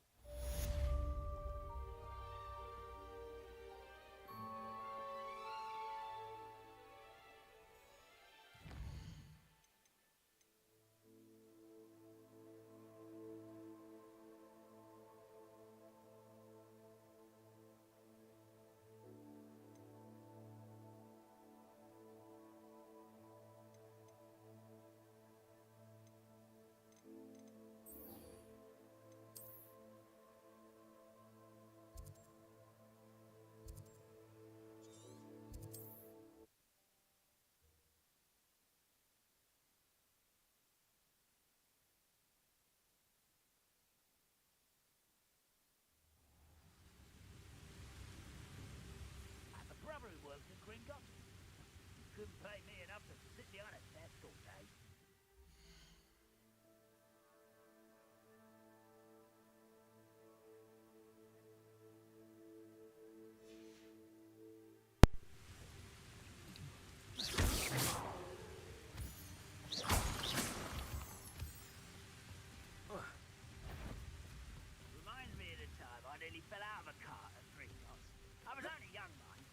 I'm a brother who works in Gringotts. Couldn't pay me enough to sit behind a desk all day. Reminds me of the time I nearly fell out of a cart at Gringotts. I was only young, mind.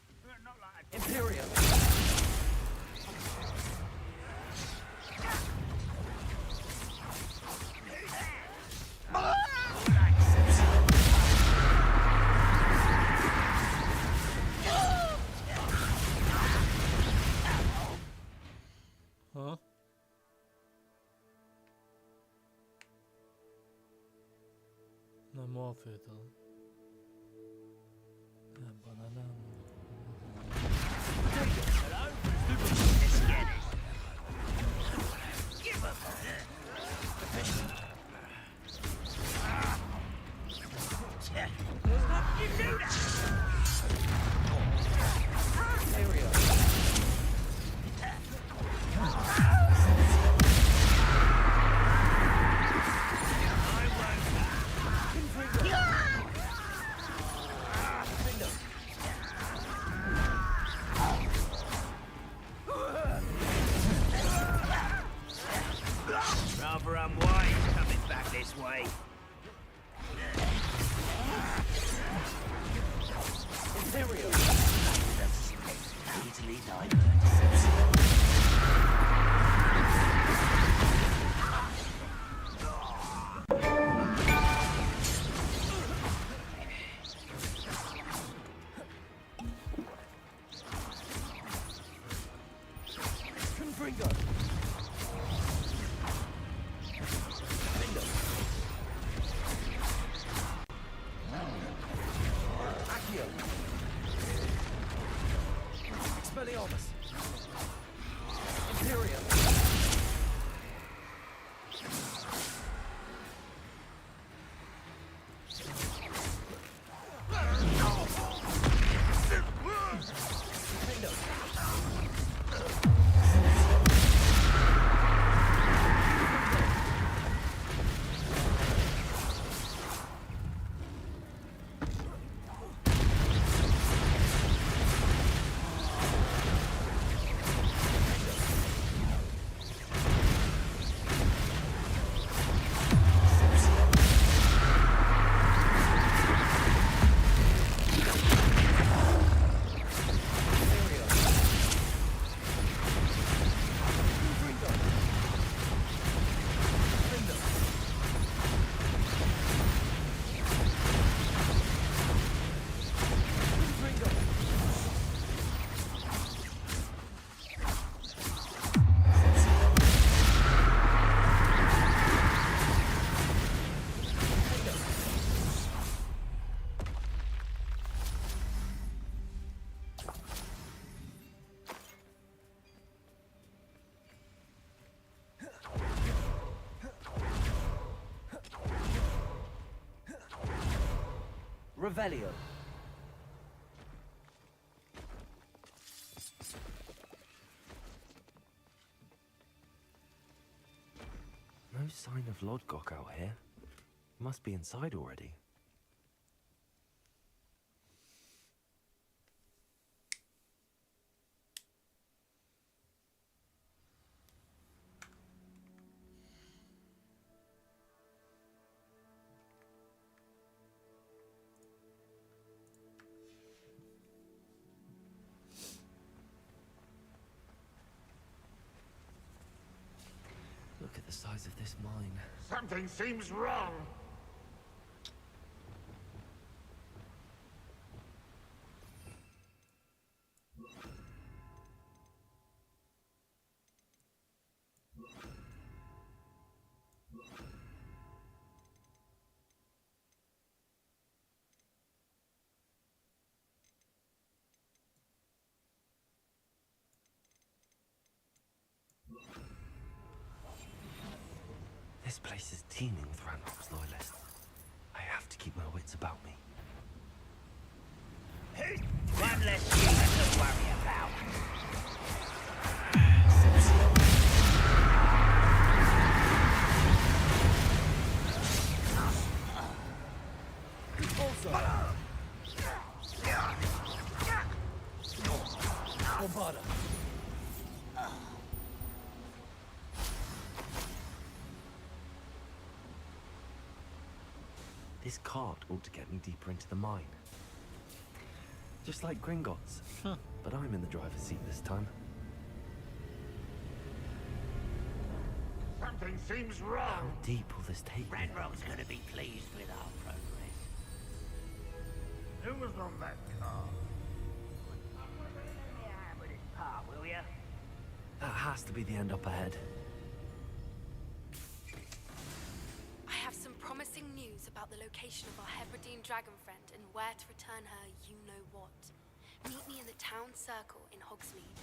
Not like Imperium! Huh? Ne muhabbet lan? Ya bana ne rather unwise coming back this way. Imperium! Easily diverted. Expelliarmus! Imperium! Revelio. No sign of Lodgok out here. Must be inside already. Look at the size of this mine. Something seems wrong. This place is teeming with Ranrock's loyalists. I have to keep my wits about me. One less human to worry about. Bombarda. This cart ought to get me deeper into the mine. Just like Gringotts. But I'm in the driver's seat this time. Something seems wrong. How deep will this take me? Ranrock's gonna be pleased with our progress. Who was on that car? Yeah, with his part, will ya? That has to be the end up ahead. I have some promising news about the location of our Hebridean dragon friend and where to return her you-know-what. Meet me in the town circle in Hogsmeade.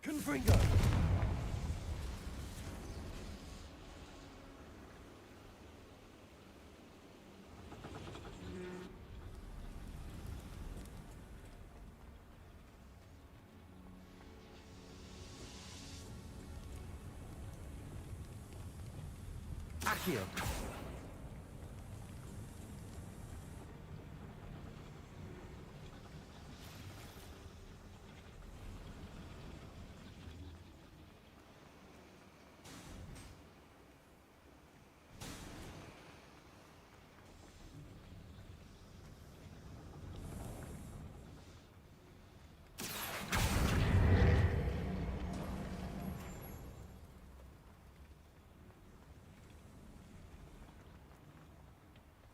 Confringo. Accio.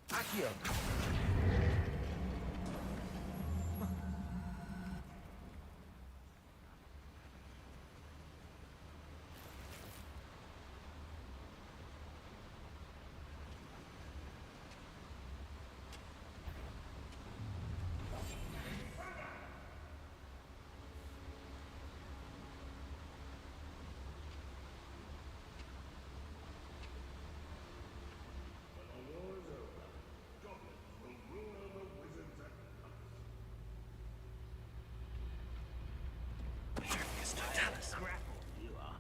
Accio. Scrapple, you are.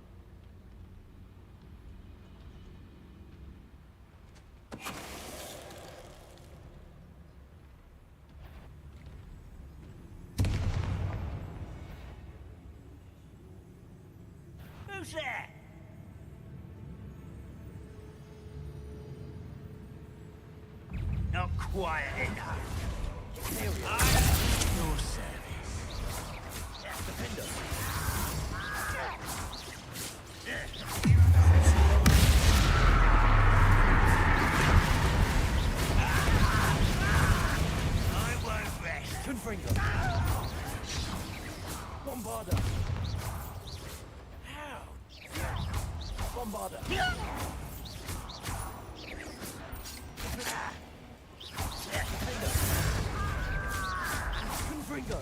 Who's there? Not quiet enough. Here we are. Your service. Defender. I won't rest. Confringo. Bombarda. Bombarda. Confringo.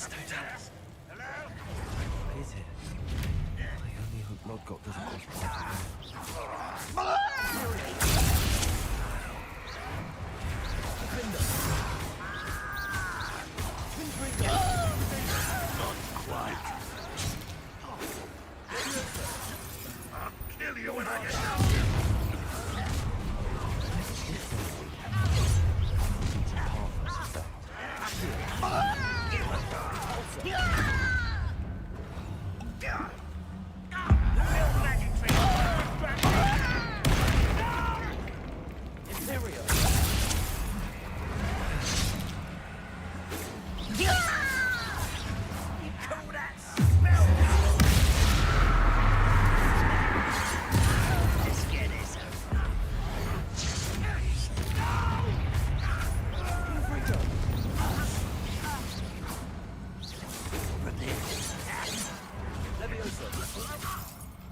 Don't tell us. Hello? What is it? I only hope Lodgok doesn't cross paths Not quite. I'll kill you when I get down.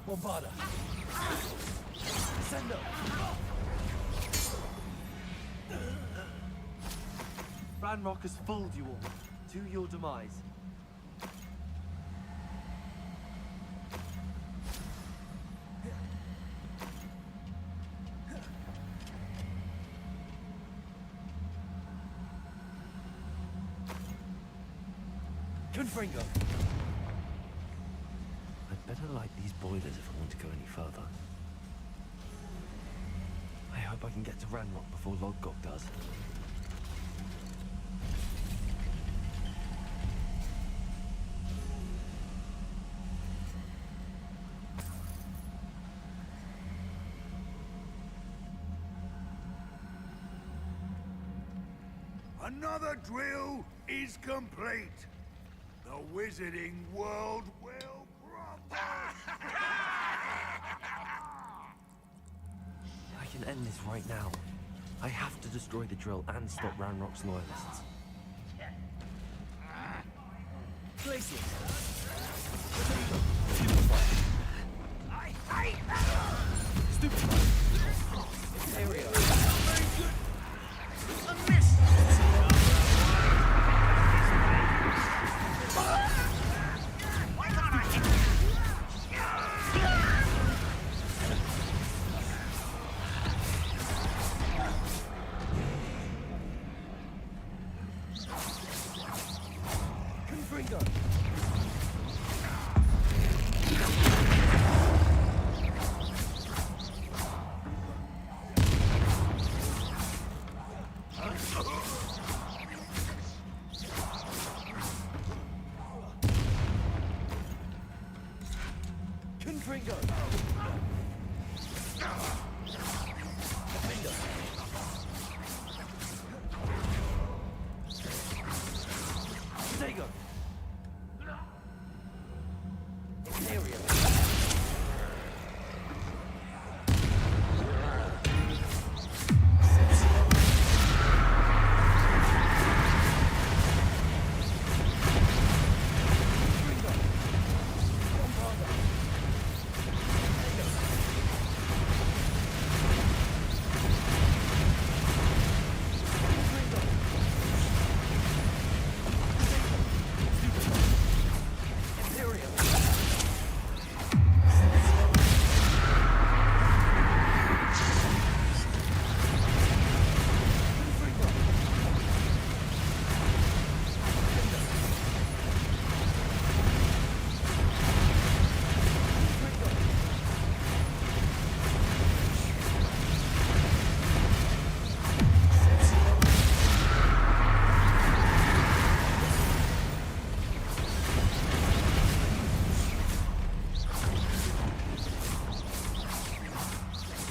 Bombarda. Sendo. Ranrock has fooled you all to your demise. Confringo. I'd better light these boilers if I want to go any further. I hope I can get to Ranrock before Lodgok does. Another drill is complete. The wizarding world will crumble. I can end this right now. I have to destroy the drill and stop Ranrock's loyalists. Glacier. Stupefy. Area. A miss. Confringo. Confringo. Defender. Stego. Area.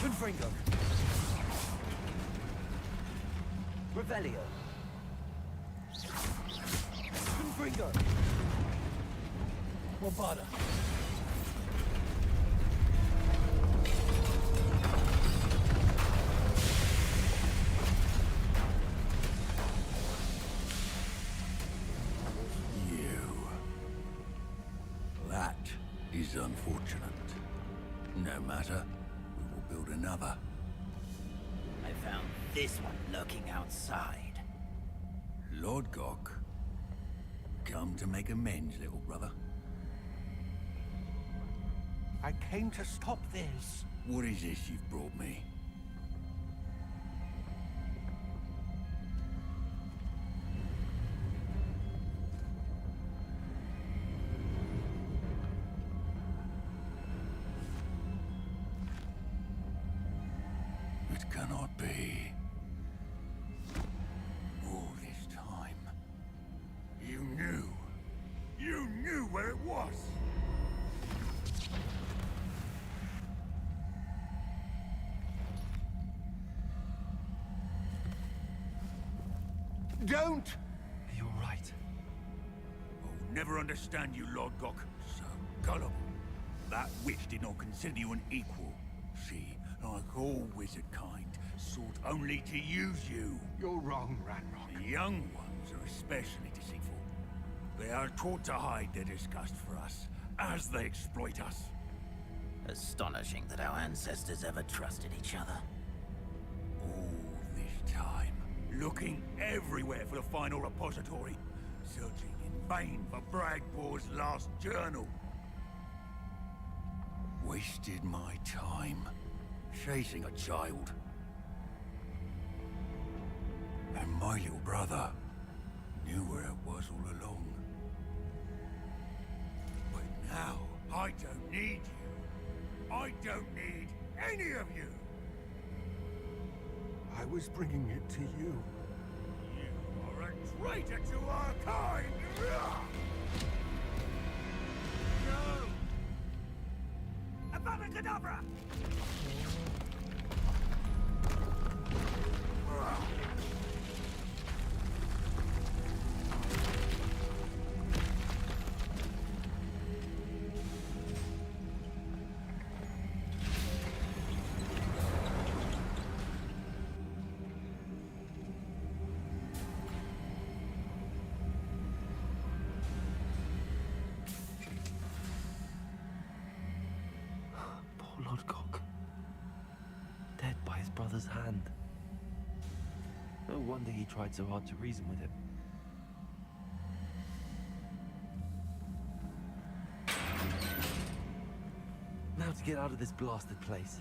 Confringo. Revelio. Confringo. Bombarda. That is unfortunate. No matter. We will build another. I found this one lurking outside. Lodgok. Come to make amends, little brother. I came to stop this. What is this you've brought me? It cannot be. All this time, you knew. You knew where it was. Don't! You're right. I'll never understand you, Lord Gok. So gullible. That witch did not consider you an equal. She, like all wizard kind, sought only to use you. You're wrong, Ranrock. The young ones are especially deceitful. They are taught to hide their disgust for us, as they exploit us. Astonishing that our ancestors ever trusted each other. All this time, looking everywhere for the final repository, searching in vain for Bragbor's last journal. Wasted my time, chasing a child. And my little brother knew where it was all along. But now, I don't need you. I don't need any of you. I was bringing it to you. You are a traitor to our kind! No! Abracadabra! Poor Lord Gok. Dead by his brother's hand. No wonder he tried so hard to reason with him. Now to get out of this blasted place.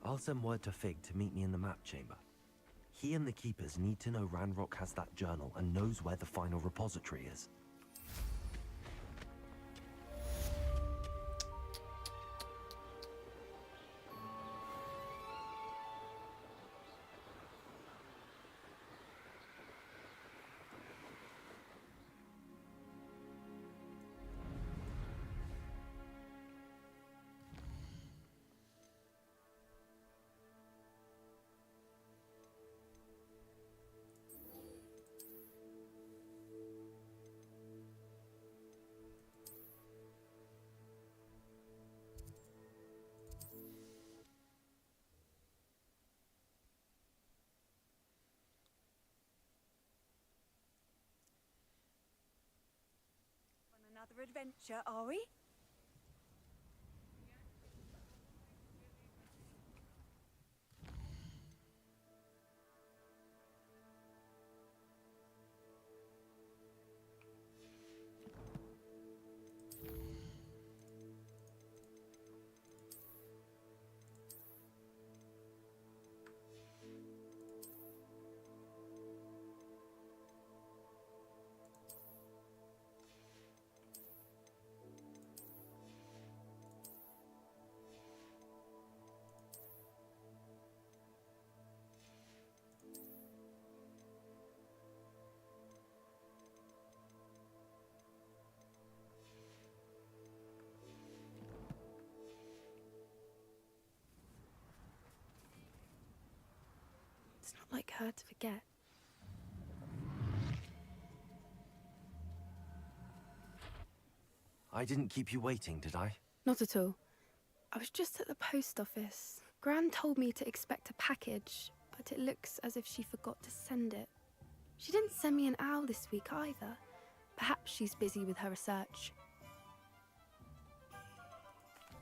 I'll send word to Fig to meet me in the map chamber. He and the Keepers need to know Ranrock has that journal and knows where the final repository is. Another adventure, are we? It's not like her to forget. I didn't keep you waiting, did I? Not at all. I was just at the post office. Gran told me to expect a package, but it looks as if she forgot to send it. She didn't send me an owl this week either. Perhaps she's busy with her research.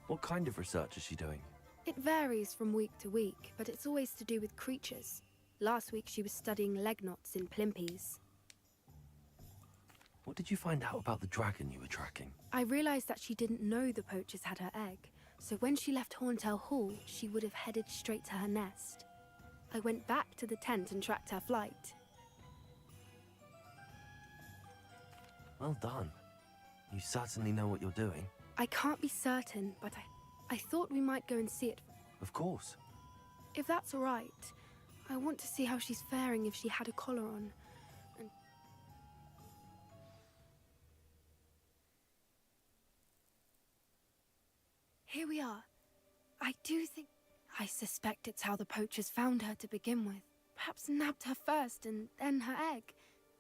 What kind of research is she doing? It varies from week to week, but it's always to do with creatures. Last week she was studying leg knots in plimpies. What did you find out about the dragon you were tracking? I realized that she didn't know the poachers had her egg, so when she left Horntail Hall, she would have headed straight to her nest. I went back to the tent and tracked her flight. Well done. You certainly know what you're doing. I can't be certain, but I thought we might go and see it. Of course. If that's all right, I want to see how she's faring if she had a collar on. And here we are. I suspect it's how the poachers found her to begin with. Perhaps nabbed her first and then her egg.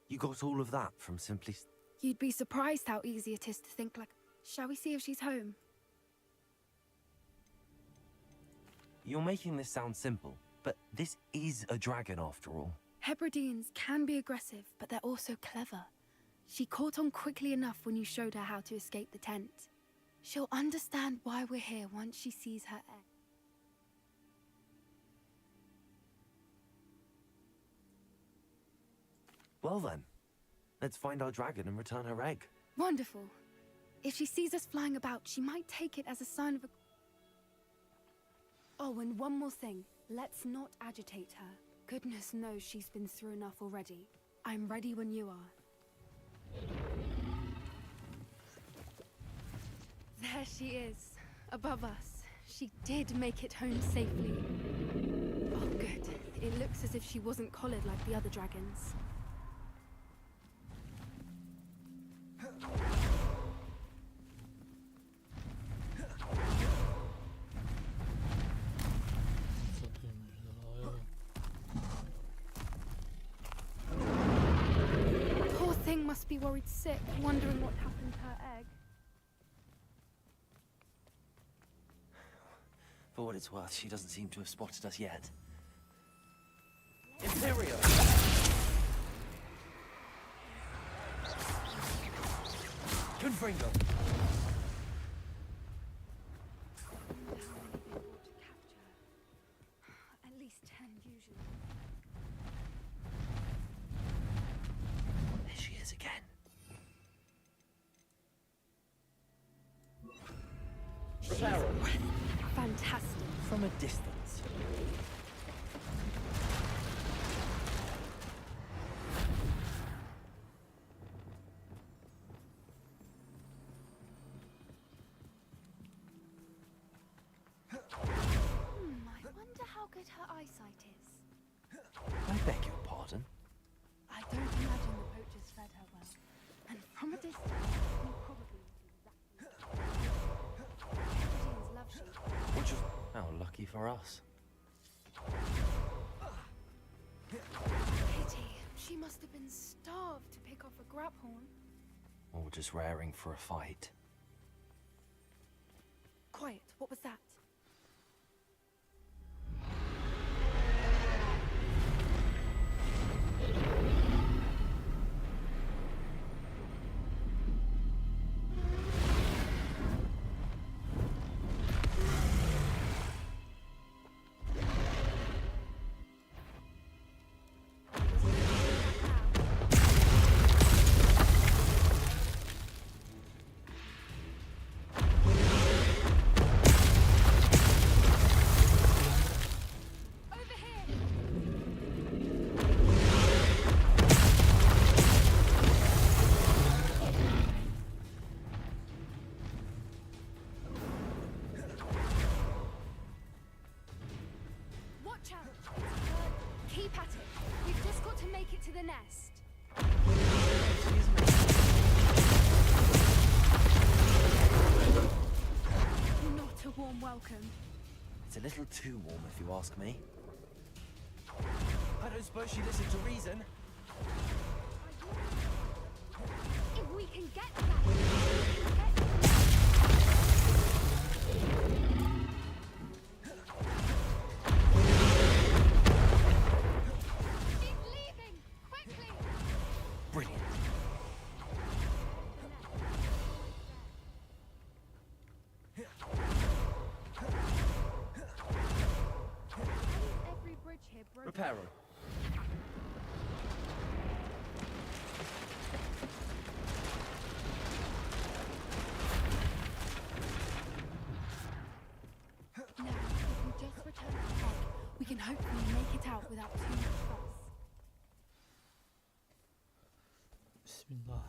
You got all of that from simply... You'd be surprised how easy it is to think like... Shall we see if she's home? You're making this sound simple, but this is a dragon after all. Hebrideans can be aggressive, but they're also clever. She caught on quickly enough when you showed her how to escape the tent. She'll understand why we're here once she sees her egg. Well then, let's find our dragon and return her egg. Wonderful. If she sees us flying about, she might take it as a sign of a... Oh, and one more thing. Let's not agitate her. Goodness knows she's been through enough already. I'm ready when you are. There she is, above us. She did make it home safely. Oh, good. It looks as if she wasn't collared like the other dragons. Poor thing must be worried sick, wondering what happened to her egg. For what it's worth, she doesn't seem to have spotted us yet. Imperial! Confringo! At least 10 usually. There she is again. Fantastic. From a distance. I wonder how good her eyesight is. I beg your pardon? I don't imagine the poachers fed her well. And from a distance, you probably exactly. Hebrideans love sheep. Which is... How lucky for us. Pity. She must have been starved to pick off a graphorn. Or just raring for a fight. Quiet. What was that? Keep at it. We've just got to make it to the nest. Not a warm welcome. It's a little too warm if you ask me. I don't suppose she listened to reason. If we can get to that, we can get to the nest. Brilliant. Reparo. Now, if we just return to the hub, we can hopefully make it out without too much fuss. Bismillah.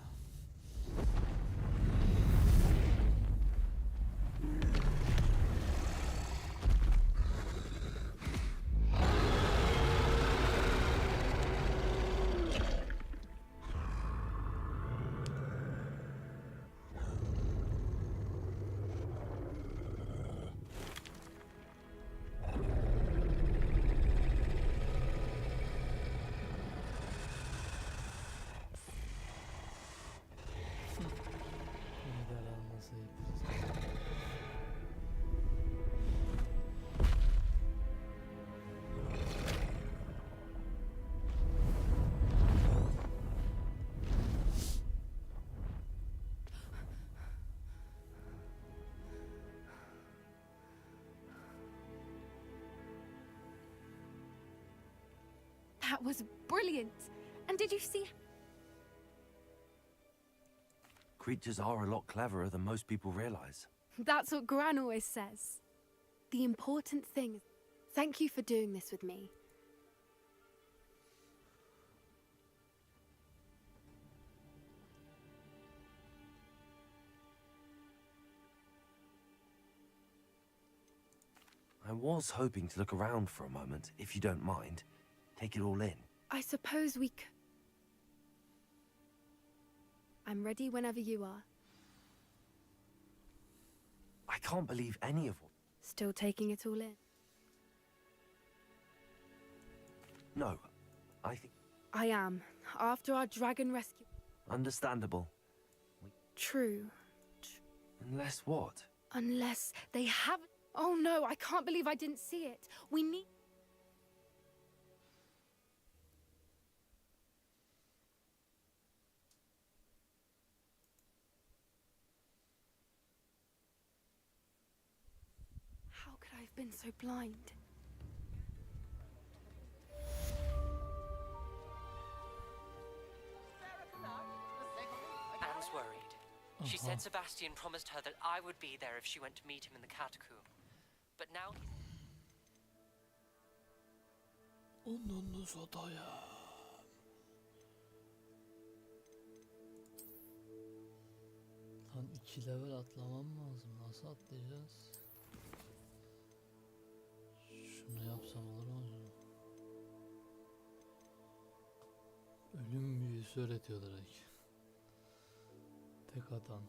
That was brilliant. And did you see? Creatures are a lot cleverer than most people realize. That's what Gran always says. The important thing is, thank you for doing this with me. I was hoping to look around for a moment, if you don't mind. Take it all in. I suppose we could. I'm ready whenever you are. I can't believe any of what... Still taking it all in? No, I think... I am. After our dragon rescue... Understandable. True. Unless what? Unless they haven't... Oh no, I can't believe I didn't see it. We need... How could I have been so blind? Anne's worried. She said Sebastian promised her that I would be there if she went to meet him in the catacomb. But now he's... Onun odaya. Lan 2 level atlamam lazım. Nasıl atlayacağız? Şunu yapsam olur mu acaba? Ölüm büyüsü öğretiyor direkt. Tek atan.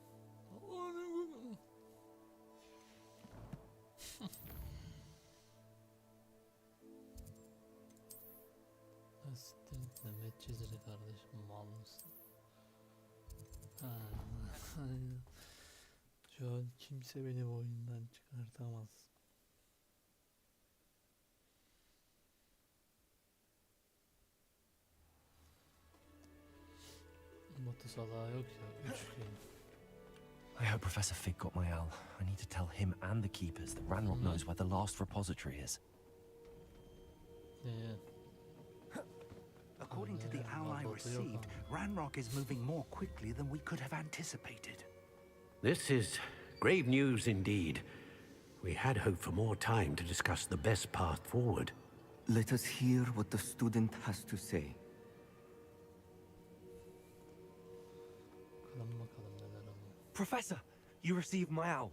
Siktir Mehmet çiziri kardeşim, mal mısın? Ha. Şu an kimse beni bu oyundan çıkartamaz. Mutlu salağı yok ya, 3 gün. I hope Professor Fig got my owl. I need to tell him and the keepers that Ranrock knows where the last repository is. Yeah. According to the owl I received, Ranrock is moving more quickly than we could have anticipated. This is grave news indeed. We had hoped for more time to discuss the best path forward. Let us hear what the student has to say. Professor, you received my owl.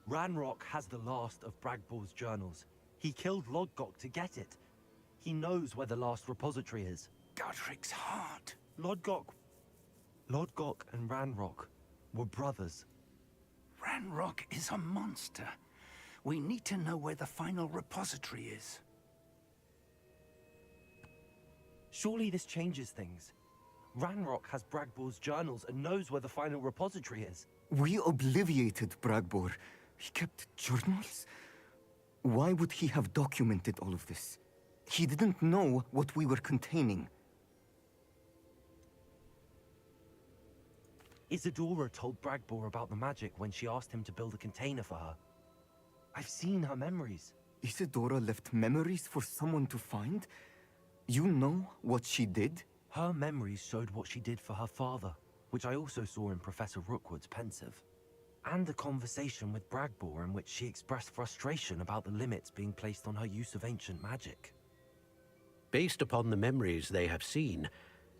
Ranrock has the last of Bragbor's journals. He killed Lodgok to get it. He knows where the last repository is. Godric's heart. Lodgok and Ranrock were brothers. Ranrock is a monster. We need to know where the final repository is. Surely this changes things. Ranrock has Bragbor's journals and knows where the final repository is. We obliviated Bragbor. He kept journals? Why would he have documented all of this? He didn't know what we were containing. Isadora told Bragbor about the magic when she asked him to build a container for her. I've seen her memories. Isadora left memories for someone to find? You know what she did? Her memories showed what she did for her father, which I also saw in Professor Rookwood's pensive. And a conversation with Bragbor in which she expressed frustration about the limits being placed on her use of ancient magic. Based upon the memories they have seen,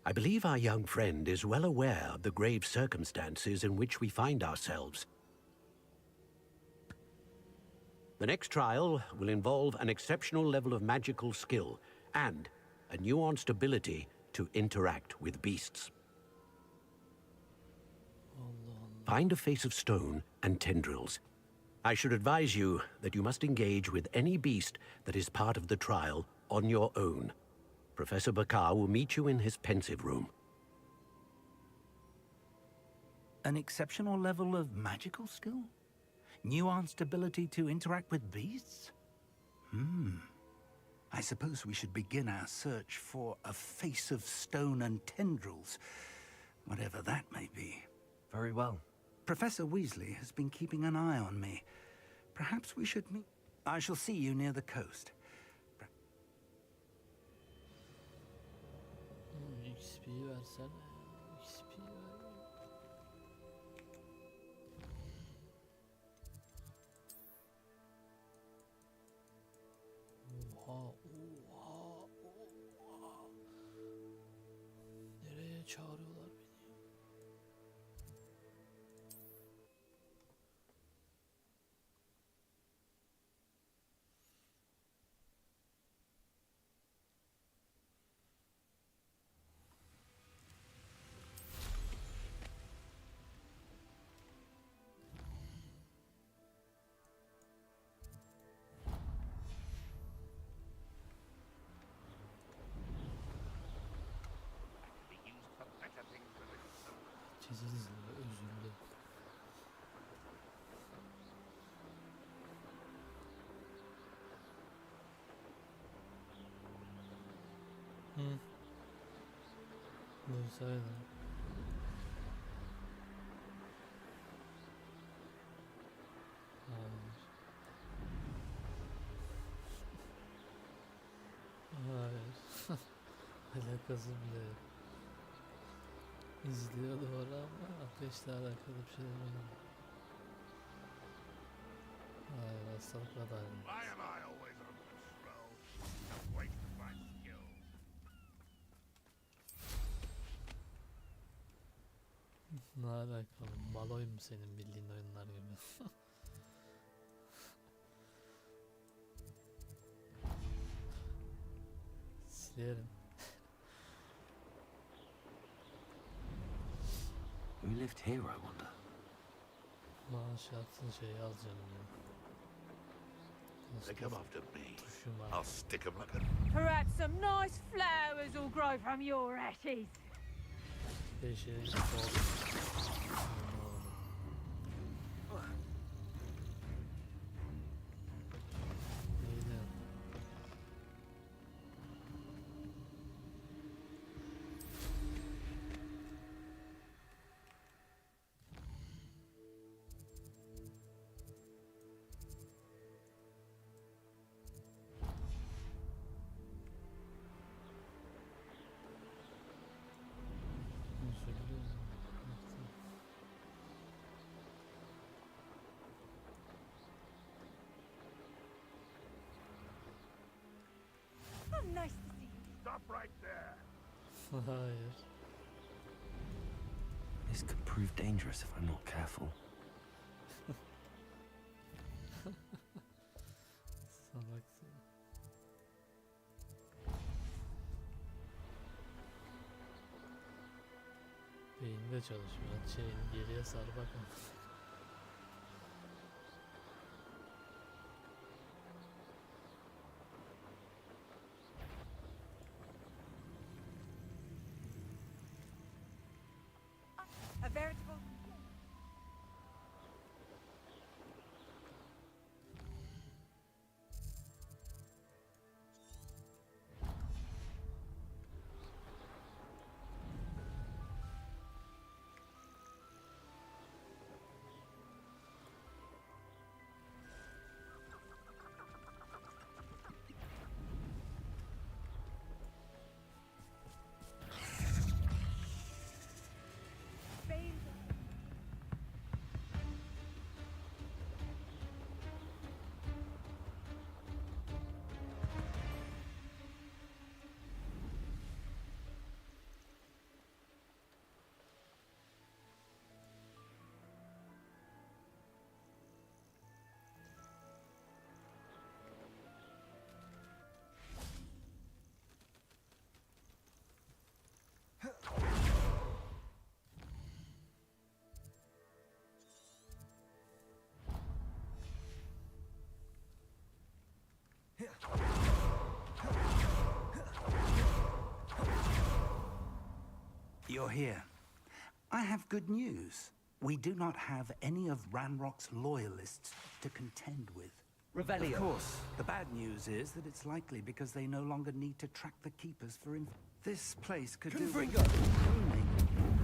I believe our young friend is well aware of the grave circumstances in which we find ourselves. The next trial will involve an exceptional level of magical skill and a nuanced ability to interact with beasts. Find a face of stone and tendrils. I should advise you that you must engage with any beast that is part of the trial on your own. Professor Bakar will meet you in his pensive room. An exceptional level of magical skill? Nuanced ability to interact with beasts? I suppose we should begin our search for a face of stone and tendrils, whatever that may be. Very well. Professor Weasley has been keeping an eye on me. Perhaps we should meet. I shall see you near the coast. XP versene. XP ver. Oha, oha, oha. Nereye çağırıyorlar beni? Çizildi, üzüldü. Buyursaydın. Hayır. Hayır. Alakası bile yok. İzliyor doğru ama ateşle alakalı bir şey değil. Hayır, hastalıkla da aynı. Ne alakalı? Baloy mu senin bildiğin oyunlar gibi? Silerim. Who lived here, I wonder? Maaş yaptığın şeyi alacağım ya. They come after me. I'll stick 'em like a... Perhaps some nice flowers will grow from your ashes. Beşeri oldu. Neydi? Oh, nice to see you. Stop right there. Hayır. This could prove dangerous if I'm not careful. Salaksın. Beyinde çalışmıyor. Geriye sar bakın. A veritable... you're here. I have good news. We do not have any of Ranrock's loyalists to contend with. Revelio. Of course, the bad news is that it's likely because they no longer need to track the keepers for this place could do with pruning.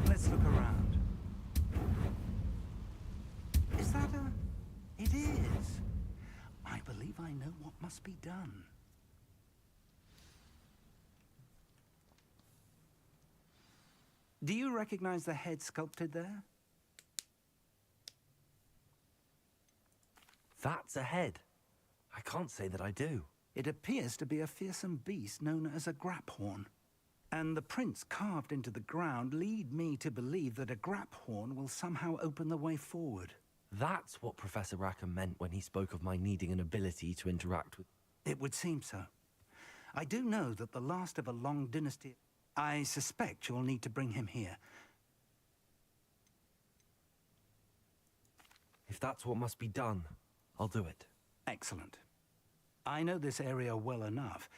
Let's look around. Is that a... It is. I believe I know what must be done. Do you recognize the head sculpted there? That's a head. I can't say that I do. It appears to be a fearsome beast known as a graphorn. And the prints carved into the ground lead me to believe that a graphorn will somehow open the way forward. That's what Professor Rackham meant when he spoke of my needing an ability to interact with... It would seem so. I do know that the last of a long dynasty... I suspect you'll need to bring him here. If that's what must be done, I'll do it. Excellent. I know this area well enough.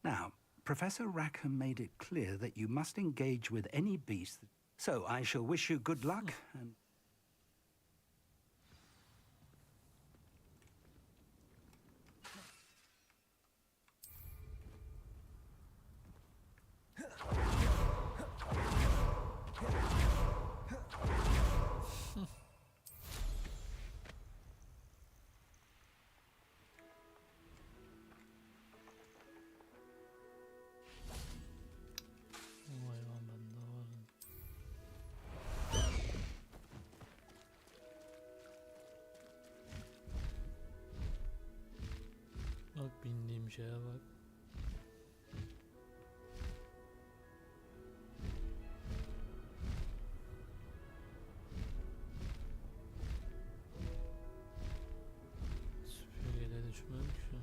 Now, Professor Rackham made it clear that you must engage with any beast. So I shall wish you good luck and... Bak bindiğim şeye bak. Süpürgeyle düşmüyorum ki şu an.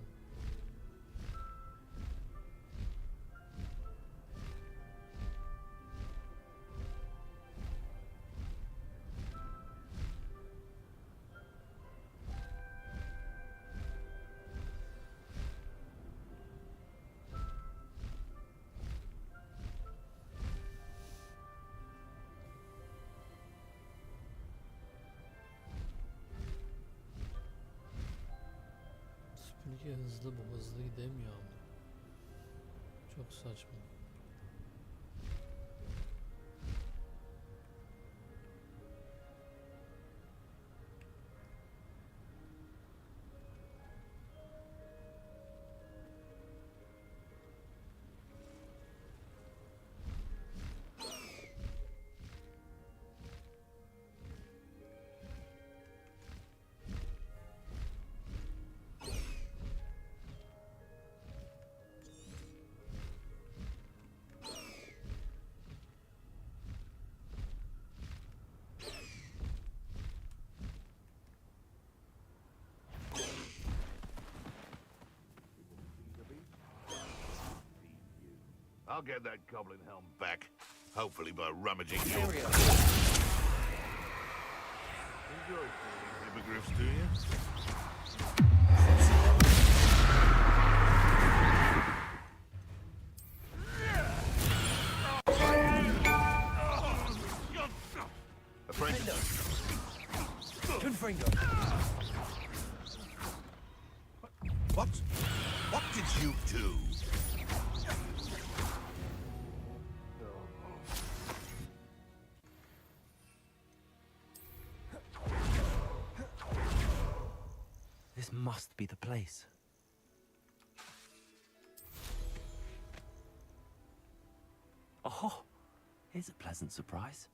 Süpürge hızlı, bu hızlı gidemiyor ama. Çok saçma. I'll get that goblin helm back. Hopefully by rummaging your... Enjoy fooling hippogriffs, do you? Apprentice. Confringo. What? What did you do? This must be the place. Oh, here's a pleasant surprise.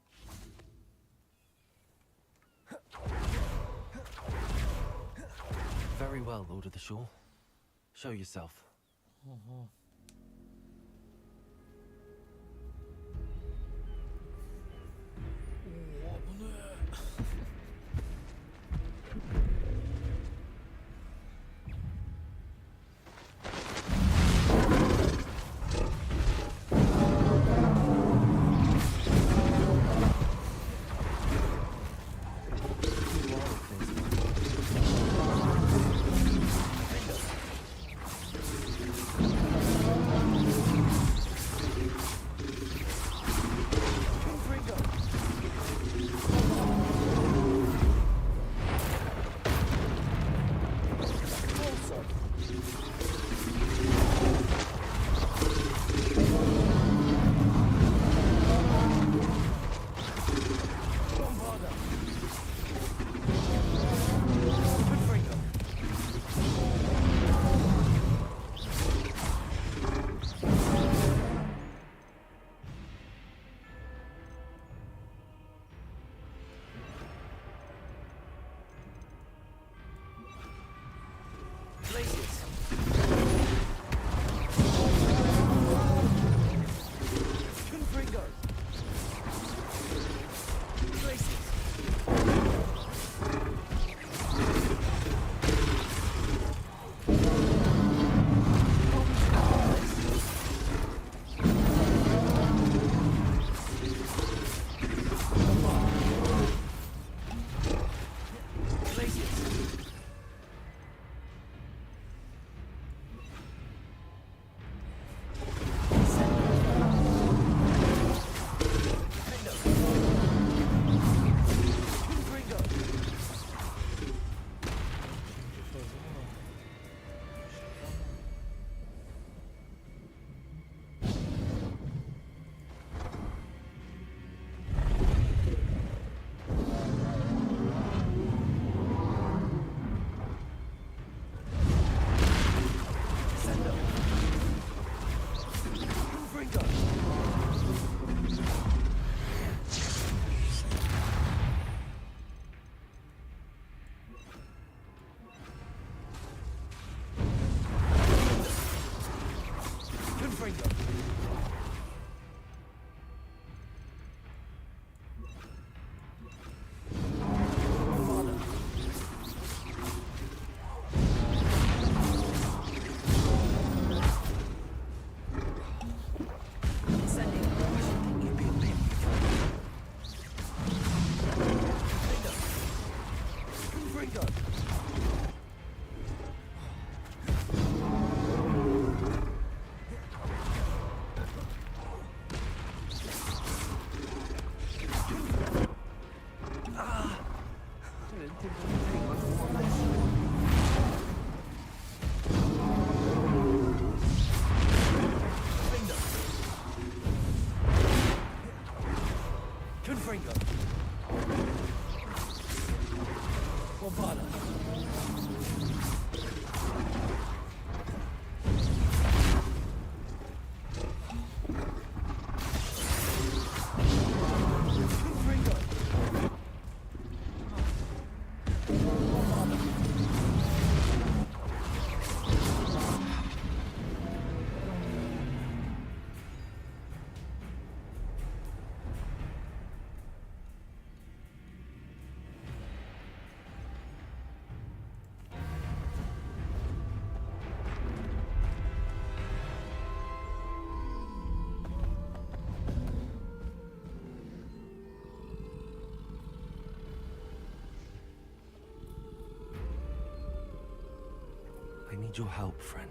Very well, Lord of the Shore. Show yourself. need your help, friend.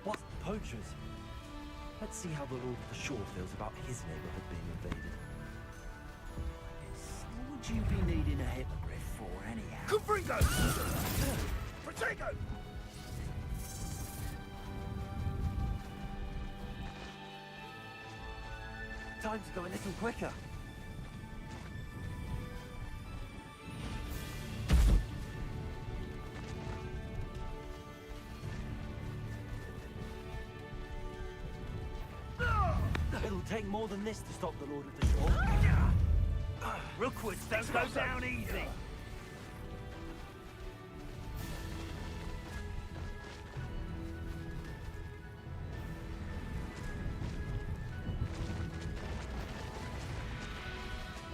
What? Poachers? Let's see how the Lord of the Shore feels about his neighborhood being invaded. What would you be needing a hippogriff for, anyhow? Confringo! Protego! Time to go a little quicker. It'll take more than this to stop the Lord of the Shore. Rookwoods don't go down easy.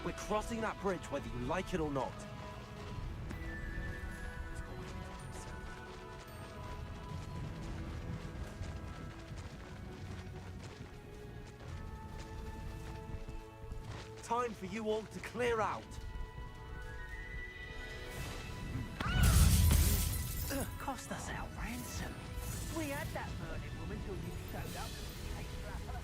We're crossing that bridge whether you like it or not. Time for you all to clear out. Cost us our ransom. We had that burning woman till you showed up. Cake flapper.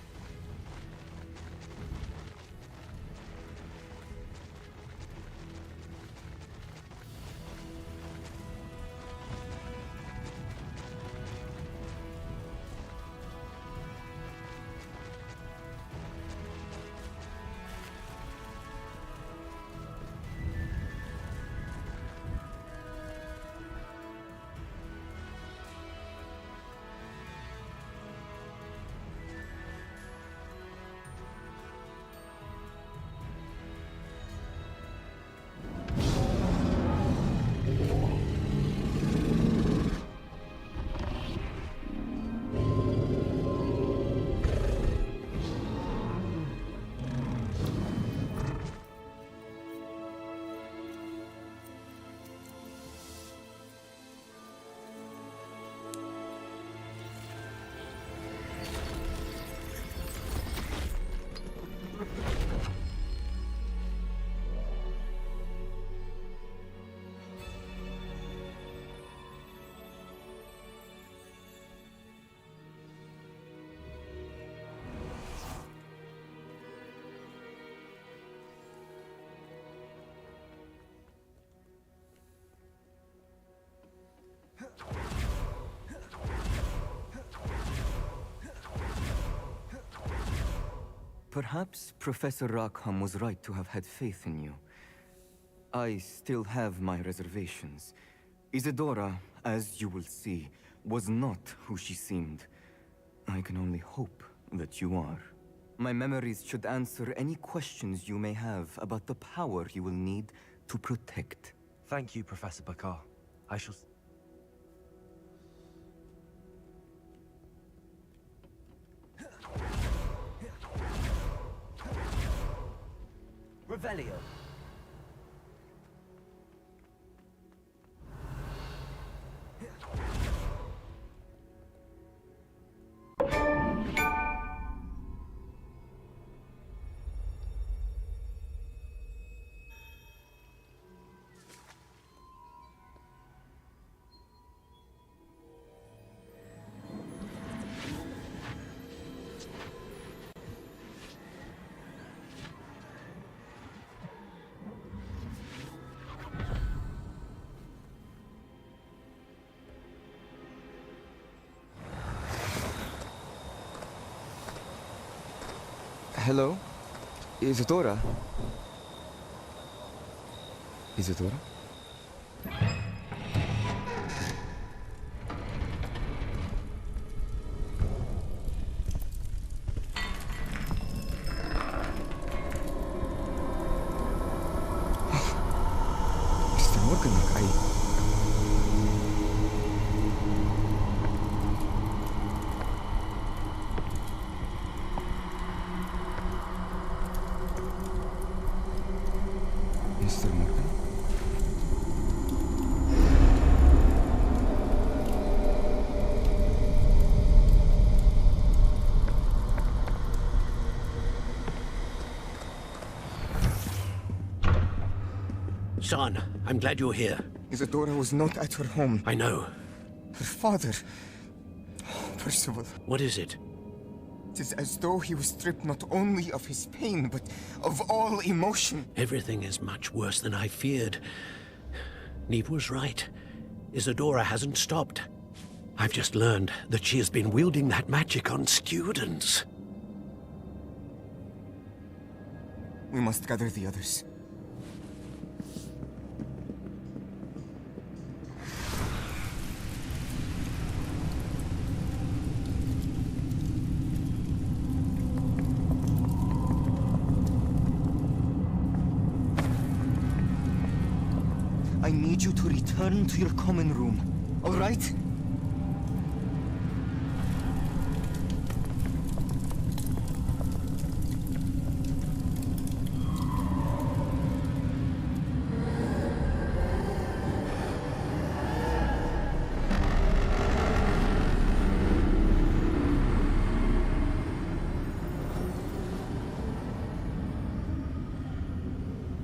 Perhaps Professor Rackham was right to have had faith in you. I still have my reservations. Isadora, as you will see, was not who she seemed. I can only hope that you are. My memories should answer any questions you may have about the power you will need to protect. Thank you, Professor Bakar. I shall... Revelio. Hello? Isadora? Isadora? Mr. Morgan, Mr. Morgan? Son, I'm glad you're here. Isadora was not at her home. I know. Her father... Percival. What is it? It is as though he was stripped not only of his pain, but of all emotion. Everything is much worse than I feared. Neve was right. Isadora hasn't stopped. I've just learned that she has been wielding that magic on students. We must gather the others. I need you to return to your common room, all right?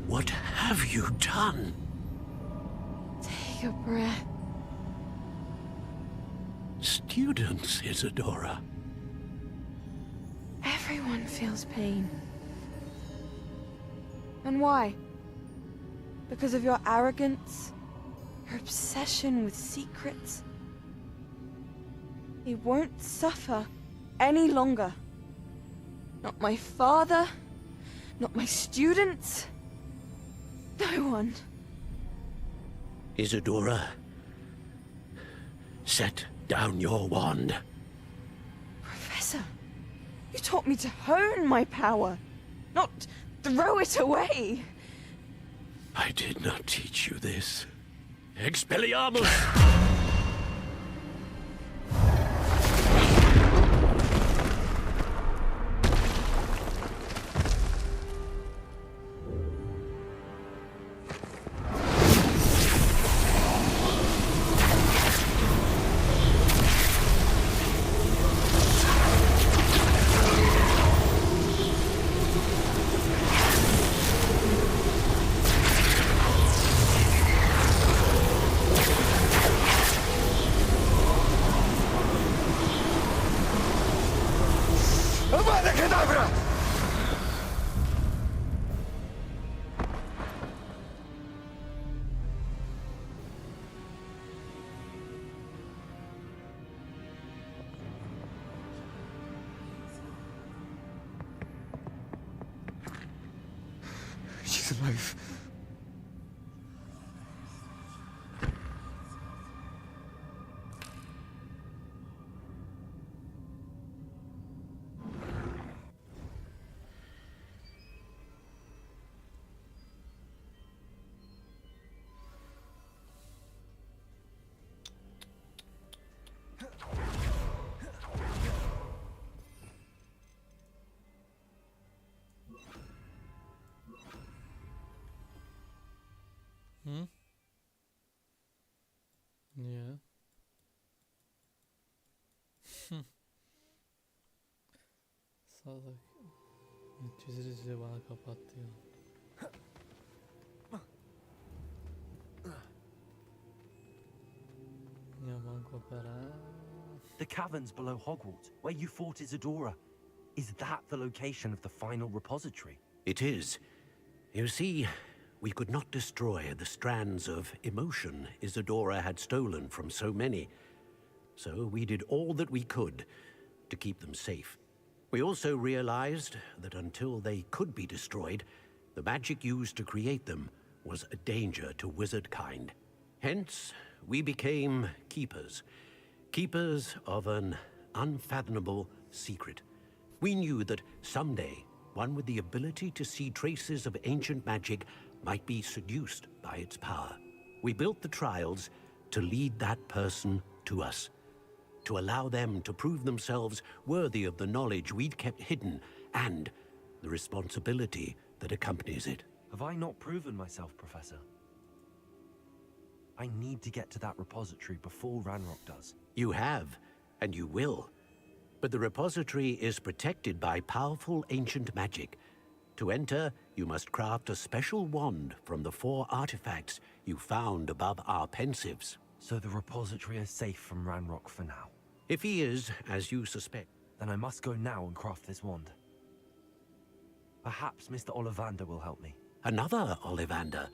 What have you done? Take a breath. Students, Isadora. Everyone feels pain. And why? Because of your arrogance? Your obsession with secrets? He won't suffer any longer. Not my father, not my students, no one. Isadora, set down your wand. Professor, you taught me to hone my power, not throw it away. I did not teach you this. Expelliarmus! She's alive. Hı? Niye? Salak. Çizirici bana kapattı ya. Yaman kopar ha. The caverns below Hogwarts, where you fought Isadora. Is that the location of the final repository? It is. You see, we could not destroy the strands of emotion Isadora had stolen from so many. So we did all that we could to keep them safe. We also realized that until they could be destroyed, the magic used to create them was a danger to wizard kind. Hence, we became keepers. Keepers of an unfathomable secret. We knew that someday, one with the ability to see traces of ancient magic might be seduced by its power. We built the trials to lead that person to us, to allow them to prove themselves worthy of the knowledge we'd kept hidden and the responsibility that accompanies it. Have I not proven myself, Professor? I need to get to that repository before Ranrock does. You have, and you will. But the repository is protected by powerful ancient magic. To enter, you must craft a special wand from the 4 artifacts you found above our pensives. So the repository is safe from Ranrock for now? If he is, as you suspect. Then I must go now and craft this wand. Perhaps Mr. Ollivander will help me. Another Ollivander?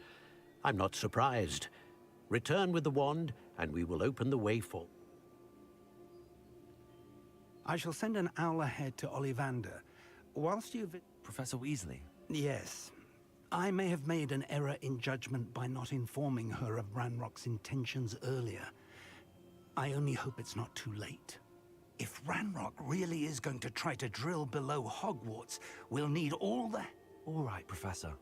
I'm not surprised. Return with the wand, and we will open the way for... I shall send an owl ahead to Ollivander. Whilst you... Professor Weasley? Yes. I may have made an error in judgment by not informing her of Ranrock's intentions earlier. I only hope it's not too late. If Ranrock really is going to try to drill below Hogwarts, we'll need all the... All right, Professor.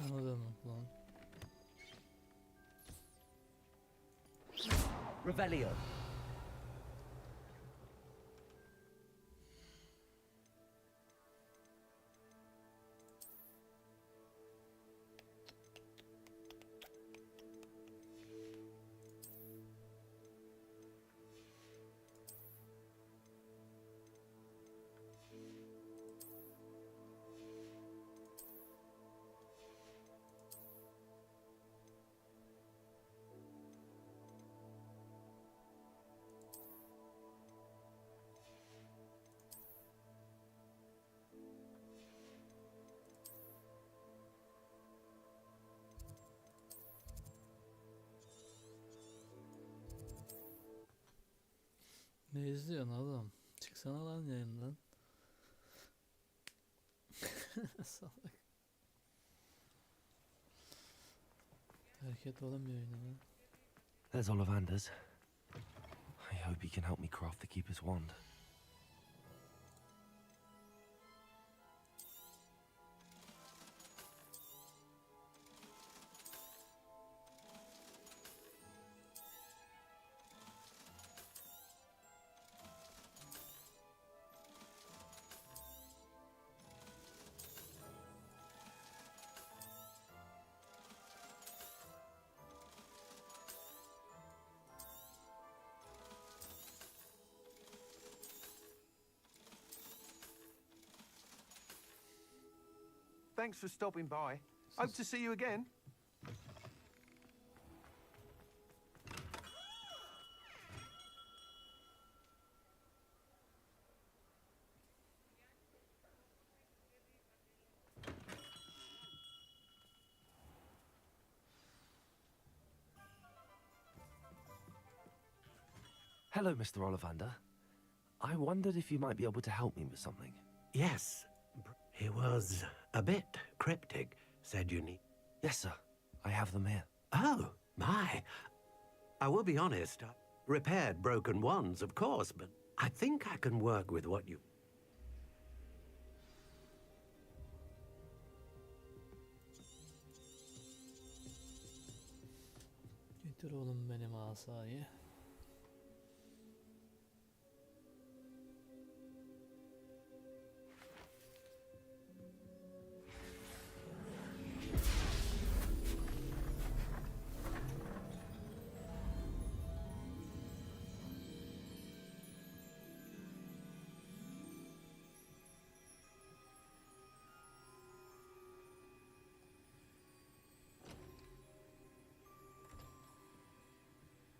O ne demek lan? Revelio. Ne izliyorsun oğlum? Çıksana lan yayından. Salak. Terk et oğlum yayını. There's Ollivander's. I hope he can help me craft the Keeper's wand. Thanks for stopping by. Hope to see you again. Hello, Mr. Ollivander. I wondered if you might be able to help me with something. Yes. He was a bit cryptic, said you need... Yes, sir. I have them here. Oh, my. I will be honest. repaired broken ones, of course, but I think I can work with what you... Getir oğlum benim asayı.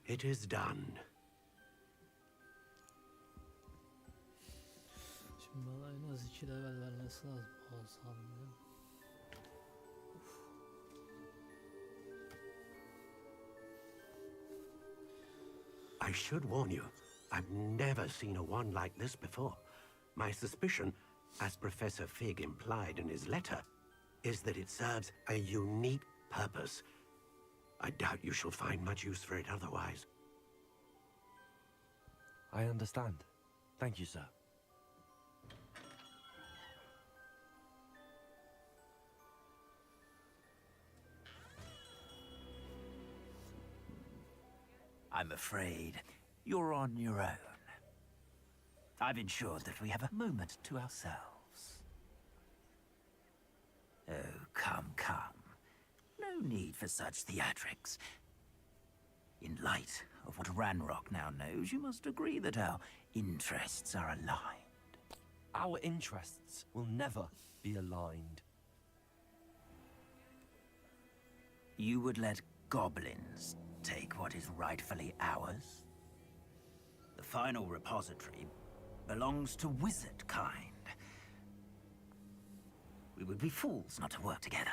It is done. Şimdi bana en az 2 level vermesi lazım. Olsam ya. I should warn you, I've never seen a wand like this before. My suspicion, as Professor Fig implied in his letter, is that it serves a unique purpose. I doubt you shall find much use for it otherwise. I understand. Thank you, sir. I'm afraid you're on your own. I've ensured that we have a moment to ourselves. Oh, come, come. No need for such theatrics. In light of what Ranrock now knows, you must agree that our interests are aligned. Our interests will never be aligned. You would let goblins take what is rightfully ours? The final repository belongs to wizard kind. We would be fools not to work together.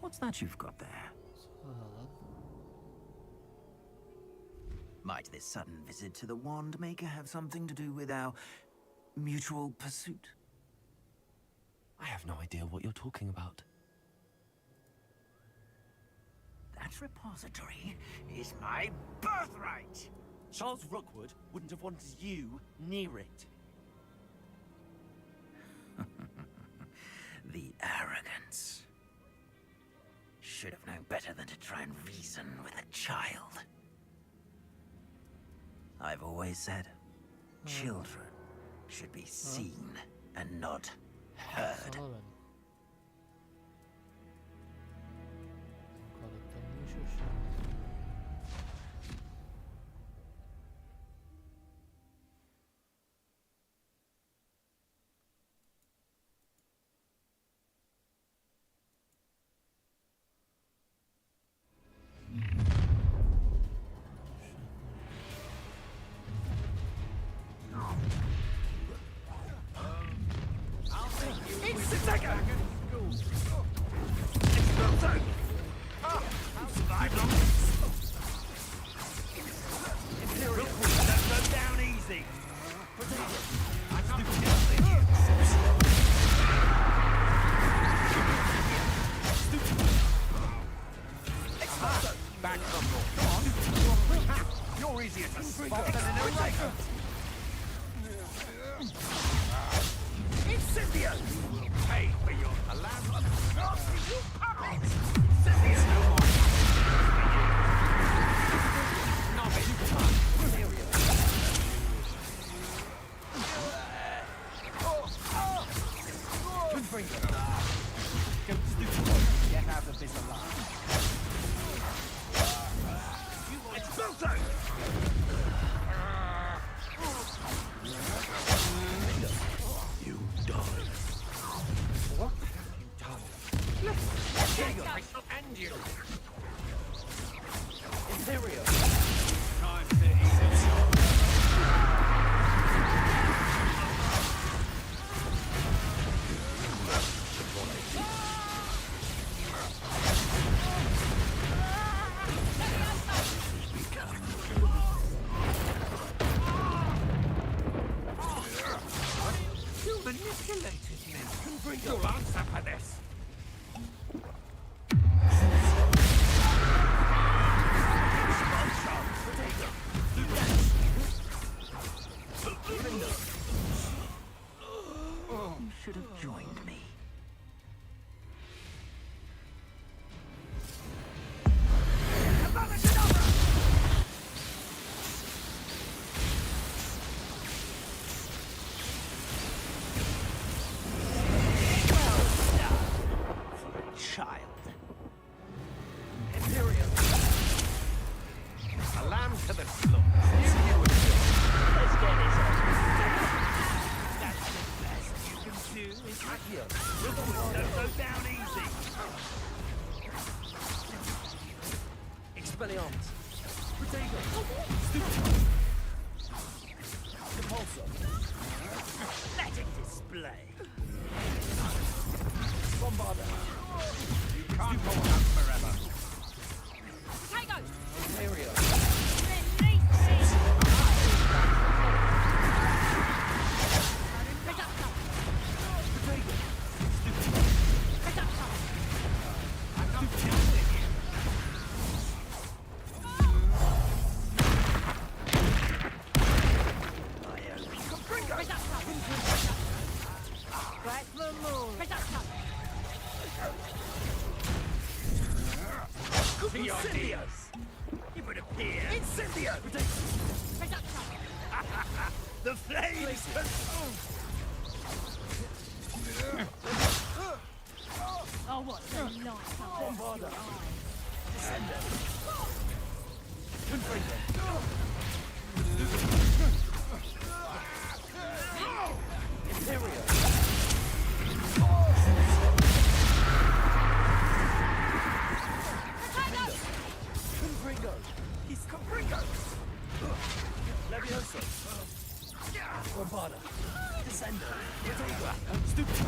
What's that you've got there? Might this sudden visit to the Wand Maker have something to do with our mutual pursuit? I have no idea what you're talking about. That repository is my birthright! Charles Rookwood wouldn't have wanted you near it. The arrogance. Should have known better than to try and reason with a child. I've always said, children should be seen and not heard. You'll answer for this. child. Imperial. A lamb to the slaughter. You would do. Let's get this on. That's the best you can do, is Accio. Don't go down easy. Expelliarmus. Protego. Repulsor. Let it display. Bombarder. You can't hold up forever. Potato! Imperial. Incendios! It would appear. Incendio! The flames consume! Oh, what the light! Bombarder. Descender. Confringo. Imperial. Confringo. He's Confringo. Levioso. Bombarder. Descender. Protego. Stupid.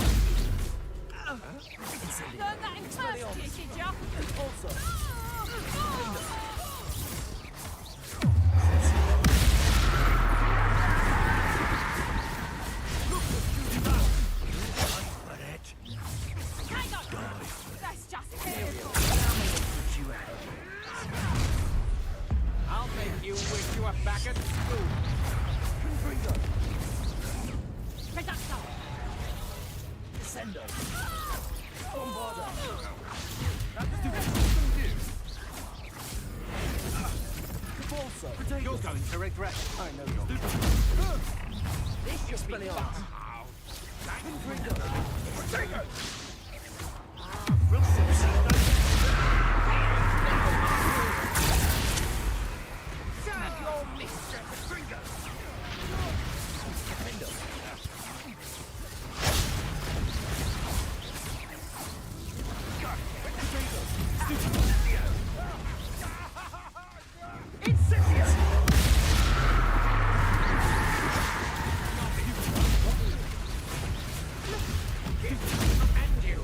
Learn that in first year, did ya? Also. That's just terrible. I'll make you wish you were back at school. Confringo. Reducto. Descendo. Bombarder. Repulsor. You're going to regret it. I know you're This should be fun. Confringo. Protego! Serve your mistress, Confringo! Incendio! And you!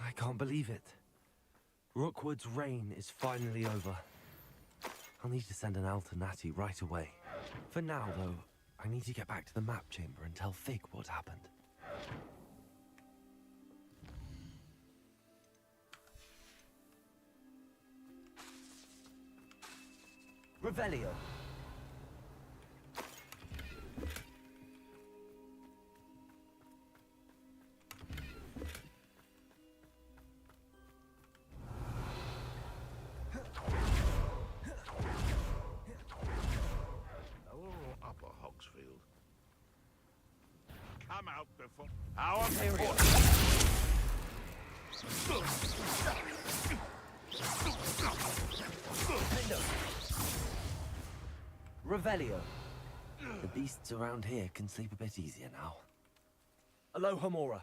I can't believe it. Rookwood's reign is finally over. I'll need to send an Alternati right away. For now, though, I need to get back to the map chamber and tell Fig what happened. Revelio. Lower or upper Hogsfield? Come out before our Imperial. Revelio. The beasts around here can sleep a bit easier now. Alohomora.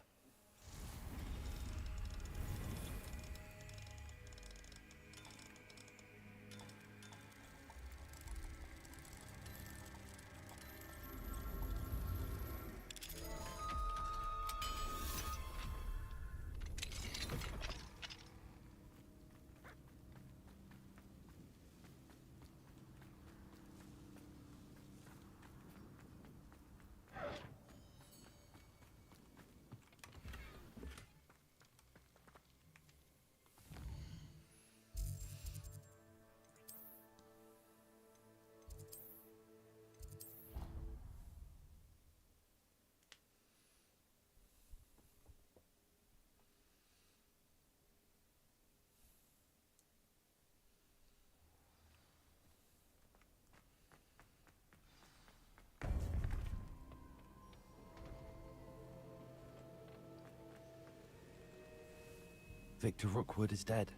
Victor Rookwood is dead.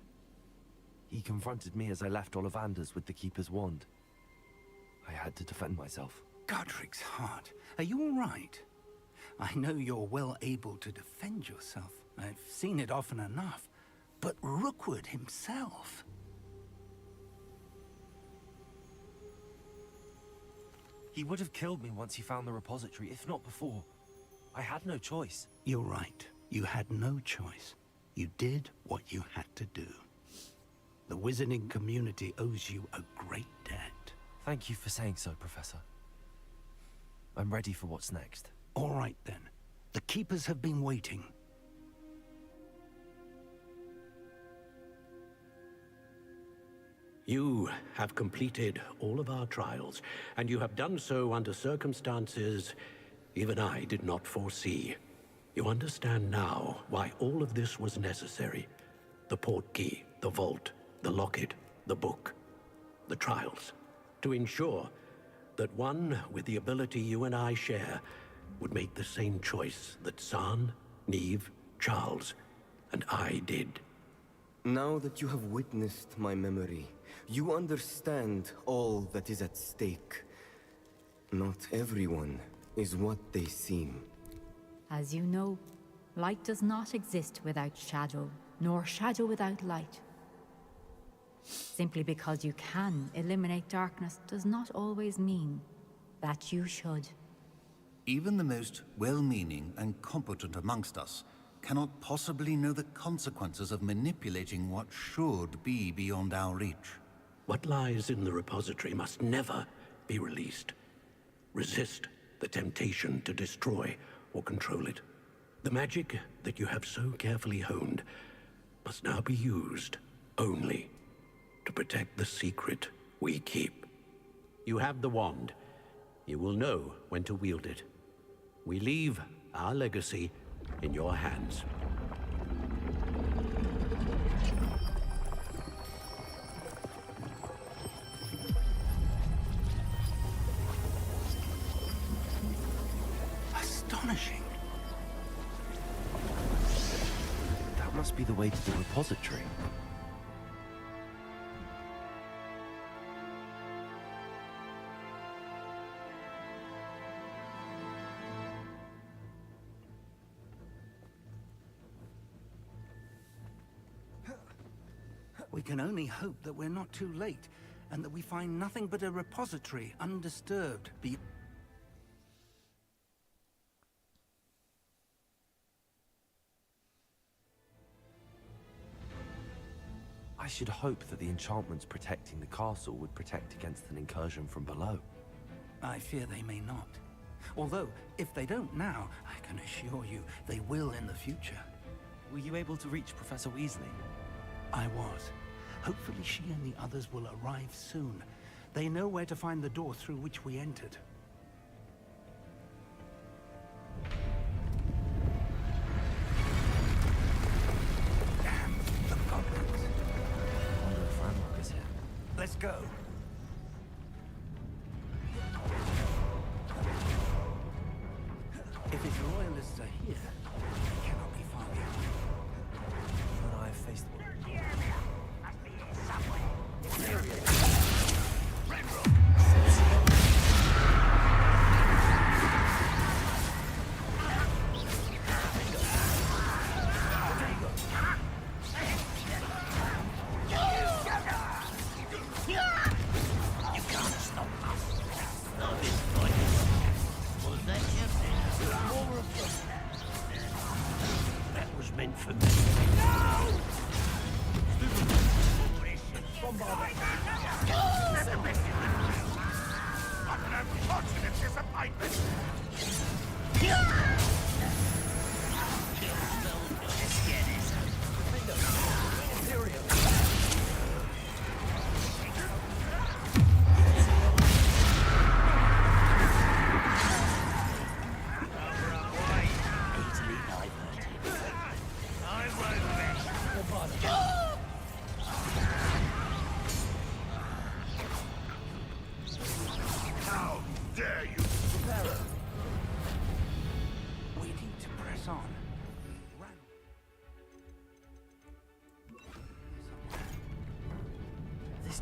He confronted me as I left Ollivander's with the Keeper's wand. I had to defend myself. Godric's heart. Are you all right? I know you're well able to defend yourself. I've seen it often enough. But Rookwood himself... He would have killed me once he found the repository, if not before. I had no choice. You're right. You had no choice. You did what you had to do. The wizarding community owes you a great debt. Thank you for saying so, Professor. I'm ready for what's next. All right, then. The Keepers have been waiting. You have completed all of our trials, and you have done so under circumstances even I did not foresee. You understand now why all of this was necessary. The portkey, the vault, the locket, the book, the trials. To ensure that one with the ability you and I share would make the same choice that San, Neve, Charles, and I did. Now that you have witnessed my memory, you understand all that is at stake. Not everyone is what they seem. As you know, light does not exist without shadow, nor shadow without light. Simply because you can eliminate darkness does not always mean that you should. Even the most well-meaning and competent amongst us cannot possibly know the consequences of manipulating what should be beyond our reach. What lies in the repository must never be released. Resist the temptation to destroy or control it. The magic that you have so carefully honed must now be used only to protect the secret we keep. You have the wand. You will know when to wield it. We leave our legacy in your hands. Astonishing. That must be the way to the repository. We can only hope that we're not too late, and that we find nothing but a repository undisturbed. I should hope that the enchantments protecting the castle would protect against an incursion from below. I fear they may not. Although, if they don't now, I can assure you they will in the future. Were you able to reach Professor Weasley? I was. Hopefully she and the others will arrive soon. They know where to find the door through which we entered. Damn, the goblins. I wonder if Ranrock is here. Let's go. If his loyalists are here, they cannot be far behind. You and I have faced them.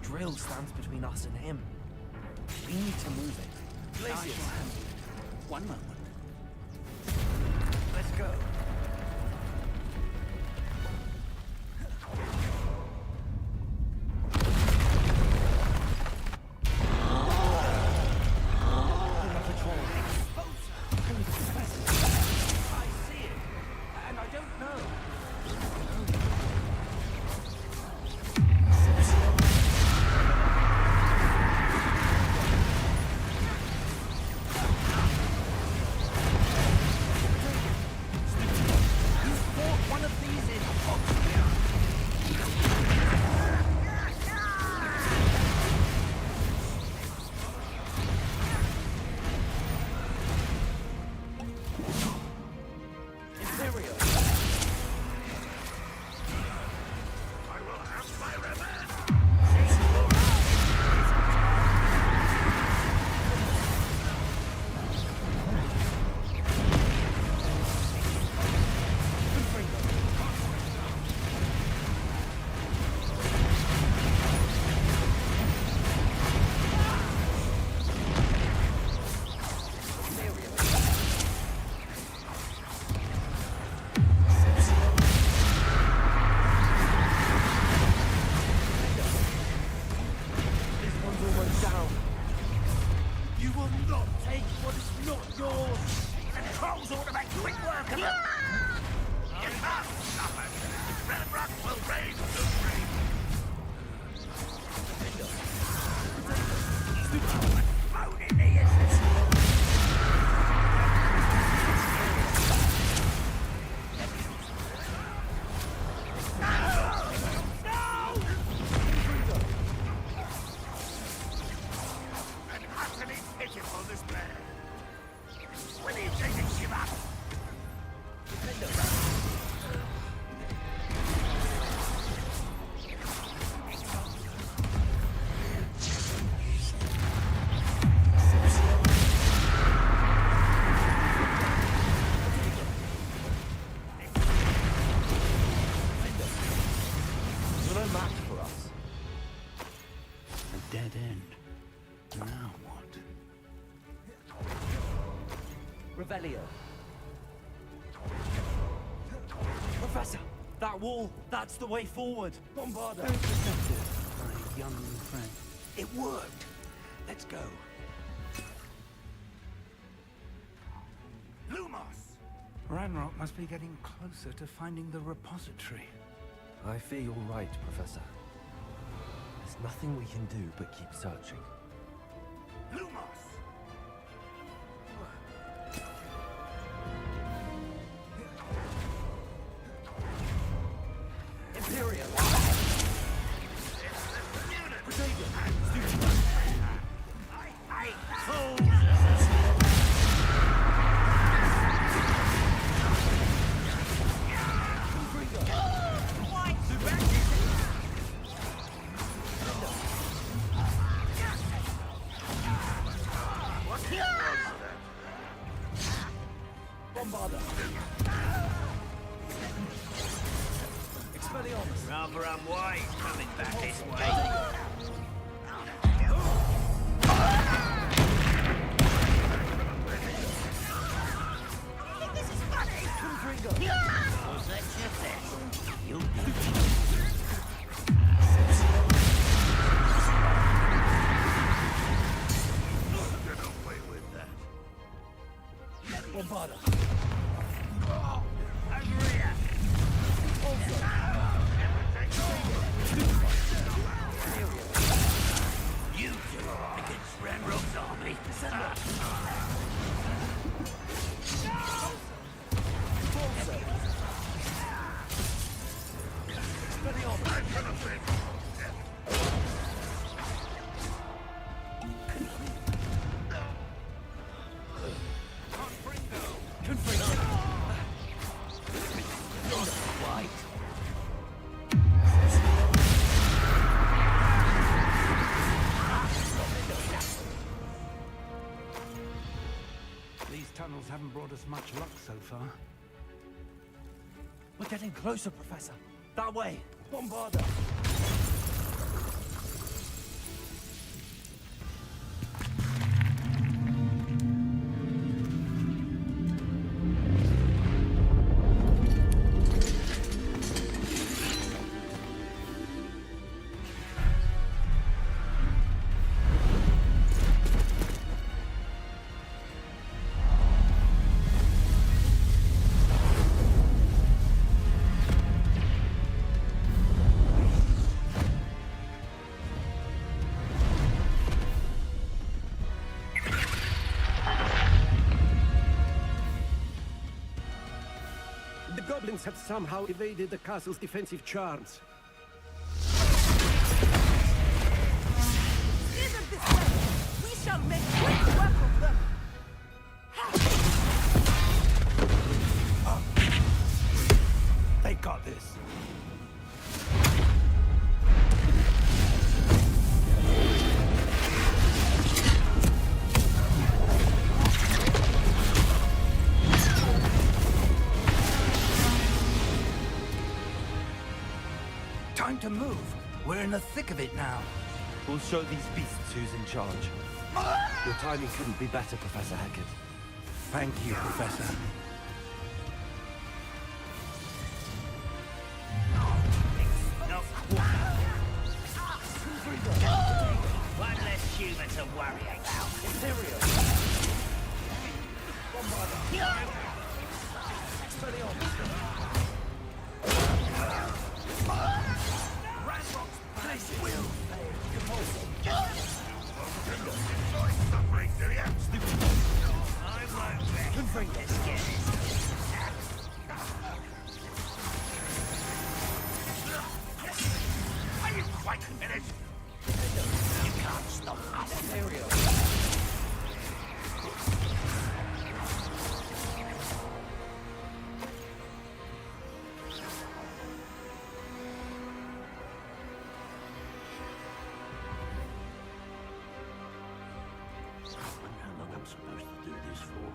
This drill stands between us and him. We need to move it. Glacius. One moment. Let's go. Dead end. Now what? Revelio. Professor, that wall, that's the way forward. Bombarda. Very perceptive, my young friend. It worked. Let's go. Lumos! Ranrock must be getting closer to finding the repository. I fear you're right, Professor. There's nothing we can do but keep searching. Lumos! Imperial. Rather unwise coming back this way. This is funny! Was that your best? You'll be. Get away with that. Bombarda. Over here. You two against Ranrock's army. These tunnels haven't brought us much luck so far. We're getting closer, Professor. That way. Bombarda. goblins have somehow evaded the castle's defensive charms. Isn't this way? We shall make quick work of them. They got this. Time to move. We're in the thick of it now. We'll show these beasts who's in charge. Your timing couldn't be better, Professor Hackett. Thank you, Professor. One less human to worry about. Imperial. Ranrock's place will fail. Suffering, do ya? I won't bet. Confront this scared. Are you quite finished? You can't stop us. Imperial. How long I'm supposed to do this for?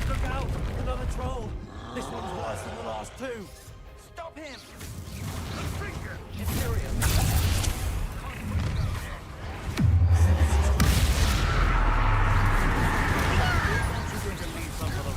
Look out! Another troll! This one's worse than the last two! Stop him! Imperial! You're going to leave some for the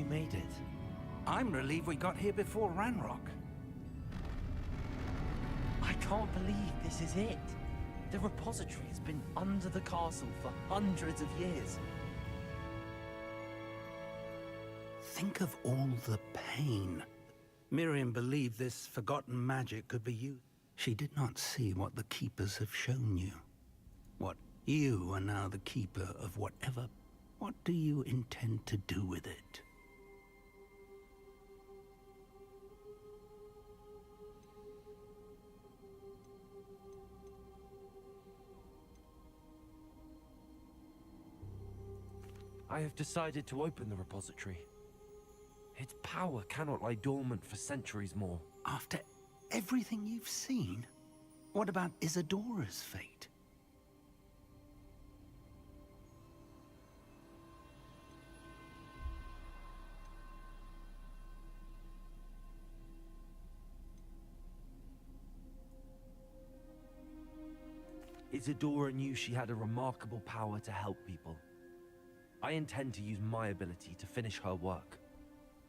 made it. I'm relieved we got here before Ranrock. I can't believe this is it. The repository has been under the castle for hundreds of years. Think of all the pain. Miriam believed this forgotten magic could be used. She did not see what the Keepers have shown you. What you are now the Keeper of whatever. What do you intend to do with it? I have decided to open the repository. Its power cannot lie dormant for centuries more. After everything you've seen, what about Isadora's fate? Isadora knew she had a remarkable power to help people. I intend to use my ability to finish her work.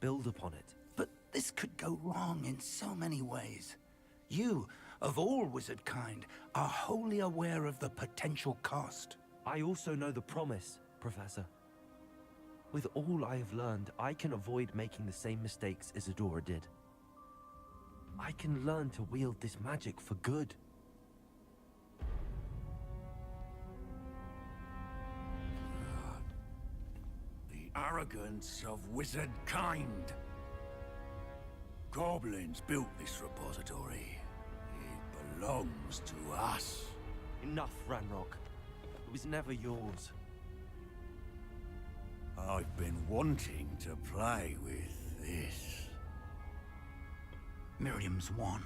Build upon it. But this could go wrong in so many ways. You, of all wizard kind, are wholly aware of the potential cost. I also know the promise, Professor. With all I have learned, I can avoid making the same mistakes Isadora did. I can learn to wield this magic for good. The arrogance of wizard kind. Goblins built this repository. It belongs to us. Enough, Ranrock. It was never yours. I've been wanting to play with this. Miriam's wand.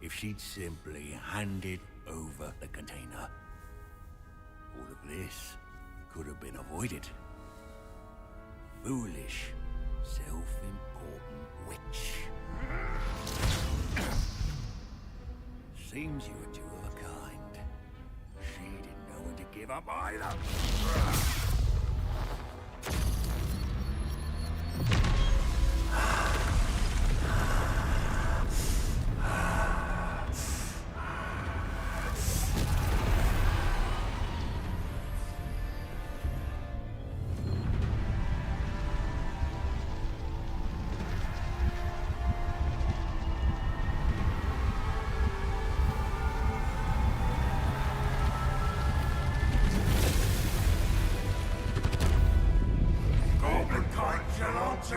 If she'd simply handed over the container, all of this could have been avoided. Foolish, self-important witch. Seems you were two of a kind. She didn't know when to give up either.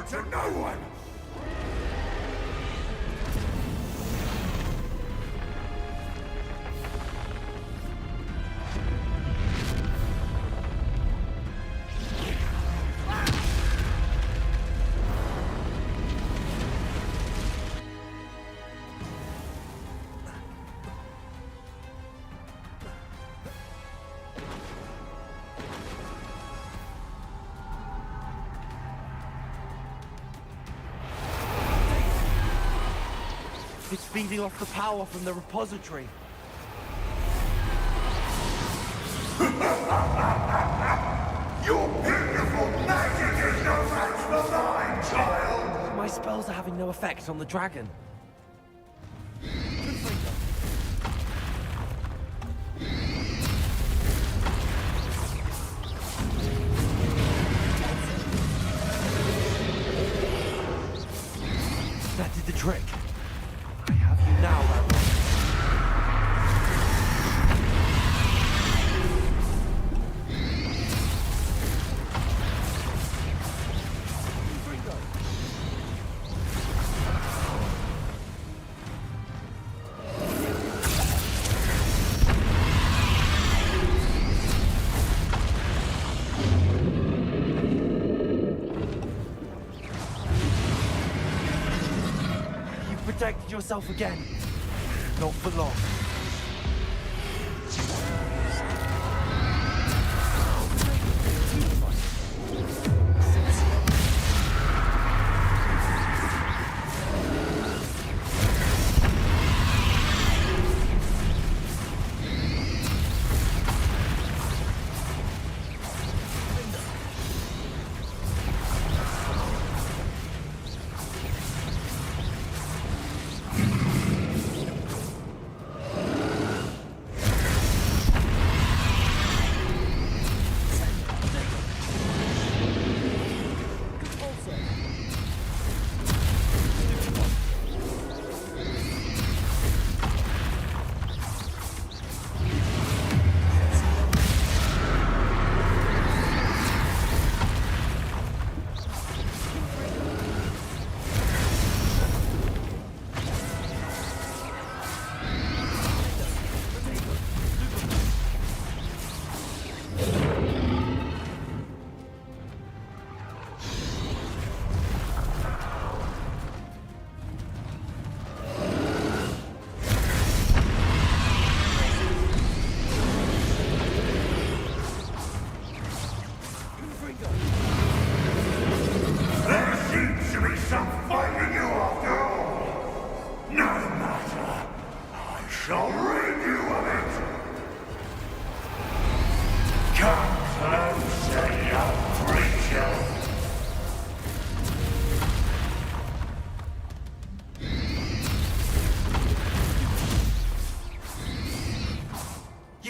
To no one! It's feeding off the power from the repository. Your beautiful magic is no match for mine, child! My spells are having no effect on the dragon. That did the trick. I have you now, Ranrock. Protected yourself again. Not for long.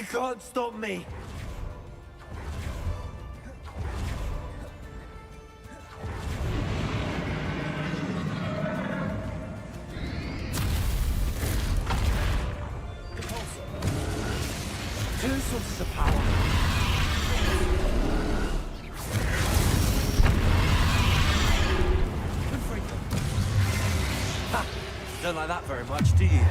can't stop me! Two sources of power. Ha! Don't like that very much, do you?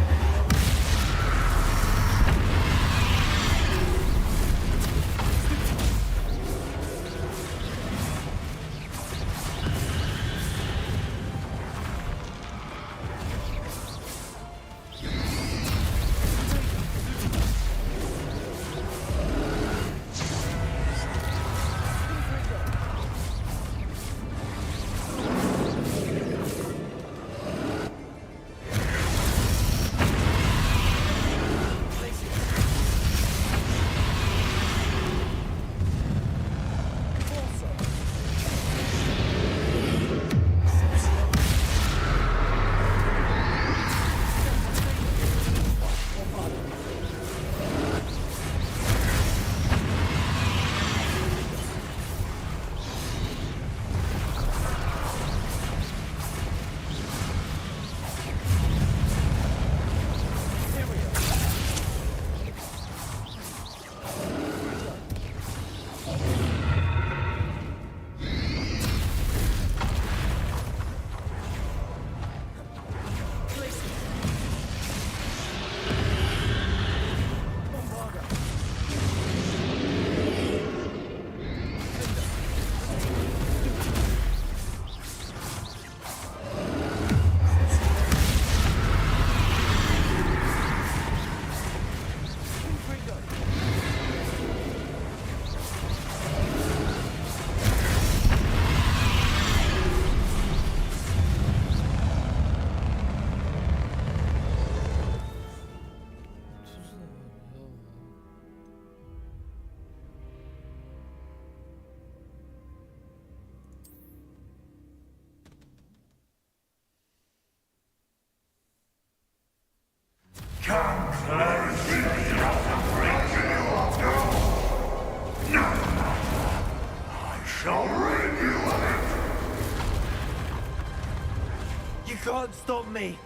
You can't stop me!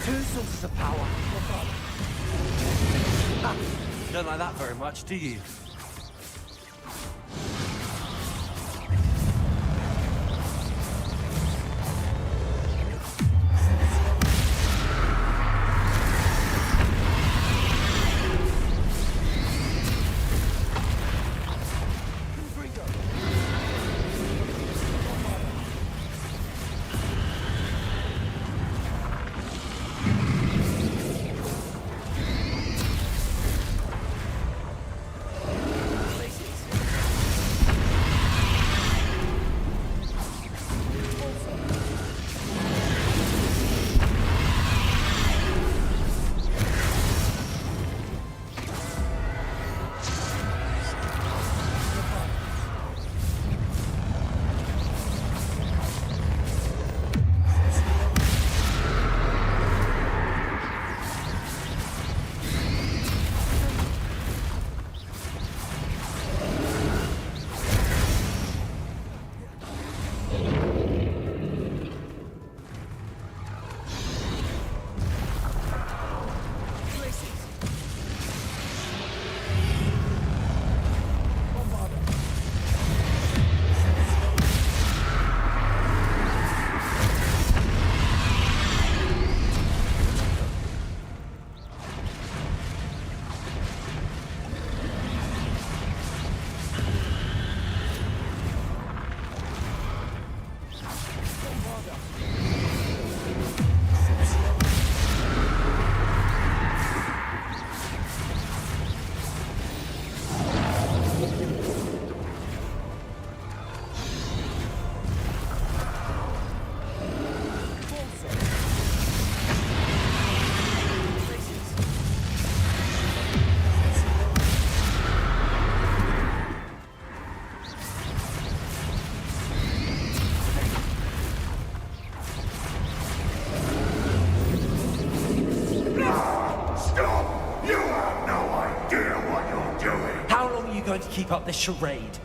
Two sources of power. Ah, don't like that very much, do you? keep up this charade.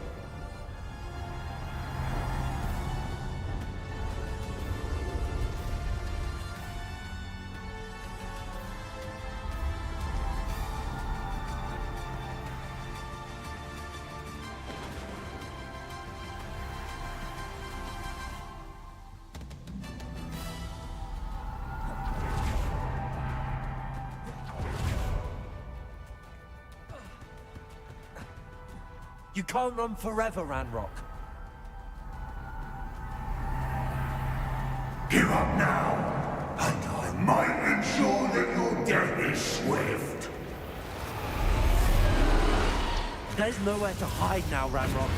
You can't run forever, Ranrock. Give up now, and I might ensure that your death is swift. There's nowhere to hide now, Ranrock.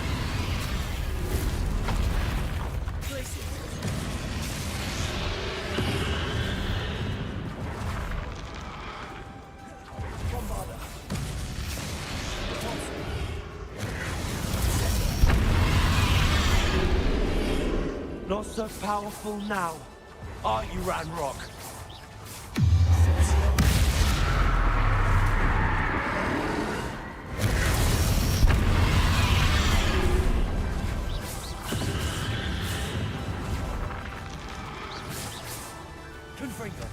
Not so powerful now, are you, Ranrock? Confringo.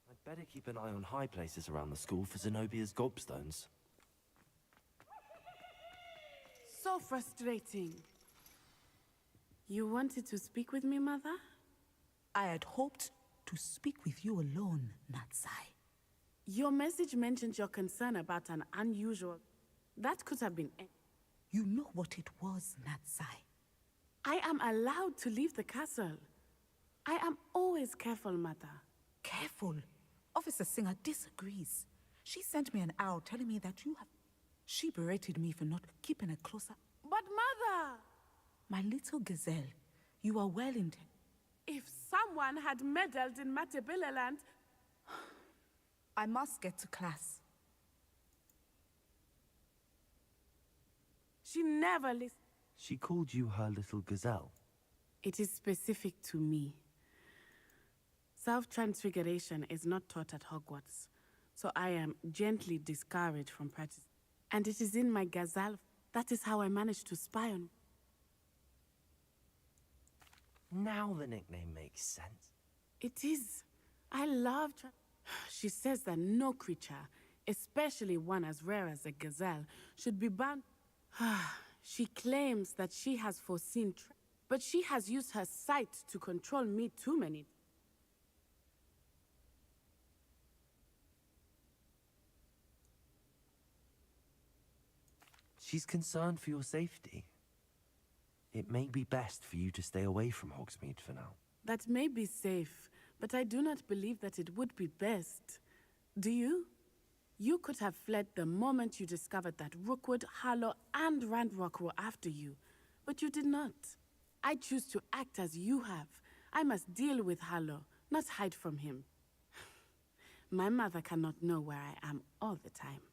I'd better keep an eye on high places around the school for Zenobia's gobstones. So frustrating. You wanted to speak with me, Mother? I had hoped to speak with you alone, Natsai. Your message mentioned your concern about an unusual... That could have been... You know what it was, Natsai. I am allowed to leave the castle. I am always careful, Mother. Careful? Officer Singer disagrees. She sent me an owl telling me that you have... She berated me for not keeping a closer... But Mother! My little gazelle, you are well intended. If someone had meddled in Matabilaland... I must get to class. She never listened. She called you her little gazelle? It is specific to me. Self-transfiguration is not taught at Hogwarts, so I am gently discouraged from practice. And it is in my gazelle. That is how I managed to spy on... Now the nickname makes sense. It is. I love... She says that no creature, especially one as rare as a gazelle, should be bound... She claims that she has foreseen... But she has used her sight to control me too many... She's concerned for your safety. It may be best for you to stay away from Hogsmeade for now. That may be safe, but I do not believe that it would be best. Do you? You could have fled the moment you discovered that Rookwood, Harlow, and Ranrock were after you, but you did not. I choose to act as you have. I must deal with Harlow, not hide from him. My mother cannot know where I am all the time.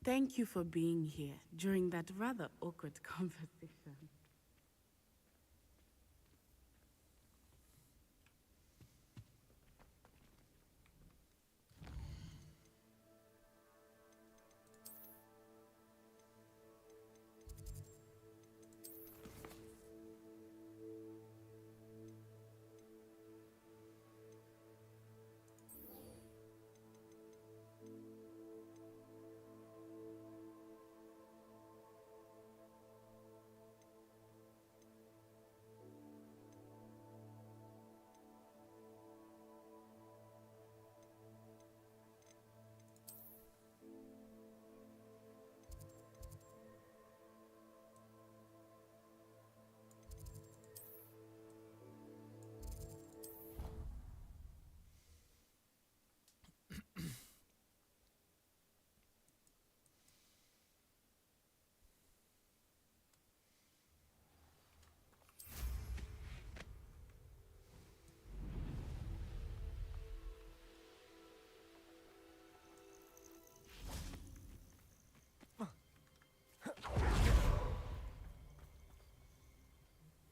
Thank you for being here during that rather awkward conversation.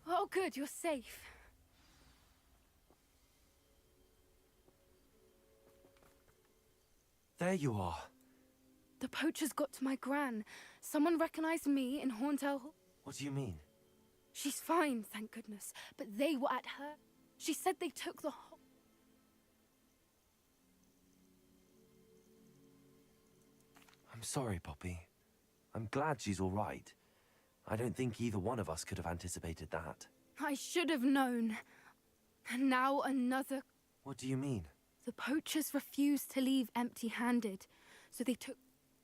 Oh, good, you're safe. There you are. The poachers got to my gran. Someone recognized me in Horntail Hall. What do you mean? She's fine, thank goodness. But they were at her. She said they took the whole... I'm sorry, Poppy. I'm glad she's all right. I don't think either one of us could have anticipated that. I should have known. And now another... What do you mean? The poachers refused to leave empty-handed, so they took...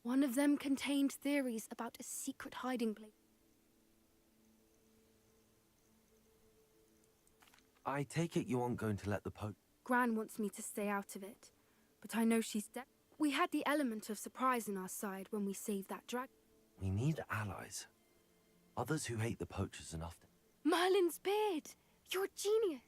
One of them contained theories about a secret hiding place. I take it you aren't going to let the Gran wants me to stay out of it, but I know she's dead. We had the element of surprise on our side when we saved that dragon. We need allies. Others who hate the poachers enough to... Merlin's beard! You're a genius!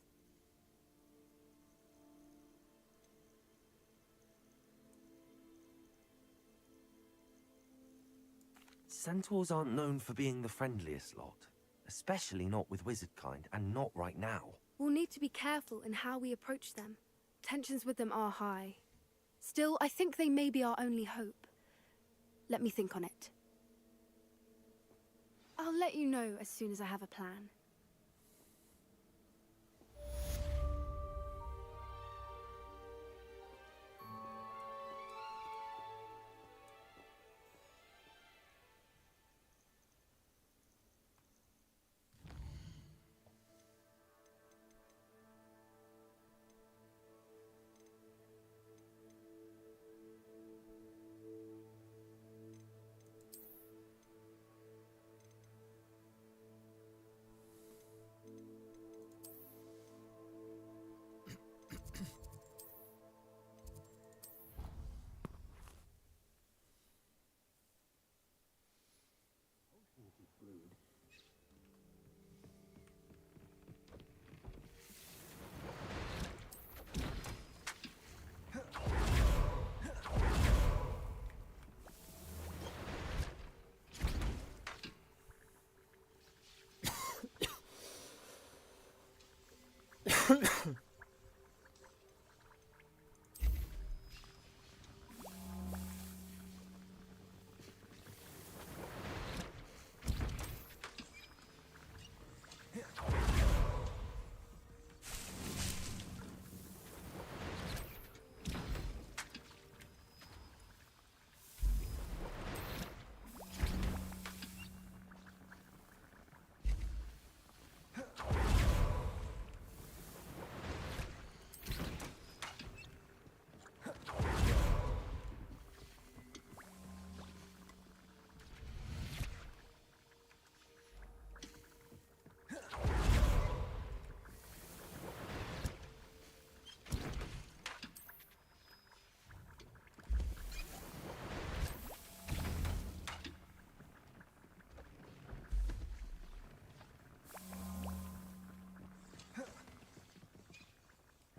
Centaurs aren't known for being the friendliest lot. Especially not with wizard kind, and not right now. We'll need to be careful in how we approach them. Tensions with them are high. Still, I think they may be our only hope. Let me think on it. I'll let you know as soon as I have a plan.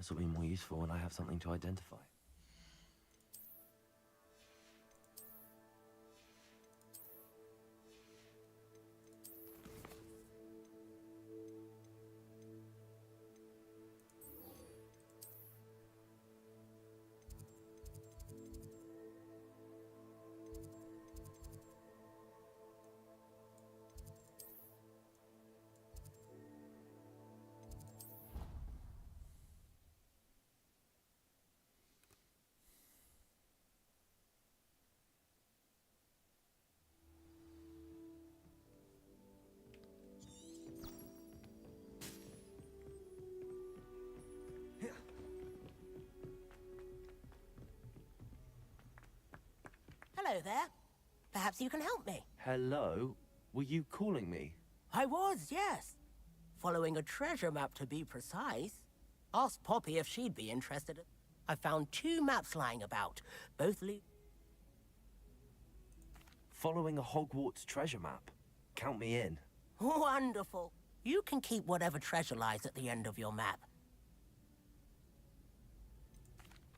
This will be more useful when I have something to identify. Hello there. Perhaps you can help me. Hello? Were you calling me? I was, yes. Following a treasure map, to be precise. Asked Poppy if she'd be interested. I found 2 maps lying about, both Following a Hogwarts treasure map? Count me in. Wonderful. You can keep whatever treasure lies at the end of your map.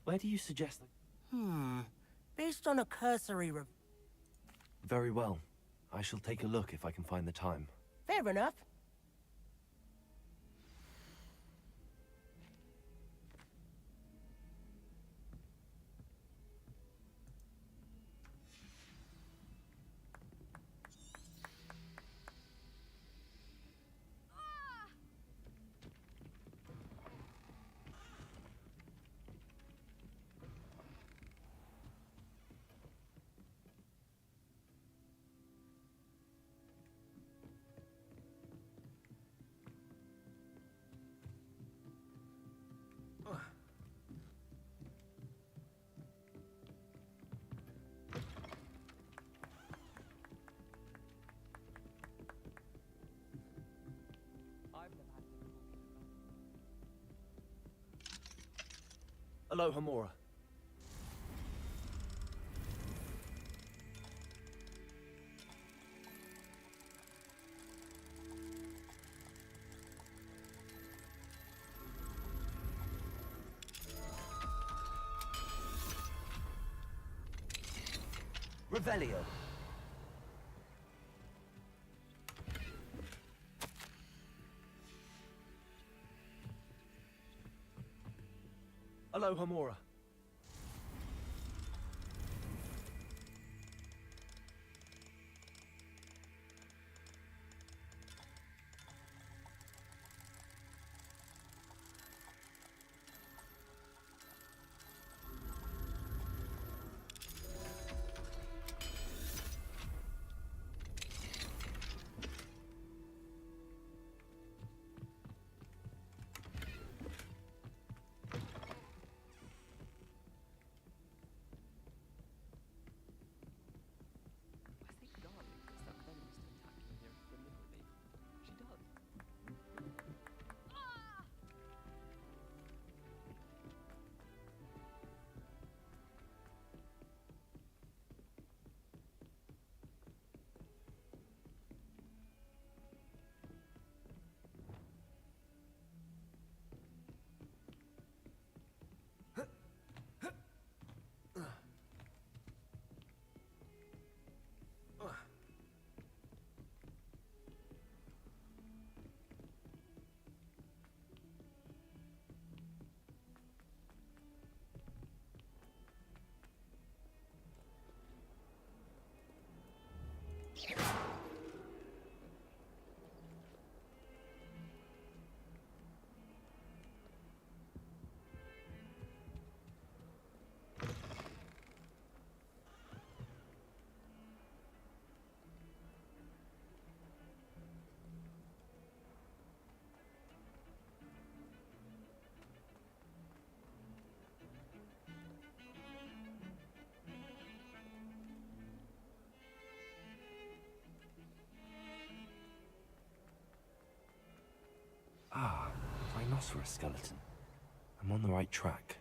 Where do you suggest Based on a cursory Very well. I shall take a look if I can find the time. Fair enough. Hello, Hamora. Revelio. Hello, Hamora. Ah, rhinoceros skeleton. I'm on the right track.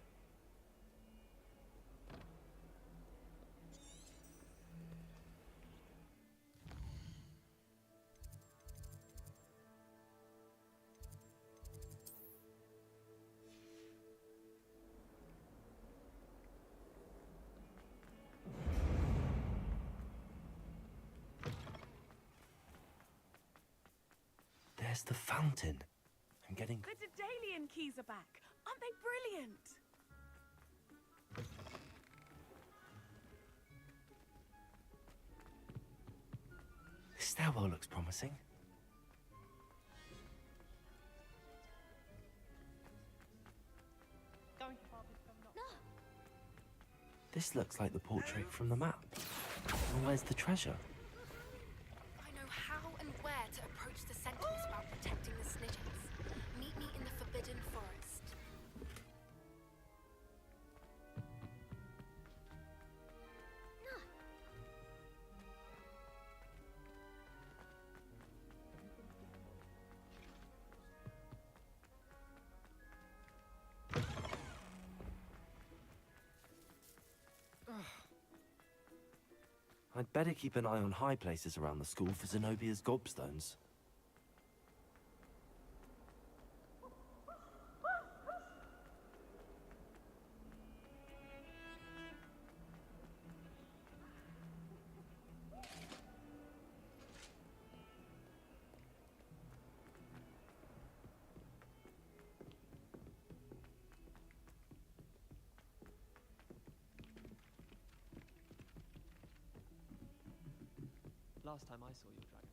There's the fountain. I'm getting... The Daedalian keys are back. Aren't they brilliant? This stairwell looks promising. This looks like the portrait from the map. Well, where's the treasure? I know how and where to approach the centaurs about protecting the snidgets. Meet me in the Forbidden Forest. I'd better keep an eye on high places around the school for Zenobia's gobstones. Last time I saw your dragon.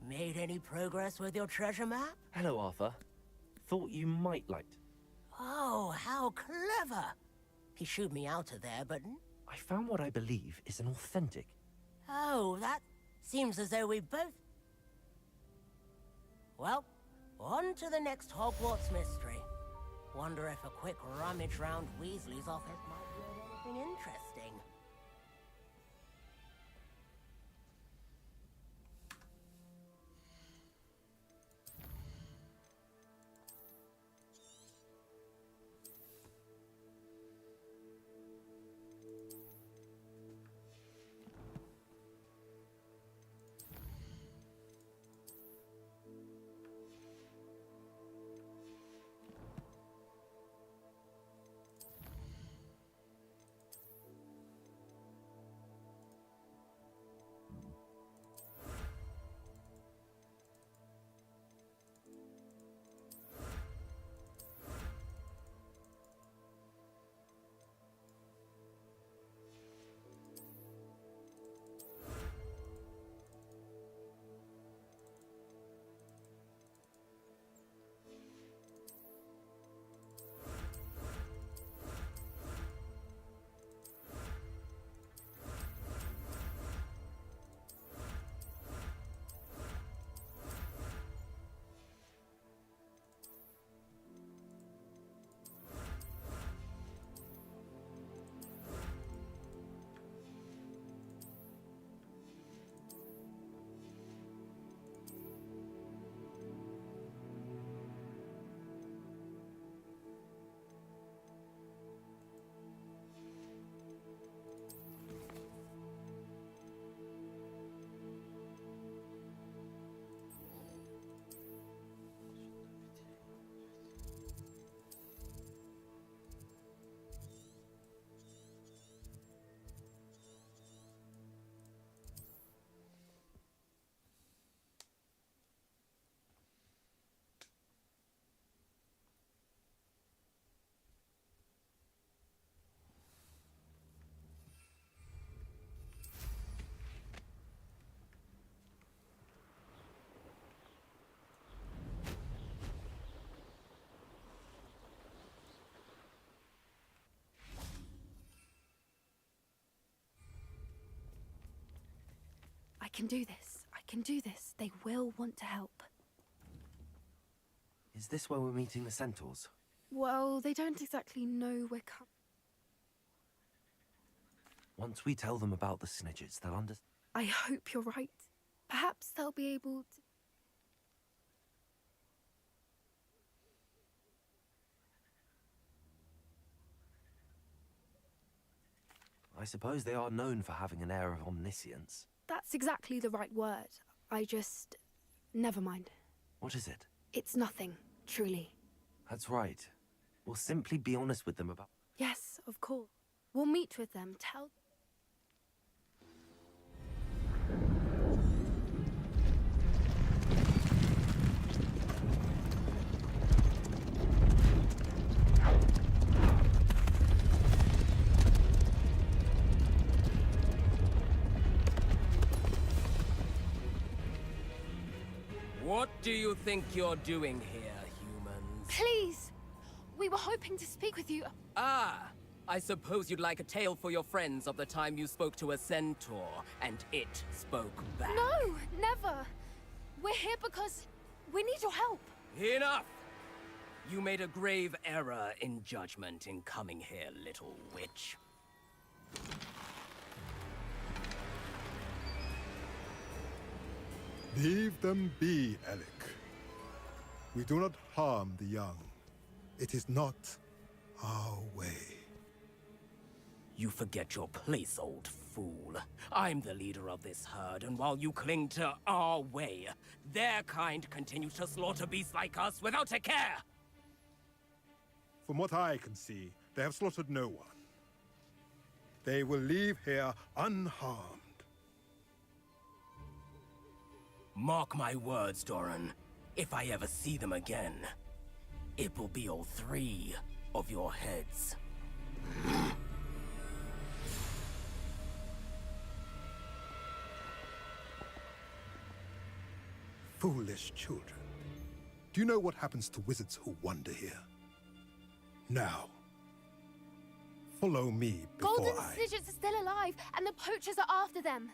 Made any progress with your treasure map? Hello, Arthur. Thought you might like to... Oh, how clever! He shooed me out of there, but... I found what I believe is an authentic... Oh, that seems as though we both... Well, on to the next Hogwarts mystery. Wonder if a quick rummage round Weasley's office might yield anything interesting. I can do this. I can do this. They will want to help. Is this where we're meeting the centaurs? Well, they don't exactly know we're coming. Once we tell them about the snidgets, they'll understand. I hope you're right. Perhaps they'll be able to... I suppose they are known for having an air of omniscience. That's exactly the right word. I just... Never mind. What is it? It's nothing, truly. That's right. We'll simply be honest with them about... Yes, of course. We'll meet with them, tell... What do you think you're doing here, humans? Please! We were hoping to speak with you. Ah! I suppose you'd like a tale for your friends of the time you spoke to a centaur, and it spoke back. No! Never! We're here because we need your help. Enough! You made a grave error in judgment in coming here, little witch. Leave them be, Alec. We do not harm the young. It is not our way. You forget your place, old fool. I'm the leader of this herd, and while you cling to our way, their kind continue to slaughter beasts like us without a care! From what I can see, they have slaughtered no one. They will leave here unharmed. Mark my words, Doran. If I ever see them again, it will be all 3 of your heads. Foolish children. Do you know what happens to wizards who wander here? Now, follow me before Golden I... Snidgets are still alive, and the poachers are after them.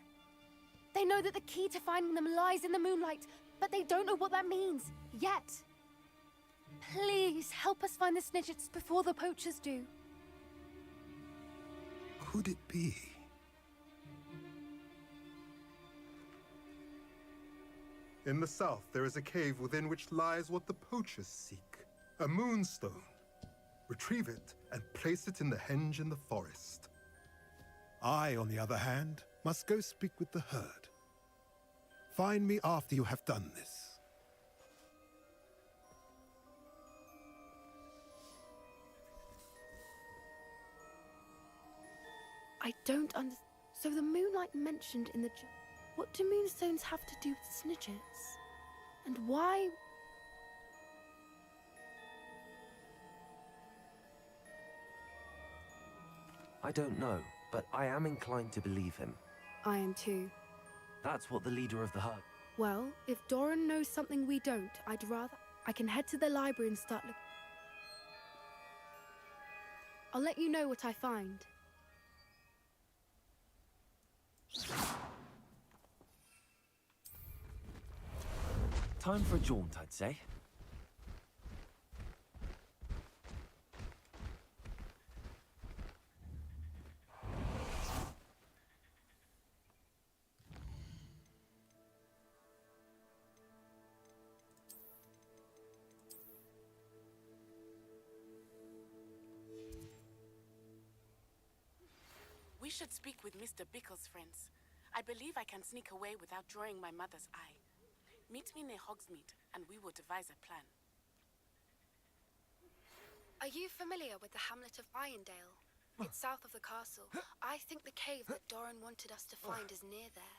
They know that the key to finding them lies in the moonlight, but they don't know what that means, yet. Please, help us find the Snidgets before the poachers do. Could it be? In the south, there is a cave within which lies what the poachers seek. A moonstone. Retrieve it and place it in the henge in the forest. I, on the other hand, must go speak with the herd. Find me after you have done this. I don't understand. So the moonlight mentioned in the... What do moonstones have to do with Snidgets? And why... I don't know, but I am inclined to believe him. I am too. That's what the leader of the herd... Well, if Doran knows something we don't, I'd rather... I can head to the library and start looking. I'll let you know what I find. Time for a jaunt, I'd say. We should speak with Mr. Bickle's friends. I believe I can sneak away without drawing my mother's eye. Meet me near Hogsmeade, and we will devise a plan. Are you familiar with the hamlet of Irondale? It's south of the castle. I think the cave that Doran wanted us to find is near there.